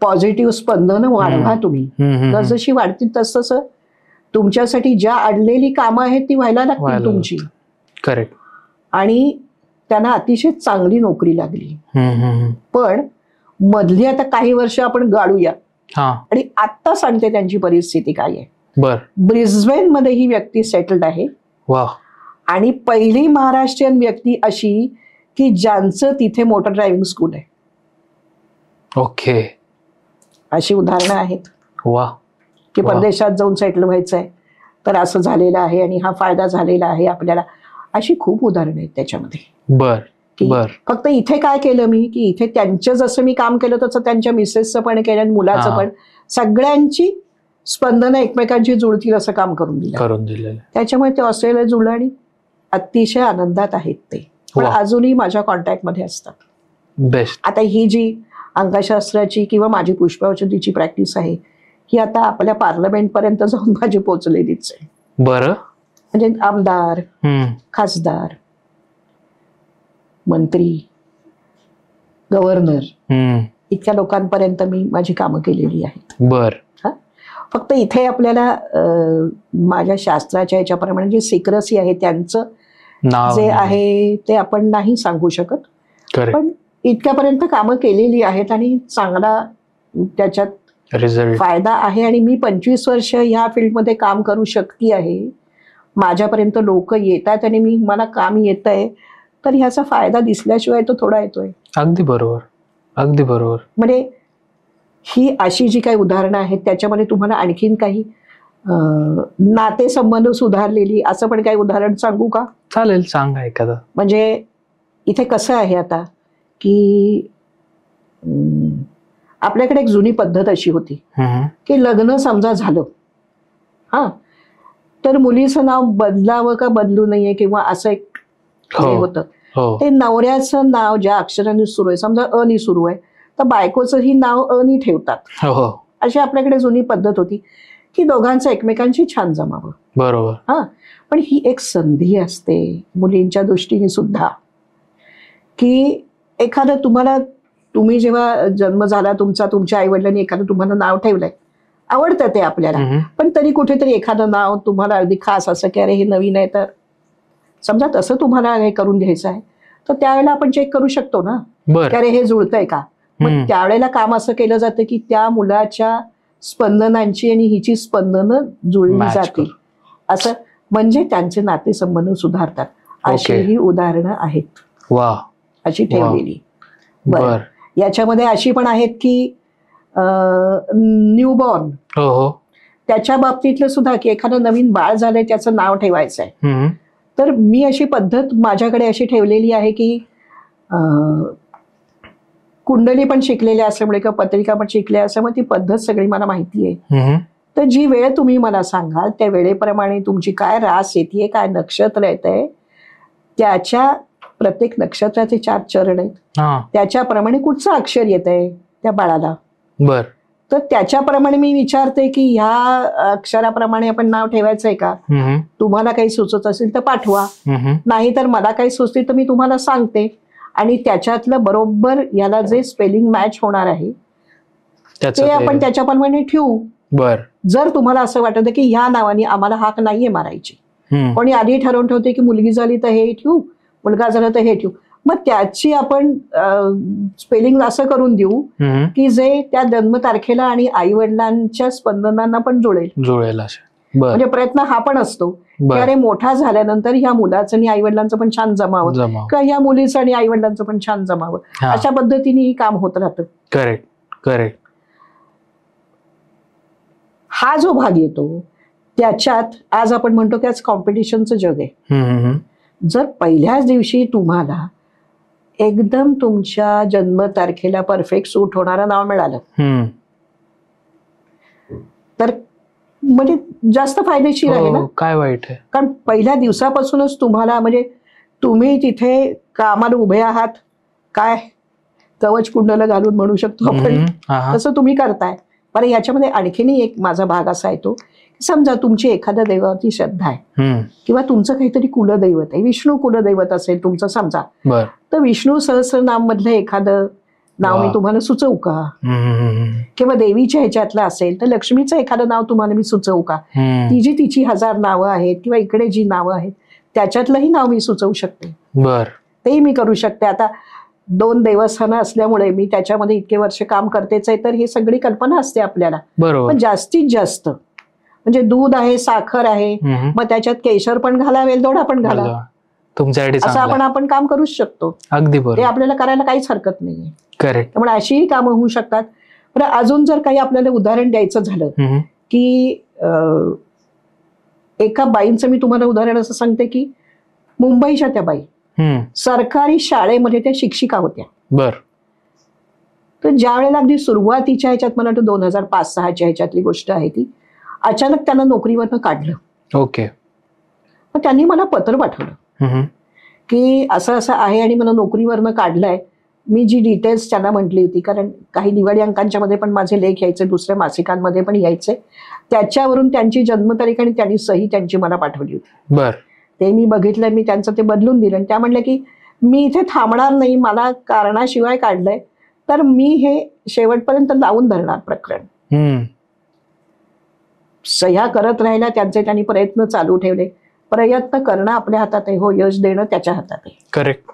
पॉझिटिव्ह स्पंदनं वाढवा तुम्ही. जसजशी वाढतील तसं तुमच्यासाठी ज्या अडलेली कामं आहेत ती व्हायला लागतील तुमची. करेक्ट. आणि त्यांना अतिशय चांगली नोकरी लागली. पण मधली आता काही वर्ष आपण गाळूया हा आणि आत्ता सांगते त्यांची परिस्थिती काय आहे. बर ब्रिस्बेन मध्ये ही व्यक्ती सेटल्ड आहे वा. आणि पहिली महाराष्ट्रीयन व्यक्ती अशी की ज्यांचं तिथे मोटर ड्रायव्हिंग स्कूल आहे. ओके. अशी उदाहरणं आहेत वा. की वा. परदेशात जाऊन सेटल व्हायचंय तर असं झालेलं आहे आणि हा फायदा झालेला आहे आपल्याला. अशी खूप उदाहरणं आहेत त्याच्यामध्ये. बर की बर फक्त इथे काय केलं मी की इथे त्यांचं जसं मी काम केलं तसं त्यांच्या मिसेसचं पण केलं आणि मुलाचं हा. पण. सगळ्यांची स्पंदनं एकमेकांची जुळतील असं काम करून दिलं. करून दिलेलं. त्याच्यामुळे ते ऑस्ट्रेलिया जुळलं आणि अतिशय आनंदात आहेत ते. पण वा. अजूनही माझ्या कॉन्टॅक्टमध्ये असतात. बेस्ट. आता ही जी अंकशास्त्राची किंवा माझी पुष्पावचंदीची प्रॅक्टिस आहे ही आता आपल्या पार्लमेंटपर्यंत जाऊन माझी पोचलेलीच आहे. बर. म्हणजे आमदार, खासदार, मंत्री, गव्हर्नर इतक्या लोकांपर्यंत मी माझी कामं केलेली आहेत. बर. फक्त इथे आपल्याला माझ्या शास्त्राच्या ह्याच्याप्रमाणे जे सिक्रेसी आहे त्यांचं नाव जे आहे ते आपण नाही सांगू शकत. करेक्ट. पण इतक्यापर्यंत कामं केलेली आहेत आणि चांगला त्याच्यात रिझल्ट. फायदा आहे. आणि मी 25 वर्ष ह्या फील्डमध्ये काम करू शकते आहे. माझ्यापर्यंत लोक येतात आणि मला काम येत आहे तर ह्याचा फायदा दिसल्याशिवाय तो थोडा येतोय. अगदी बरोबर. अगदी बरोबर. म्हणजे ही अशी जी काही उदाहरणं आहेत त्याच्यामध्ये तुम्हाला आणखीन काही नातेसंबंध सुधारलेली असं पण काही उदाहरण सांगू का? चालेल, सांगा एखादं. म्हणजे इथे कसं आहे आता की आपल्याकडे एक जुनी पद्धत अशी होती की लग्न समजा झालं हा तर मुलीचं नाव बदलावं का बदलू नये किंवा असं एक होतं. ते नवऱ्याचं नाव ज्या अक्षराने सुरू आहे, समजा अ नी सुरू आहे तर बायकोचंही नाव अ नी ठेवतात. अशी आपल्याकडे जुनी पद्धत होती की दोघांचं एकमेकांशी छान जमावं. बरोबर. हा पण ही एक संधी असते मुलींच्या दृष्टीने सुद्धा की एखादं तुम्ही जेव्हा जन्म झाला तुमचा, तुमच्या आई वडिलांनी एखादं तुम्हाला नाव ठेवलंय, आवडतं ते आपल्याला, पण तरी कुठेतरी एखादं नाव तुम्हाला अगदी खास असं की अरे हे नवीन आहे तर समजा तसं तुम्हाला हे करून घ्यायचं आहे तर त्यावेळेला आपण चेक करू शकतो ना की अरे हे जुळतंय का. मग त्यावेळेला काम असं केलं जातं की त्या मुलाच्या स्पंदनांची आणि हिची स्पंदनं जुळली जातील असं, म्हणजे त्यांचे नातेसंबंध सुधारतात. अशी ही उदाहरणं आहेत. वा. अशी ठेवलेली. बरं, याच्यामध्ये अशी पण आहेत की न्यूबॉर्न त्याच्या बाबतीतलं सुद्धा की एखादं नवीन बाळ झालंय त्याचं नाव ठेवायचं आहे तर मी अशी पद्धत माझ्याकडे अशी ठेवलेली आहे की कुंडली पण शिकलेली असल्यामुळे किंवा पत्रिका पण शिकल्या असल्यामुळे ती पद्धत सगळी मला माहिती आहे. तर जी वेळ तुम्ही मला सांगाल त्या वेळेप्रमाणे तुमची काय रास येते, काय नक्षत्र येत आहे, त्याच्या प्रत्येक नक्षत्राचे 4 चरण आहेत, त्याच्याप्रमाणे कुठचं अक्षर येत आहे त्या बाळाला. बर. तर त्याच्याप्रमाणे मी विचारते की ह्या अक्षराप्रमाणे आपण नाव ठेवायचंय का, तुम्हाला काही सुचत असेल तर पाठवा, नाही तर मला काही सुचते तर मी तुम्हाला सांगते आणि त्याच्यातलं बरोबर याला जे स्पेलिंग मॅच होणार आहे ते आपण त्याच्याप्रमाणे ठेवू. बर. जर तुम्हाला असं वाटतं की ह्या नावाने आम्हाला हाक नाहीये मारायची, कोणी आधी ठरवून ठेवते की मुलगी झाली तर हे ठेवू, मुलगा झाला तर हे ठेवू, मग त्याची आपण स्पेलिंग असं करून देऊ की जे त्या जन्मतारखेला आणि आई वडिलांच्या स्पंदनांना पण जुळेल. म्हणजे प्रयत्न हा पण असतो की अरे मोठा झाल्यानंतर ह्या मुलाचं आणि आई वडिलांचं पण छान जमावं किंवा ह्या मुलीचं आणि आई वडिलांचं पण छान जमावं, अशा पद्धतीने ही काम होत राहतं. Correct correct. हा जो भाग येतो त्याच्यात आज आपण म्हणतो की आज कॉम्पिटिशनचं जग आहे. जर पहिल्याच दिवशी तुम्हाला एकदम तुमच्या जन्मतारखेला परफेक्ट सूट होणारं नाव मिळालं तर म्हणजे जास्त फायदेशीर आहे ना. काय वाईट आहे, कारण पहिल्या दिवसापासूनच तुम्हाला म्हणजे तुम्ही तिथे कामाला उभे आहात, काय कवच कुंडल घालून म्हणू शकतो आपण, तसं तुम्ही करताय. पण याच्यामध्ये आणखीनही एक माझा भाग असा येतो, समजा तुमची एखाद्या देवावरती श्रद्धा आहे किंवा तुमचं काहीतरी कुलदैवत आहे, विष्णू कुलदैवत असेल तुमचं समजा, तर विष्णू सहस्रनाम मधलं एखादं नाव मी तुम्हाला सुचवू का, किंवा देवीच्या ह्याच्यातलं असेल तर लक्ष्मीचं एखादं नाव तुम्हाला मी सुचवू का, ती जी तिची 1000 नावं आहेत किंवा इकडे जी नावं आहेत त्याच्यातलंही नाव मी सुचवू शकते. तेही मी करू शकते. आता 2 देवस्थानं असल्यामुळे मी त्याच्यामध्ये इतके वर्ष काम करतेच आहे, तर ही सगळी कल्पना असते आपल्याला. पण जास्तीत जास्त म्हणजे दूध आहे, साखर आहे, मग त्याच्यात केशर पण घाला, वेलदोडा पण घाला, तुमच्यासाठी असं आपण काम करूच शकतो. अगदी बरोबर. ते आपल्याला करायला काहीच हरकत नाहीये. करेक्ट. त्यामुळे अशीही कामं होऊ शकतात. पण अजून जर काही आपल्याला उदाहरण द्यायचं झालं की एका बाईंचं मी तुम्हाला उदाहरण असं सांगते की मुंबईच्या त्या बाई सरकारी शाळेमध्ये त्या शिक्षिका होत्या. तर ज्या वेळेला अगदी सुरुवातीच्या ह्याच्यात मला वाटतं 2005-06च्या ह्याच्यातली गोष्ट आहे ती, अचानक त्यांना नोकरीवरनं काढलं. ओके. मग त्यांनी मला पत्र पाठवलं की असं असं आहे आणि मला नोकरीवरनं काढलंय. मी जी डिटेल्स त्यांना म्हटली होती, कारण काही दिवाळी अंकांच्या मध्ये पण माझे लेख यायचे, दुसऱ्या मासिकांमध्ये पण यायचे, त्याच्यावरून त्यांची जन्मतारीख आणि त्यांनी सही त्यांची मला पाठवली होती. ते मी बघितलं, मी त्यांचं ते बदलून दिलं आणि त्या म्हणल्या की मी इथे थांबणार नाही, मला कारणाशिवाय काढलंय तर मी हे शेवटपर्यंत लावून धरणार प्रकरण. सह्या करत राहिल्या, त्यांनी प्रयत्न चालू ठेवले. प्रयत्न करणं आपल्या हातात आहे, हो, यश देणं त्याच्या हातात आहे. करेक्ट.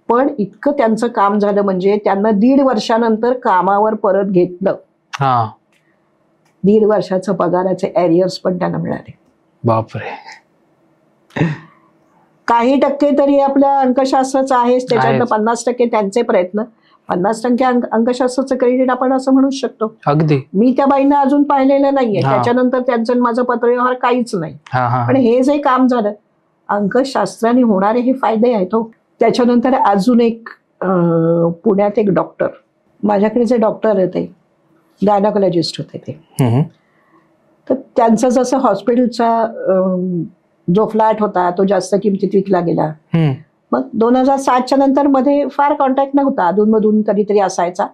पण इतकं त्यांचं काम झालं म्हणजे त्यांना 1.5 वर्षानंतर कामावर परत घेतलं. 1.5 वर्षाचं पगाराचे एरियर्स पण त्यांना मिळाले. बापरे. काही टक्के तरी आपल्या अंकशास्त्राचं आहेच, त्याच्यातलं 50% त्यांचे प्रयत्न, 50% अंकशास्त्राचं क्रेडिट आपण असं म्हणू शकतो. अगदी. मी त्या बाईंना अजून पाहिलेलं नाहीये, त्याच्यानंतर त्यांचं माझं पत्रव्यवहार काहीच नाही. पण हे जे काम झालं अंकशास्त्राने होणारे हे फायदे आहेत. हो. त्याच्यानंतर अजून एक पुण्यात एक डॉक्टर, माझ्याकडे जे डॉक्टर होते गायनाकोलॉजिस्ट होते ते, तर त्यांचं जसं हॉस्पिटलचा जो फ्लॅट होता तो जास्त किमतीत विकला गेला. मग 2007च्या नंतर मध्ये फार कॉन्टॅक्ट नव्हता, अधूनमधून कधीतरी असायचा.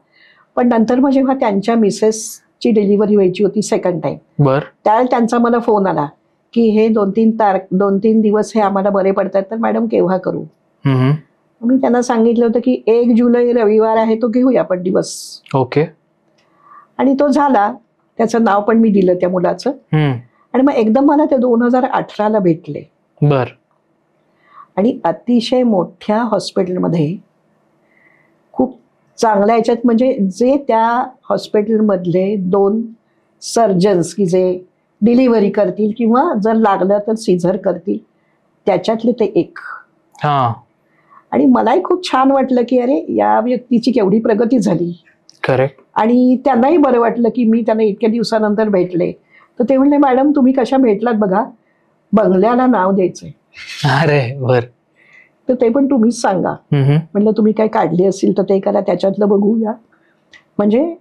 पण नंतर मग जेव्हा त्यांच्या मिसेसची डिलिव्हरी व्हायची होती सेकंड टाइम, त्यावेळेला त्यांचा मला फोन आला की हे 2-3 दिवस हे आम्हाला बरे पडतात, तर मॅडम केव्हा करू. मी त्यांना सांगितलं होतं की 1 जुलै रविवार आहे, तो घेऊया आपण दिवस. ओके. आणि तो झाला. त्याचं नाव पण मी दिलं त्या मुलाचं. आणि मग एकदम मला ते 2018ला भेटले. आणि अतिशय मोठ्या हॉस्पिटलमध्ये खूप चांगल्या याच्यात, म्हणजे जे त्या हॉस्पिटलमधले 2 सर्जन्स की जे डिलिव्हरी करतील किंवा जर लागलं तर सिझर करतील त्याच्यातले ते एक. आणि मलाही खूप छान वाटलं की अरे या व्यक्तीची केवढी प्रगती झाली. करेक्ट. आणि त्यांनाही बरं वाटलं की मी त्यांना इतक्या दिवसानंतर भेटले. तर ते म्हणले मॅडम तुम्ही कशा भेटलात बघा, बंगल्याला नाव द्यायचंय. अरे बर. तर ते पण तुम्हीच सांगा. म्हटलं तुम्ही काय काढली असेल तर ते करा, त्याच्यातलं बघूया. म्हणजे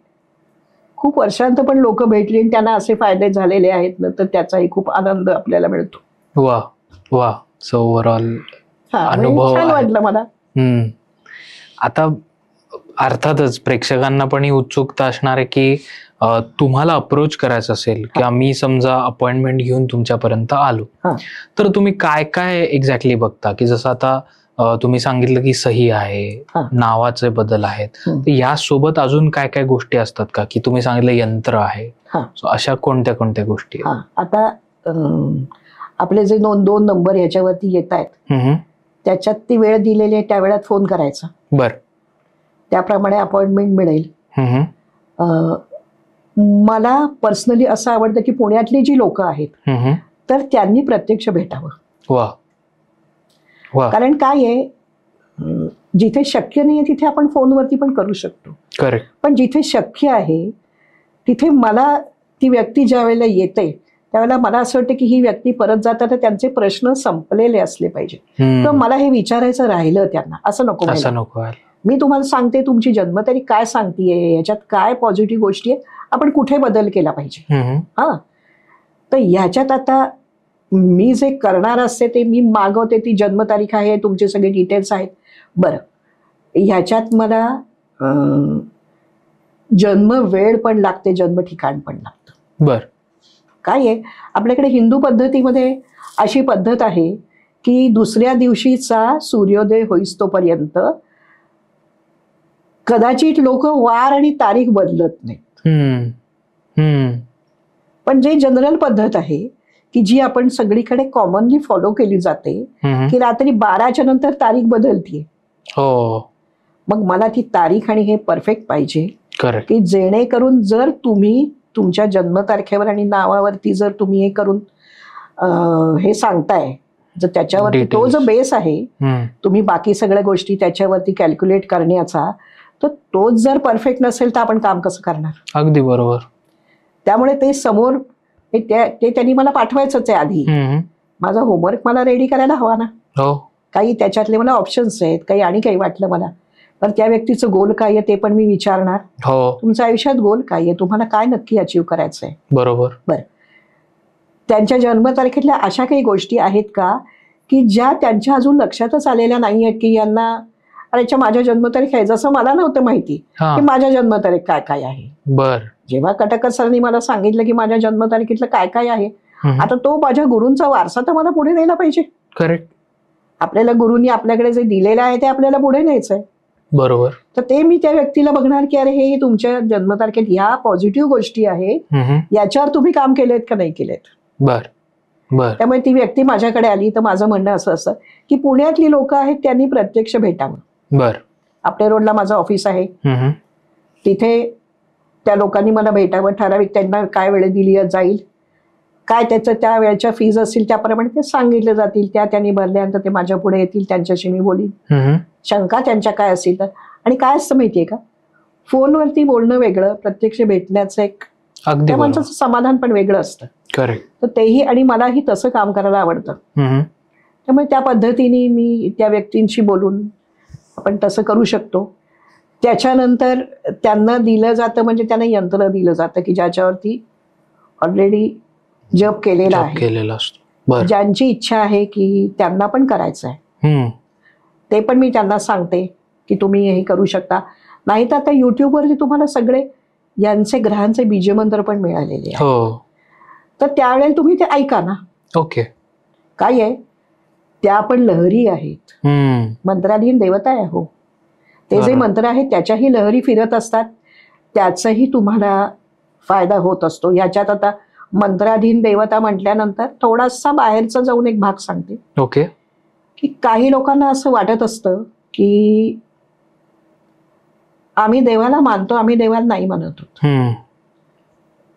खूप वर्षांत पण लोक भेटली आणि त्यांना असे फायदे झालेले आहेत ना, तर त्याचाही खूप आनंद आपल्याला मिळतो. वा वा. सो ओव्हरऑल अनुभव छान वाटलं मला. आता अर्थातच प्रेक्षकांना पण ही उत्सुकता असणार आहे की तुम्हाला अप्रोच करायचं असेल की आम्ही समजा अपॉइंटमेंट घेऊन तुमच्यापर्यंत आलो, तर तुम्ही काय काय एक्झॅक्टली बघता, की जसं आता तुम्ही सांगितलं की सही आहे, हा. नावाचे बदल आहेत, हम्म. तर यासोबत अजून काय काय गोष्टी असतात का, की तुम्ही सांगितलं यंत्र आहे, हा. So अशा कोणत्या कोणत्या गोष्टी आहेत? हा, आता आपले जे दोन नंबर ह्याच्यावरती येत आहेत हम्म. त्याच्यात ती वेळ दिलेली आहे, त्या वेळात फोन करायचा, बर. त्याप्रमाणे अपॉइंटमेंट मिळेल. हम्म. अं, मला पर्सनली असं आवडतं की पुण्यातली जी लोक आहेत हम्म. तर त्यांनी प्रत्यक्ष भेटावं. वा वा. कारण काय आहे, जिथे शक्य नाहीये तिथे आपण फोनवरती पण करू शकतो, करेक्ट. पण जिथे शक्य आहे तिथे मला ती व्यक्ती ज्या वेळेला येते त्यावेळेला मला असं वाटतं की ही व्यक्ती परत जातात तर त्यांचे प्रश्न संपलेले असले पाहिजे. तर मला हे विचारायचं राहिलं त्यांना, असं नको व्हायला. असं नको व्हायला. मी तुम्हाला सांगते तुमची जन्मतारीख काय सांगतेय, याच्यात काय पॉझिटिव्ह गोष्टी आहे, आपण कुठे बदल केला पाहिजे. हा, तर ह्याच्यात आता मी जे करणार असते ते मी मागवते, ती जन्मतारीख आहे, तुमचे सगळे डिटेल्स आहेत. बरं, ह्याच्यात मला जन्म वेळ पण लागते, जन्म ठिकाण पण लागतं. बर. काय आहे, आपल्याकडे हिंदू पद्धतीमध्ये अशी पद्धत आहे की दुसऱ्या दिवशीचा सूर्योदय होईस तोपर्यंत कदाचित लोक वार आणि तारीख बदलत नाहीत. पण जे जनरल पद्धत आहे की जी आपण सगळीकडे कॉमनली फॉलो केली जाते की रात्री 12च्या नंतर तारीख बदलतीये. हो. मग मला ती तारीख आणि हे परफेक्ट पाहिजे करेक्ट. की जेणेकरून जर तुम्ही तुमच्या जन्मतारखेवर आणि नावावरती जर तुम्ही हे करून हे सांगताय, जर त्याच्यावरती तो जो बेस आहे, तुम्ही बाकी सगळ्या गोष्टी त्याच्यावरती कॅल्क्युलेट करण्याचा, तर तोच जर परफेक्ट नसेल तर आपण काम कसं करणार. अगदी बरोबर. त्यामुळे ते समोर ते त्यांनी मला पाठवायचंच आहे आधी. माझा होमवर्क मला रेडी करायला हवा ना. हो. काही त्याच्यातले मला ऑप्शन्स आहेत, काही आणि काही वाटलं मला, तर त्या व्यक्तीचं गोल काय आहे ते पण मी विचारणार. हो. तुमच्या आयुष्यात गोल काय आहे, तुम्हाला काय नक्की अचीव करायचंय. बरोबर. बरं, त्यांच्या जन्मतारखेतल्या अशा काही गोष्टी आहेत का की ज्या त्यांच्या अजून लक्षातच आलेल्या नाही आहेत की यांना अरे माझ्या जन्मतारीख आहे, जसं मला नव्हतं माहिती की माझ्या जन्मतारीख काय काय आहे. बर. जेव्हा कटकर सरांनी मला सांगितलं की माझ्या जन्मतारखेतलं काय काय आहे, आता तो माझ्या गुरूंचा वारसा तर मला पुढे न्यायला पाहिजे. करेक्ट. आपल्याला गुरूंनी आपल्याकडे जे दिलेलं आहे ते आपल्याला पुढे न्यायचं आहे. बरोबर. तर ते मी त्या व्यक्तीला बघणार की अरे हे तुमच्या जन्मतारखेत ह्या पॉझिटिव्ह गोष्टी आहेत, याच्यावर तुम्ही काम केलेत का नाही केलेत. बर बर. त्यामुळे ती व्यक्ती माझ्याकडे आली तर माझं म्हणणं असं असतं की पुण्यातली लोक आहेत त्यांनी प्रत्यक्ष भेटावं. बर. आपल्या रोडला माझं ऑफिस आहे, तिथे त्या लोकांनी मला भेटावं, ठराविक त्यांना काय वेळ दिली जाईल, काय त्याचं त्या वेळेच्या फीज असतील त्याप्रमाणे ते सांगितले जातील, त्यांनी भरल्यानंतर ते माझ्या पुढे येतील, त्यांच्याशी मी बोलीन, शंका त्यांच्या काय असतील तर. आणि काय असतं माहितीये का, फोनवरती बोलणं वेगळं, प्रत्यक्ष भेटण्याचं एक त्या माणसाचं समाधान पण वेगळं असतं. करेक्ट. तर तेही, आणि मलाही तसं काम करायला आवडतं. त्यामुळे त्या पद्धतीने मी त्या व्यक्तींशी बोलून आपण तसं करू शकतो. त्याच्यानंतर त्यांना दिलं जातं, म्हणजे त्यांना यंत्र दिलं जातं की ज्याच्यावरती ऑलरेडी जप केलेला आहे, ज्यांची इच्छा आहे की त्यांना पण करायचं आहे, ते पण मी त्यांना सांगते की तुम्ही हे करू शकता. नाही तर आता युट्यूबवरती तुम्हाला सगळे यांचे ग्रहांचे बीजमंत्र पण मिळालेले आहे, तर त्यावेळेला तुम्ही ते ऐका ना. ओके. काय आहे, त्या पण लहरी आहेत, मंत्राधीन देवता आहे. हो, ते जे मंत्र आहेत त्याच्याही लहरी फिरत असतात, त्याचाही तुम्हाला फायदा होत असतो. ह्याच्यात आता मंत्राधीन देवता म्हटल्यानंतर थोडासा बाहेरचा जाऊन एक भाग सांगते. ओके. की काही लोकांना असं वाटत असतं की आम्ही देवाला मानतो, आम्ही देवाला नाही मानत होतो,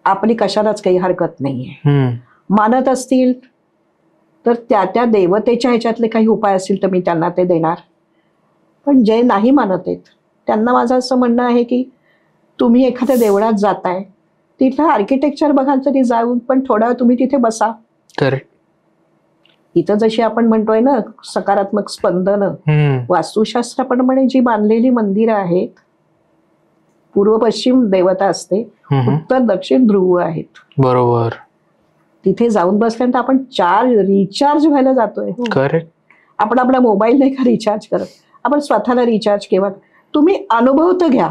आपली कशालाच काही हरकत नाहीये. मानत असतील तर त्या देवतेच्या ह्याच्यातले काही उपाय असतील तर मी त्यांना ते देणार. पण जे नाही मानत आहेत त्यांना माझं असं म्हणणं आहे की तुम्ही एखाद्या देवळात जाताय, तिथलं आर्किटेक्चर बघाल तरी जाऊन पण थोडा वेळ तुम्ही तिथे बसा. करेक्ट. इथं जशी आपण म्हणतोय ना सकारात्मक स्पंदन, वास्तुशास्त्राप्रमाणे जी बांधलेली मंदिरं आहेत, पूर्व पश्चिम देवता असते, उत्तर दक्षिण ध्रुव आहेत. बरोबर. तिथे जाऊन बसल्यानंतर आपण रिचार्ज व्हायला जातोय. करेक्ट. आपण आपला मोबाईल नाही का रिचार्ज करत, आपण स्वतःला रिचार्ज केव्हा, तुम्ही अनुभव तर घ्या.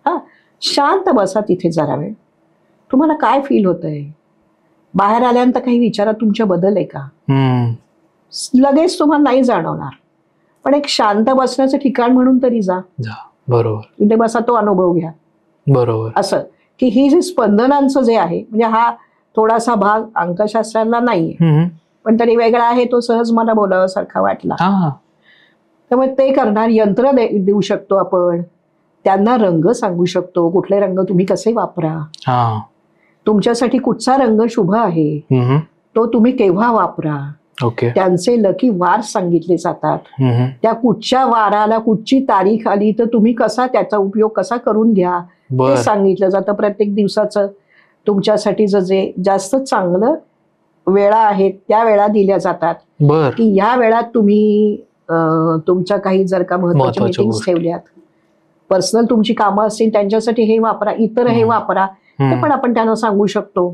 हा, शांत बसा तिथे जरा वेळ, तुम्हाला काय फील होतंय, बाहेर आल्यानंतर काही विचारात तुमच्या बदल आहे का, लगेच तुम्हाला नाही जाणवणार, पण एक शांत बसण्याचं ठिकाण म्हणून तरी जा. बरोबर तिथे बसा, तो अनुभव घ्या. बरोबर. असं की ही जी स्पंदनांचं जे आहे, म्हणजे हा थोडासा भाग अंकशास्त्राला नाहीये, पण तरी वेगळा आहे, तो सहज मला बोलावासारखा वाटला. त्यामुळे ते करणार. यंत्र देऊ शकतो आपण, त्यांना रंग सांगू शकतो, कुठले रंग तुम्ही कसे वापरा, तुमच्यासाठी कुठचा रंग शुभ आहे, तो तुम्ही केव्हा वापरा. त्यांचे लकी वार सांगितले जातात. त्या कुठच्या वाराला कुठची तारीख आली तर तुम्ही कसा त्याचा उपयोग कसा करून घ्या ते सांगितलं जातं. प्रत्येक दिवसाचं तुमच्यासाठी जे जास्त चांगलं वेळा आहेत त्या वेळा दिल्या जातात की या वेळात तुम्ही तुमच्या काही जर का महत्वाच्या मीटिंग्स ठेवल्यात, पर्सनल तुमची कामं असतील त्यांच्यासाठी हे वापरा, इतर हे वापरा, हे पण आपण त्यांना सांगू शकतो.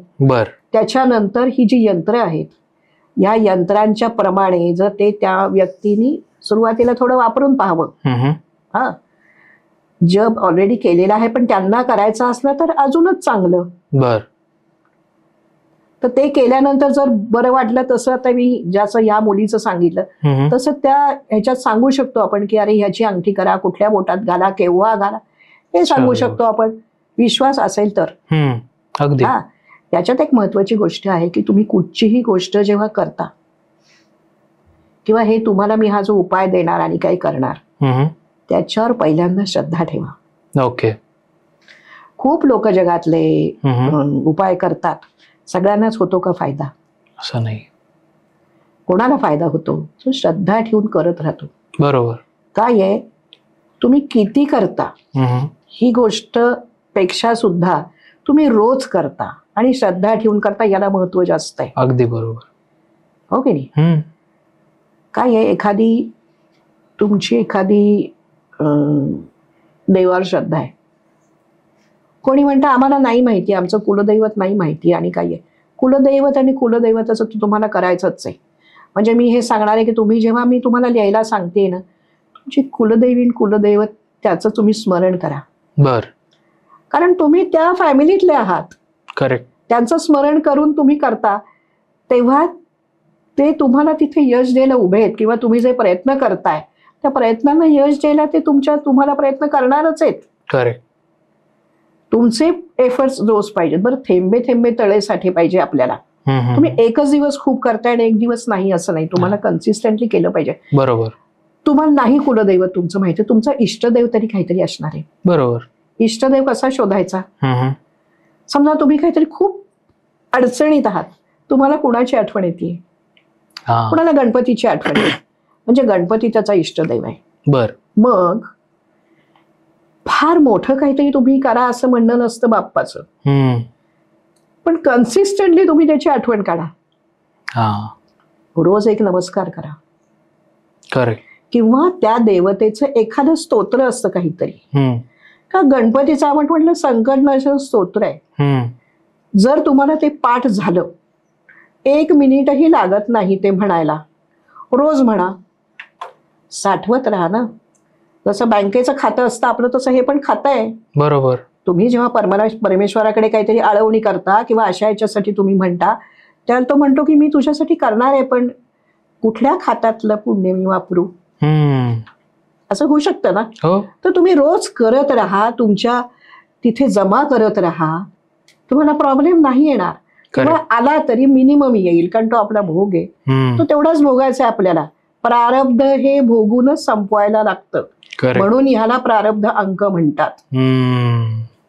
त्याच्यानंतर ही जी यंत्र आहेत, या यंत्रांच्या प्रमाणे जर ते त्या व्यक्तीने सुरुवातीला थोडं वापरून पाहावं. हा जप ऑलरेडी केलेला आहे पण त्यांना करायचं असलं तर अजूनच चांगलं. तर ते केल्यानंतर जर बरं वाटलं, तसं आता मी ज्याचं या मुलीचं सांगितलं तसं त्या ह्याच्यात सांगू शकतो आपण की अरे ह्याची अंगठी करा, कुठल्या बोटात घाला, केव्हा घाला, हे सांगू शकतो आपण, विश्वास असेल तर. हा त्याच्यात एक महत्वाची गोष्ट आहे की तुम्ही कुठचीही गोष्ट जेव्हा करता किंवा हे तुम्हाला मी हा जो उपाय देणार आणि काही करणार त्याच्यावर पहिल्यांदा श्रद्धा ठेवा. खूप लोक जगातले उपाय करतात, सगळ्यांनाच होतो का फायदा? असं नाही. कोणाला फायदा होतो? तो श्रद्धा ठेवून करत राहतो. बरोबर. काय आहे, तुम्ही किती करता ही गोष्ट पेक्षा सुद्धा तुम्ही रोज करता आणि श्रद्धा ठेवून करता, याला महत्व जास्त आहे. अगदी बरोबर. हो की नाही? काय आहे, तुमची एखादी देवावर श्रद्धा आहे, कोणी म्हणतं आम्हाला नाही माहिती, आमचं कुलदैवत नाही माहिती, आणि काय आहे कुलदैवत आणि कुलदैवताचं तुम्हाला करायचंच आहे. म्हणजे मी हे सांगणार आहे की तुम्ही जेव्हा मी तुम्हाला लिहायला सांगते ना, तुमची कुलदैवीन कुलदैवत त्याचं तुम्ही स्मरण करा. कारण तुम्ही त्या फॅमिलीतले आहात. करेक्ट. त्यांचं स्मरण करून तुम्ही करता तेव्हा ते तुम्हाला तिथे यश द्यायला उभे आहेत, किंवा तुम्ही जे प्रयत्न करताय त्या प्रयत्नांना यश द्यायला ते तुम्हाला प्रयत्न करणारच आहेत. करेक्ट. तुमचे एफर्ट्स रोज पाहिजेत. बरं, थेंबे थेंबे तळे साठे पाहिजे आपल्याला. तुम्ही एकच दिवस खूप करताय आणि एक दिवस नाही असं नाही, तुम्हाला कन्सिस्टंटली केलं पाहिजे. बरोबर. तुम्हाला नाही कुलदैवत तुमचं माहिती, तुमचा इष्टदेव तरी काहीतरी असणार आहे. बरोबर. इष्टदेव कसा शोधायचा? समजा तुम्ही काहीतरी खूप अडचणीत आहात, तुम्हाला कुणाची आठवण येते? कुणाला गणपतीची आठवण येते, म्हणजे गणपती त्याचा इष्टदेव आहे. मग फार मोठं काहीतरी तुम्ही करा असं म्हणणं नसतं बाप्पाचं, पण कन्सिस्टंटली तुम्ही त्याची आठवण काढा. रोज एक नमस्कार करा. करेक्ट. किंवा त्या देवतेचं एखादं स्तोत्र असतं काहीतरी, का गणपतीचं आपण म्हटलं संकटनाशक स्तोत्र आहे, जर तुम्हाला ते पाठ झालं, 1 मिनिटही लागत नाही ते म्हणायला, रोज म्हणा, साठवत राहा ना. जसं बँकेचं खातं असतं आपलं, तसं हे पण खातं आहे. बरोबर. तुम्ही जेव्हा परमेश्वराकडे काहीतरी आळवणी करता किंवा अशा याच्यासाठी तुम्ही म्हणता, त्याला तो म्हणतो की मी तुझ्यासाठी करणार आहे, पण कुठल्या खात्यातलं पुण्य मी वापरू, असं होऊ शकतं ना. तर तुम्ही रोज करत राहा, तुमच्या तिथे जमा करत राहा, तुम्हाला प्रॉब्लेम नाही येणार. किंवा आला तरी मिनिमम येईल, कारण तो आपला भोग आहे, तो तेवढाच भोगायचा आहे आपल्याला. प्रारब्ध हे भोगूनच संपवायला लागतं, म्हणून ह्याला प्रारब्ध अंक म्हणतात.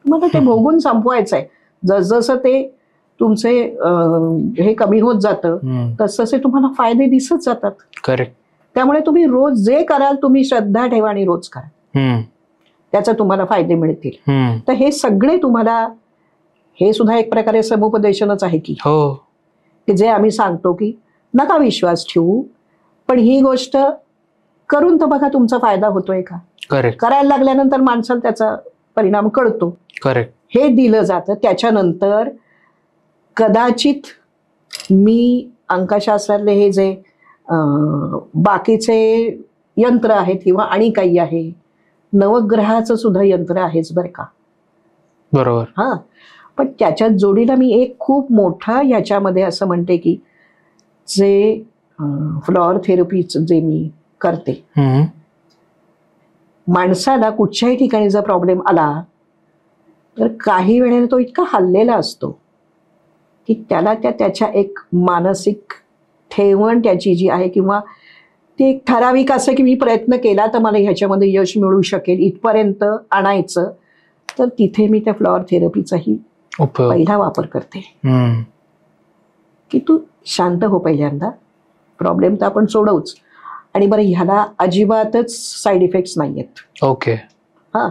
तुम्हाला ते भोगून संपवायचं आहे. जसजसं ते तुमचे हे कमी होत जातं तसतसे तुम्हाला फायदे दिसत जातात. करेक्ट. त्यामुळे तुम्ही रोज जे कराल तुम्ही श्रद्धा ठेवा आणि रोज करा, त्याचा तुम्हाला फायदे मिळतील. तर हे सगळे तुम्हाला, हे सुद्धा एक प्रकारे समुपदेशनच आहे की जे आम्ही सांगतो की नका विश्वास ठेवू, पण ही गोष्ट करून तर बघा तुमचा फायदा होतोय का. करायला लागल्यानंतर माणसाला त्याचा परिणाम कळतो. करेक्ट. हे दिलं जातं. त्याच्यानंतर कदाचित मी अंकशास्त्रातले हे जे बाकीचे यंत्र आहेत किंवा आणि काही आहे, नवग्रहाचं सुद्धा यंत्र आहेच बरं का. बरोबर. पण त्याच्यात जोडीला मी एक खूप मोठा ह्याच्यामध्ये असं म्हणते की जे फ्लॉवर थेरपीचं जे मी करते, माणसाला कुठच्याही ठिकाणी जर प्रॉब्लेम आला तर काही वेळेला तो इतका हल्लेला असतो की त्याला त्याच्या एक मानसिक ठेवण त्याची जी आहे किंवा ते एक ठराविक असं की मी प्रयत्न केला तर मला ह्याच्यामध्ये यश मिळू शकेल इथपर्यंत आणायचं, तर तिथे मी त्या फ्लॉवर थेरपीचाही पहिला वापर करते की तू शांत हो, पहिल्यांदा प्रॉब्लेम तर आपण सोडवूच, आणि बरं ह्याला अजिबातच साईड इफेक्ट्स नाही आहेत. ओके. हां,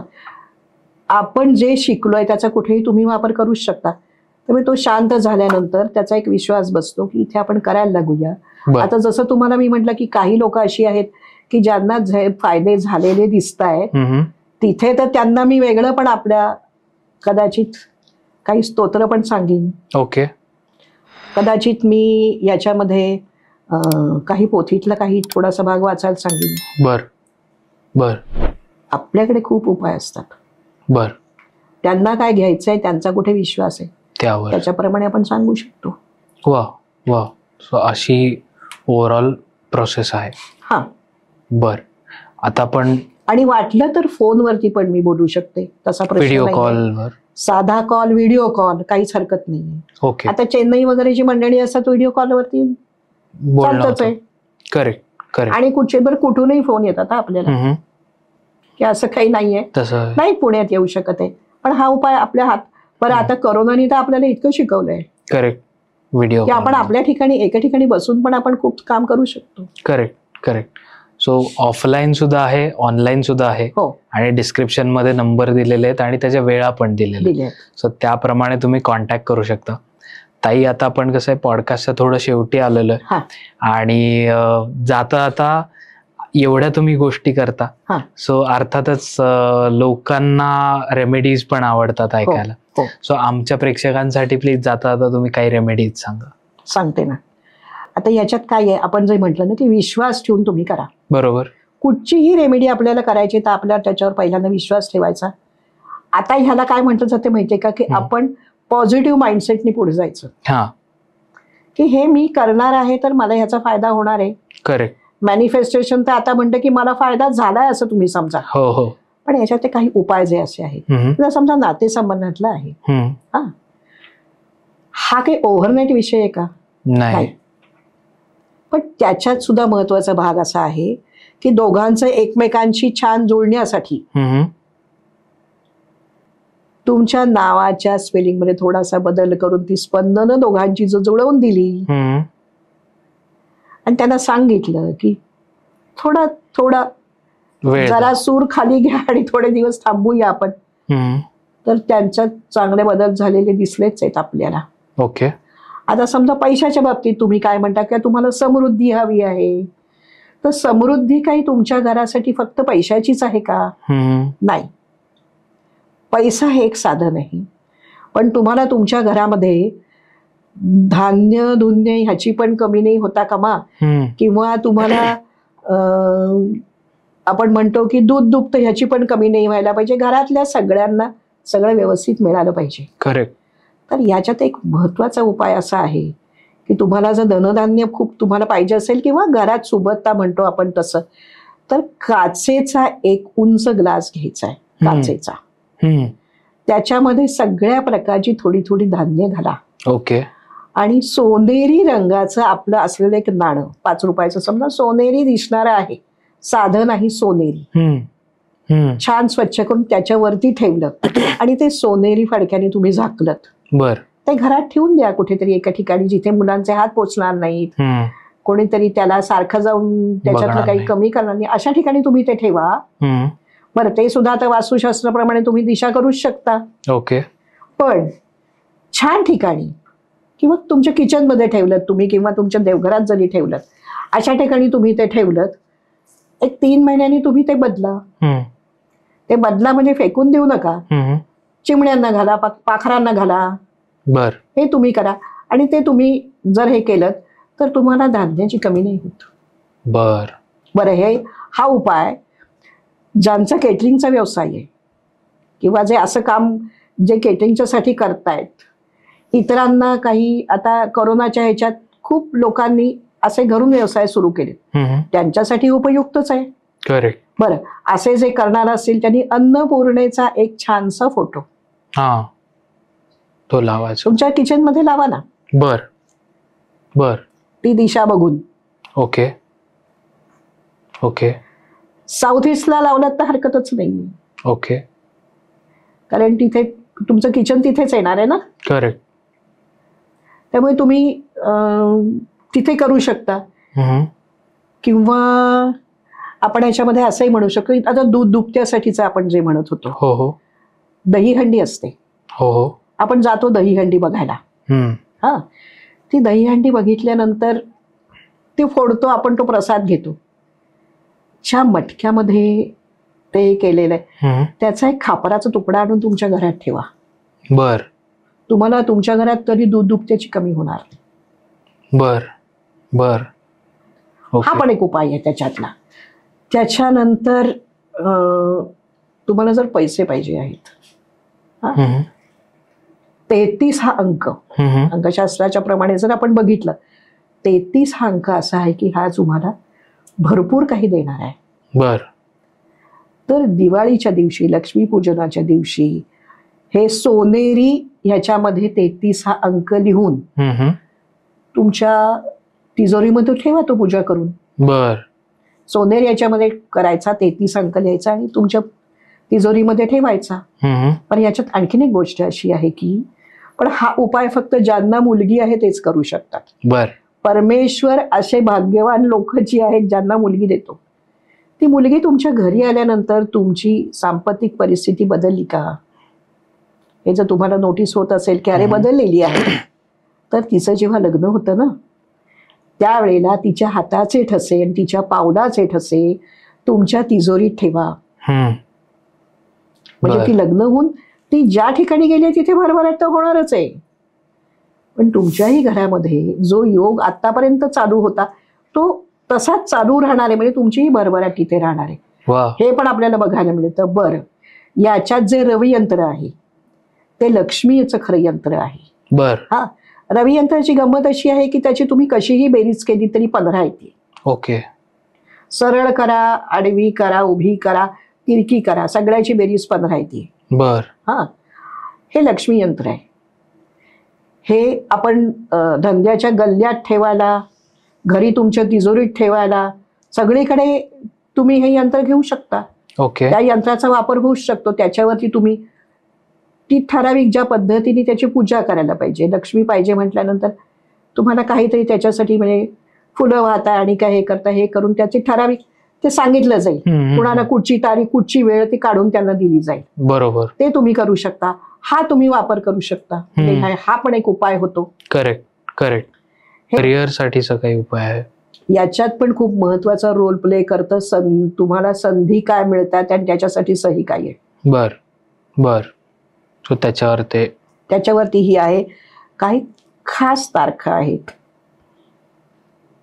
आपण जे शिकलोय त्याचा कुठेही तुम्ही वापर करूच शकता. त्यामुळे तो शांत झाल्यानंतर त्याचा एक विश्वास बसतो की इथे आपण करायला लागूया. आता जसं तुम्हाला मी म्हटलं की काही लोक अशी आहेत की ज्यांना फायदे झालेले दिसत आहेत, तिथे तर त्यांना मी वेगळं पण आपल्या कदाचित काही स्तोत्र पण सांगेन. ओके. कदाचित मी याच्यामध्ये काही पोथीतला काही थोडासा भाग वाचायला सांगेन. बर बर. आपल्याकडे खूप उपाय असतात. बर. त्यांना काय घ्यायचंय, त्यांचा कुठे विश्वास आहे त्यावर त्याच्याप्रमाणे आपण सांगू शकतो. वा वा. सो अशी ओव्हरऑल प्रोसेस आहे. हा. बर. आता पण आणि वाटलं तर फोनवरती पण मी बोलू शकते, तसा प्रश्न व्हिडिओ नाहीये. कॉलवर. साधा कॉल, व्हिडिओ कॉल, काहीच हरकत नाहीये. ओके. आता चेन्नई वगैरे जी मंडळी असतात व्हिडिओ कॉलवरती चालतच आहे. Correct correct. आणि कुठूनही फोन येतात आपल्याला, की असं काही नाहीये. तसं नाही पुण्यात येऊ शकत आहे, पण हा उपाय आपल्या हात. बरं, आता करोनाने तर आपल्याला इतकं शिकवलंय करेक्ट. व्हिडिओ की आपण आपल्या ठिकाणी एका ठिकाणी बसून पण आपण खूप काम करू शकतो. Correct correct. सो ऑफलाईन सुद्धा आहे, ऑनलाईन सुद्धा आहे. हो, आणि डिस्क्रिप्शन मध्ये नंबर दिलेले आहेत आणि त्याच्या वेळा पण दिलेल्या दिले. सो त्याप्रमाणे तुम्ही कॉन्टॅक्ट करू शकता. ताई, आता आपण कसं आहे, पॉडकास्टच्या थोडं शेवटी आलेलो आहे आणि जाता आता एवढ्या तुम्ही गोष्टी करता, सो अर्थातच लोकांना रेमेडीज पण आवडतात ऐकायला. सो आमच्या प्रेक्षकांसाठी प्लीज जाता आता तुम्ही काही रेमेडीज सांगा. सांगते ना. आता याच्यात काय आहे, आपण जे म्हटलं ना की विश्वास ठेवून तुम्ही करा. बरोबर. कुठचीही रेमेडी आपल्याला करायची तर आपल्याला त्याच्यावर पहिल्यांदा विश्वास ठेवायचा. आता ह्याला काय म्हटलं जाते माहितीये का, की आपण पॉझिटिव्ह माइंडसेटने पुढे जायचं. हा, की हे मी करणार आहे तर मला ह्याचा फायदा होणार आहे. करेक्ट. मॅनिफेस्टेशन तर आता म्हणतं की मला फायदा झालाय असं तुम्ही समजा. हो हो. पण याच्यात काही उपाय जे असे आहेत, जर समजा नातेसंबंधातला आहे, हा काही ओव्हरनाईट विषय आहे का? नाही. पण त्याच्यात सुद्धा महत्वाचा भाग असा आहे की दोघांचं एकमेकांशी छान जुळण्यासाठी तुमच्या नावाच्या स्पेलिंग मध्ये थोडासा बदल करून ती स्पंदनं दोघांची जुळवून दिली आणि त्यांना सांगितलं की थोडा थोडा जरा सूर खाली घ्या आणि थोडे दिवस थांबूया आपण, तर त्यांच्यात चांगले बदल झालेले दिसलेच आहेत आपल्याला. ओके. आता समजा पैशाच्या बाबतीत तुम्ही काय म्हणता की तुम्हाला समृद्धी हवी आहे, तर समृद्धी काही तुमच्या घरासाठी फक्त पैशाचीच आहे का? नाही. पैसा हे एक साधन आहे, पण तुम्हाला तुमच्या घरामध्ये धान्य धुन्य ह्याची पण कमी नाही होता कामा, किंवा तुम्हाला आपण म्हणतो की दूध दुभतं ह्याची पण कमी नाही व्हायला पाहिजे. घरातल्या सगळ्यांना सगळं व्यवस्थित मिळालं पाहिजे. करेक्ट. तर याच्यात एक महत्वाचा उपाय असा आहे की तुम्हाला जर धनधान्य खूप तुम्हाला पाहिजे असेल किंवा घरात सुबत्ता म्हणतो आपण तसं, तर काचेचा एक उंच ग्लास घ्यायचा आहे, काचेचा. त्याच्यामध्ये सगळ्या प्रकारची थोडी थोडी धान्य घाला. ओके. आणि सोनेरी रंगाचं आपलं असलेलं एक नाणं, 5 रुपयाचं समजा, सोनेरी दिसणारं आहे, साधं नाही, सोनेरी, छान स्वच्छ करून त्याच्यावरती ठेवलं आणि ते सोनेरी फडक्याने तुम्ही झाकलं. बर. ते घरात ठेवून द्या कुठेतरी एका ठिकाणी जिथे मुलांचे हात पोचणार नाहीत, कोणीतरी त्याला सारखं जाऊन त्याच्यातलं काही कमी करणार नाही, अशा ठिकाणी तुम्ही ते ठेवा. बरं, ते सुद्धा आता वास्तुशास्त्राप्रमाणे तुम्ही दिशा करूच शकता. ओके. पण छान ठिकाणी किंवा तुमच्या किचनमध्ये ठेवलं तुम्ही किंवा तुमच्या देवघरात जरी ठेवलं, अशा ठिकाणी तुम्ही ते ठेवलं, एक 3 महिन्यांनी तुम्ही ते बदला. ते बदला म्हणजे फेकून देऊ नका, चिमण्यांना घाला, पाखरांना घाला. बर. हे तुम्ही करा आणि ते तुम्ही जर हे केलं तर तुम्हाला धान्याची कमी नाही होत. बर. बरं, हा उपाय ज्यांचा केटरिंगचा व्यवसाय आहे किंवा जे असं काम जे केटरिंगच्या साठी करतायत, इतरांना काही आता कोरोनाच्या ह्याच्यात खूप लोकांनी असे घरून व्यवसाय सुरू केले, त्यांच्यासाठी उपयुक्तच आहे. करेक्ट. बरं, असे जे करणार असतील त्यांनी अन्नपूर्णेचा एक छानसा फोटो हा, तो लावायचा तुमच्या किचन मध्ये लावा ना. बर बर. ती दिशा बघून. ओके ओके साऊथ ईस्टला लावलात तर हरकतच नाही, ओके. कारण तिथे तुमचं किचन तिथेच येणार आहे ना. करेक्ट. त्यामुळे तुम्ही तिथे करू शकता. किंवा आपण याच्यामध्ये असंही म्हणू शकतो, आता दूध दुभत्यासाठीचं आपण जे म्हणत होतो, हो हो, दहीहंडी असते. हो हो, आपण जातो दहीहंडी बघायला. हा, ती दहीहंडी बघितल्यानंतर ती फोडतो आपण, तो प्रसाद घेतो. ज्या मटक्यामध्ये ते केलेलं आहे त्याचा एक खापराचा तुकडा आणून तुमच्या घरात ठेवा. बर. तुम्हाला तुमच्या घरात तरी दूध दुभत्याची कमी होणार. बर बर. हा पण एक उपाय आहे त्याच्यातला. त्याच्यानंतर तुम्हाला जर पैसे पाहिजे आहेत, 33 हा अंक, अंकशास्त्राच्या प्रमाणे जर आपण बघितलं, 33 हा अंक असा आहे की हा तुम्हाला भरपूर काही देणार आहे. बर. तर दिवाळीच्या दिवशी, लक्ष्मीपूजनाच्या दिवशी हे सोनेरी ह्याच्यामध्ये 33 हा अंक लिहून तुमच्या तिजोरीमध्ये ठेवा, तो पूजा करून. बर. सोनेरी याच्यामध्ये करायचा, 33 अंक लिहायचा आणि तुमच्या तिजोरीमध्ये ठेवायचा. पण याच्यात आणखीन एक गोष्ट अशी आहे की, पण हा उपाय फक्त ज्यांना मुलगी आहे तेच करू शकतात. बर. परमेश्वर असे भाग्यवान लोक जी आहेत ज्यांना मुलगी देतो, ती मुलगी तुमच्या घरी आल्यानंतर तुमची सांपत्तिक परिस्थिती बदलली का, हे जर तुम्हाला नोटीस होत असेल की अरे बदललेली आहे, तर तिचं जेव्हा लग्न होतं ना, त्यावेळेला तिच्या हाताचे ठसे आणि तिच्या पावलाचे ठसे तुमच्या तिजोरीत ठेवा. म्हणजे ती लग्न होऊन ती ज्या ठिकाणी गेली तिथे भरभराट तर होणारच आहे, पण तुमच्याही घरामध्ये जो योग आतापर्यंत चालू होता तो तसाच चालू राहणार आहे. म्हणजे तुमचीही भरभराट तिथे राहणार आहे. हे पण आपल्याला बघायला मिळतं. बरं, याच्यात जे रवी यंत्र आहे ते लक्ष्मीचं खरं यंत्र आहे. बर. हा, रवी यंत्राची गंमत अशी आहे की त्याची तुम्ही कशीही बेरीज केली तरी 15 येते. ओके. सरळ करा, आडवी करा, उभी करा, तिरकी करा, सगळ्याची बेरीज 15 येते. बर. हा, हे लक्ष्मी यंत्र आहे. हे आपण धंद्याच्या गल्ल्यात ठेवायला, घरी तुमच्या तिजोरीत ठेवायला, सगळीकडे तुम्ही हे यंत्र घेऊ शकता. ओके. त्या यंत्राचा वापर होऊ शकतो. त्याच्यावरती तुम्ही ती ठराविक ज्या पद्धतीने त्याची पूजा करायला पाहिजे. लक्ष्मी पाहिजे म्हटल्यानंतर तुम्हाला काहीतरी त्याच्यासाठी म्हणजे फुलं वाहता आणि काय हे करता, हे करून त्याची ठराविक ते सांगितलं जाईल. कुणाला कुठची तारीख, कुठची वेळ ती काढून त्यांना दिली जाईल. बरोबर. ते तुम्ही करू शकता. हा तुम्ही वापर करू शकता. हा पण एक उपाय होतो. Correct correct. करिअर साठीचा काही उपाय आहे याच्यात पण खूप महत्वाचा रोल प्ले करतं. तुम्हाला संधी काय मिळतात आणि त्याच्यासाठी सही काय आहे. बर बर. सो त्याच्यावरती ही आहे. काही खास तारखा आहेत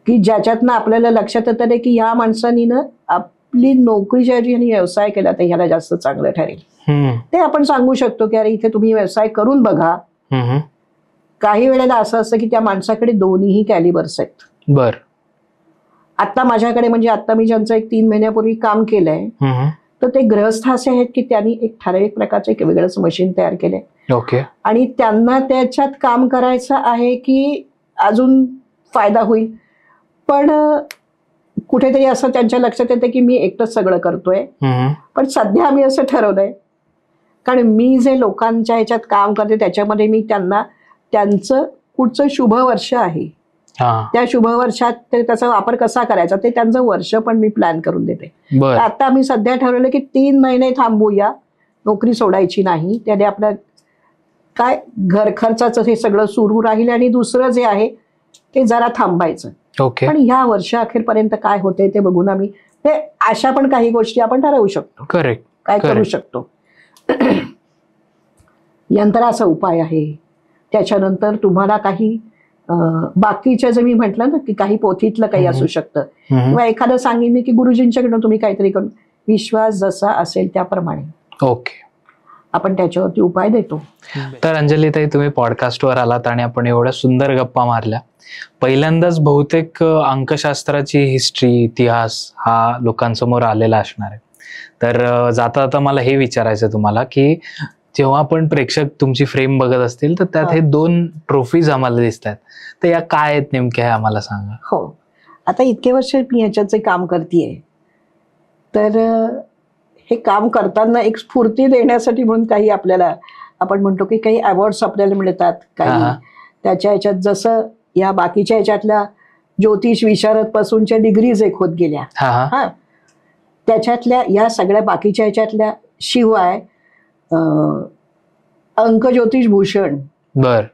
की ज्याच्यातनं आपल्याला लक्षात येतं की या माणसानी ना आपली नोकरी ज्याची आणि व्यवसाय केला तर ह्याला जास्त चांगलं ठरेल. ते आपण सांगू शकतो की अरे इथे तुम्ही व्यवसाय करून बघा. काही वेळेला असं असतं की त्या माणसाकडे दोन्हीही कॅलिबर्स आहेत. बर. आता माझ्याकडे म्हणजे आता मी ज्यांचं एक 3 महिन्यापूर्वी काम केलंय, तर ते गृहस्थ असे आहेत की त्यांनी एक ठराविक प्रकारचं एक वेगळंच मशीन तयार केलंय. ओके. आणि त्यांना त्याच्यात काम करायचं आहे की अजून फायदा होईल, पण कुठेतरी असं त्यांच्या लक्षात येतं की मी एकटंच सगळं करतोय. पण सध्या आम्ही असं ठरवलंय, कारण मी जे लोकांच्या ह्याच्यात काम करते त्याच्यामध्ये मी त्यांना त्यांचं पुढचं शुभ वर्ष आहे, त्या शुभ वर्षात त्याचा वापर कसा करायचा ते त्यांचं वर्ष पण मी प्लॅन करून देते. आता आम्ही सध्या ठरवलं की 3 महिने थांबूया, नोकरी सोडायची नाही. त्याने आपल्या काय घर खर्चाचं हे सगळं सुरू राहील आणि दुसरं जे आहे ते जरा थांबायचं. पण ह्या वर्षाअखेरपर्यंत काय होते ते बघून आम्ही ते अशा पण काही गोष्टी आपण ठरवू शकतो. करेक्ट. काय करू शकतो. यंत्राचा उपाय आहे. त्याच्यानंतर तुम्हाला काही बाकीच्या जे मी म्हटलं ना की काही पोथीतलं काही असू शकतं, किंवा एखादं सांगेन मी की गुरुजींच्याकडनं तुम्ही काहीतरी करून, विश्वास जसा असेल त्याप्रमाणे. ओके. आपण त्याच्यावरती उपाय देतो. तर अंजलीताई, तुम्ही पॉडकास्टवर आलात आणि आपण एवढ्या सुंदर गप्पा मारल्या. पहिल्यांदाच बहुतेक अंकशास्त्राची हिस्ट्री, इतिहास हा लोकांसमोर आलेला असणार आहे. तर जाता जाता मला हे विचारायचं तुम्हाला की जेव्हा पण प्रेक्षक तुमची फ्रेम बघत असतील तर त्यात हे 2 ट्रॉफीज आम्हाला दिसतात, तर या काय आहेत नेमक्या हे आम्हाला सांगा. हो, आता इतके वर्ष मी ह्याच्यात जे काम करतेय, तर हे काम करताना एक स्फूर्ती देण्यासाठी म्हणून काही आपल्याला, आपण म्हणतो की काही अवॉर्ड्स आपल्याला मिळतात, काही त्याच्या ह्याच्यात जसं या बाकीच्या ह्याच्यातल्या ज्योतिष विशारद पासूनच्या डिग्रीज एक होत गेल्या, हा त्याच्यातल्या या सगळ्या बाकीच्या ह्याच्यातल्या शिवाय अंक ज्योतिष भूषण बर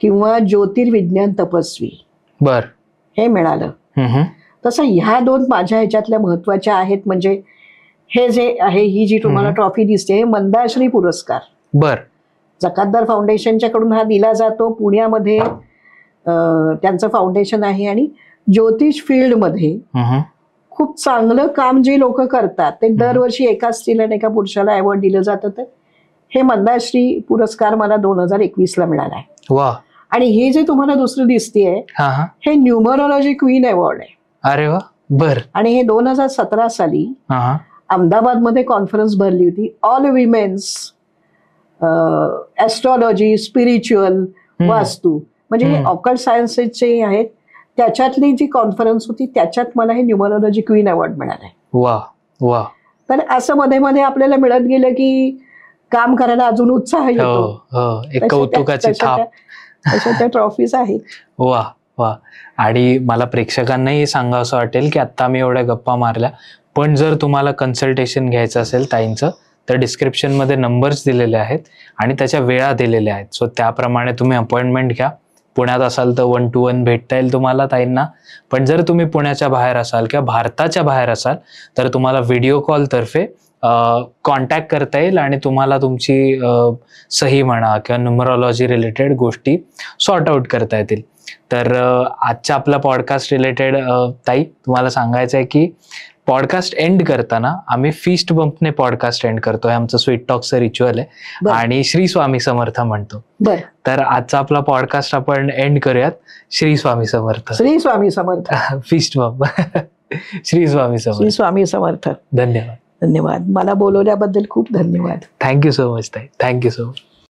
किंवा ज्योतिर्विज्ञान तपस्वी बर हे मिळालं. तसं ह्या 2 माझ्या ह्याच्यातल्या महत्वाच्या आहेत. म्हणजे हे जे आहे, ही जी तुम्हाला ट्रॉफी दिसते, हे मंदाश्री पुरस्कार बर जकातदार फाउंडेशनच्या कडून हा दिला जातो. पुण्यामध्ये त्यांचं फाउंडेशन आहे आणि ज्योतिष फील्डमध्ये खूप चांगलं काम जे लोक करतात ते दरवर्षी एका स्त्रीला आणि एका पुरुषाला अवॉर्ड दिलं जातं. तर हे मंदाश्री पुरस्कार मला 2021 ला मिळाला आहे. वा. आणि हे जे तुम्हाला दुसरं दिसतेय, हे न्यूमरोलॉजी क्वीन अवॉर्ड आहे. अरे वा. बर. आणि हे 2017 साली अहमदाबाद मध्ये कॉन्फरन्स भरली होती, ऑल विमेन्स ॲस्ट्रॉलॉजी, स्पिरिच्युअल, वास्तू, म्हणजे हे ऑकल्ट सायन्सेसचे आहेत, त्याच्यातली जी कॉन्फरन्स होती त्याच्यात मला हे न्यूमरोलॉजी क्वीन अवॉर्ड मिळालंय. वा वा. तर असं मध्ये मध्ये आपल्याला मिळत गेलं की काम करायला अजून उत्साह येतो. एक कौतुकाची थाप. त्या ट्रॉफीज आहेत. वा वा. आणि मला प्रेक्षकांनाही सांगावं वाटेल की आता मी एवढ्या गप्पा मारल्या, पण जर तुम्हाला कन्सल्टेशन घ्यायचं असेल ताईंचं, तर डिस्क्रिप्शनमध्ये नंबर्स दिलेले आहेत आणि त्याच्या वेळा दिलेल्या आहेत. सो त्याप्रमाणे तुम्ही अपॉइंटमेंट घ्या. पुण्यात असाल तर 1 to 1 भेटता येईल तुम्हाला ताईंना. पण जर तुम्ही पुण्याच्या बाहेर असाल किंवा भारताच्या बाहेर असाल तर तुम्हाला व्हिडिओ कॉल तर्फे कॉन्टॅक्ट करता येईल आणि तुम्हाला तुमची सही म्हणा किंवा न्यूमरोलॉजी रिलेटेड गोष्टी सॉर्ट आउट करता येतील. तर आजच्या आपला पॉडकास्ट रिलेटेड ताई, तुम्हाला सांगायचं आहे की पॉडकास्ट एंड करताना आम्ही फिस्ट बंपने पॉडकास्ट एंड करतोय. आमचं स्वीट टॉकचं रिच्युअल आहे आणि श्री स्वामी समर्थ म्हणतो. तर आजचा आपला पॉडकास्ट आपण एंड करूयात. श्री स्वामी समर्थ. श्री स्वामी समर्थ. Fist bump. श्री स्वामी समर्थ. श्री स्वामी समर्थ. धन्यवाद. धन्यवाद. मला बोलवल्याबद्दल खूप धन्यवाद. थँक्यू सो मच ताई. Thank you so much.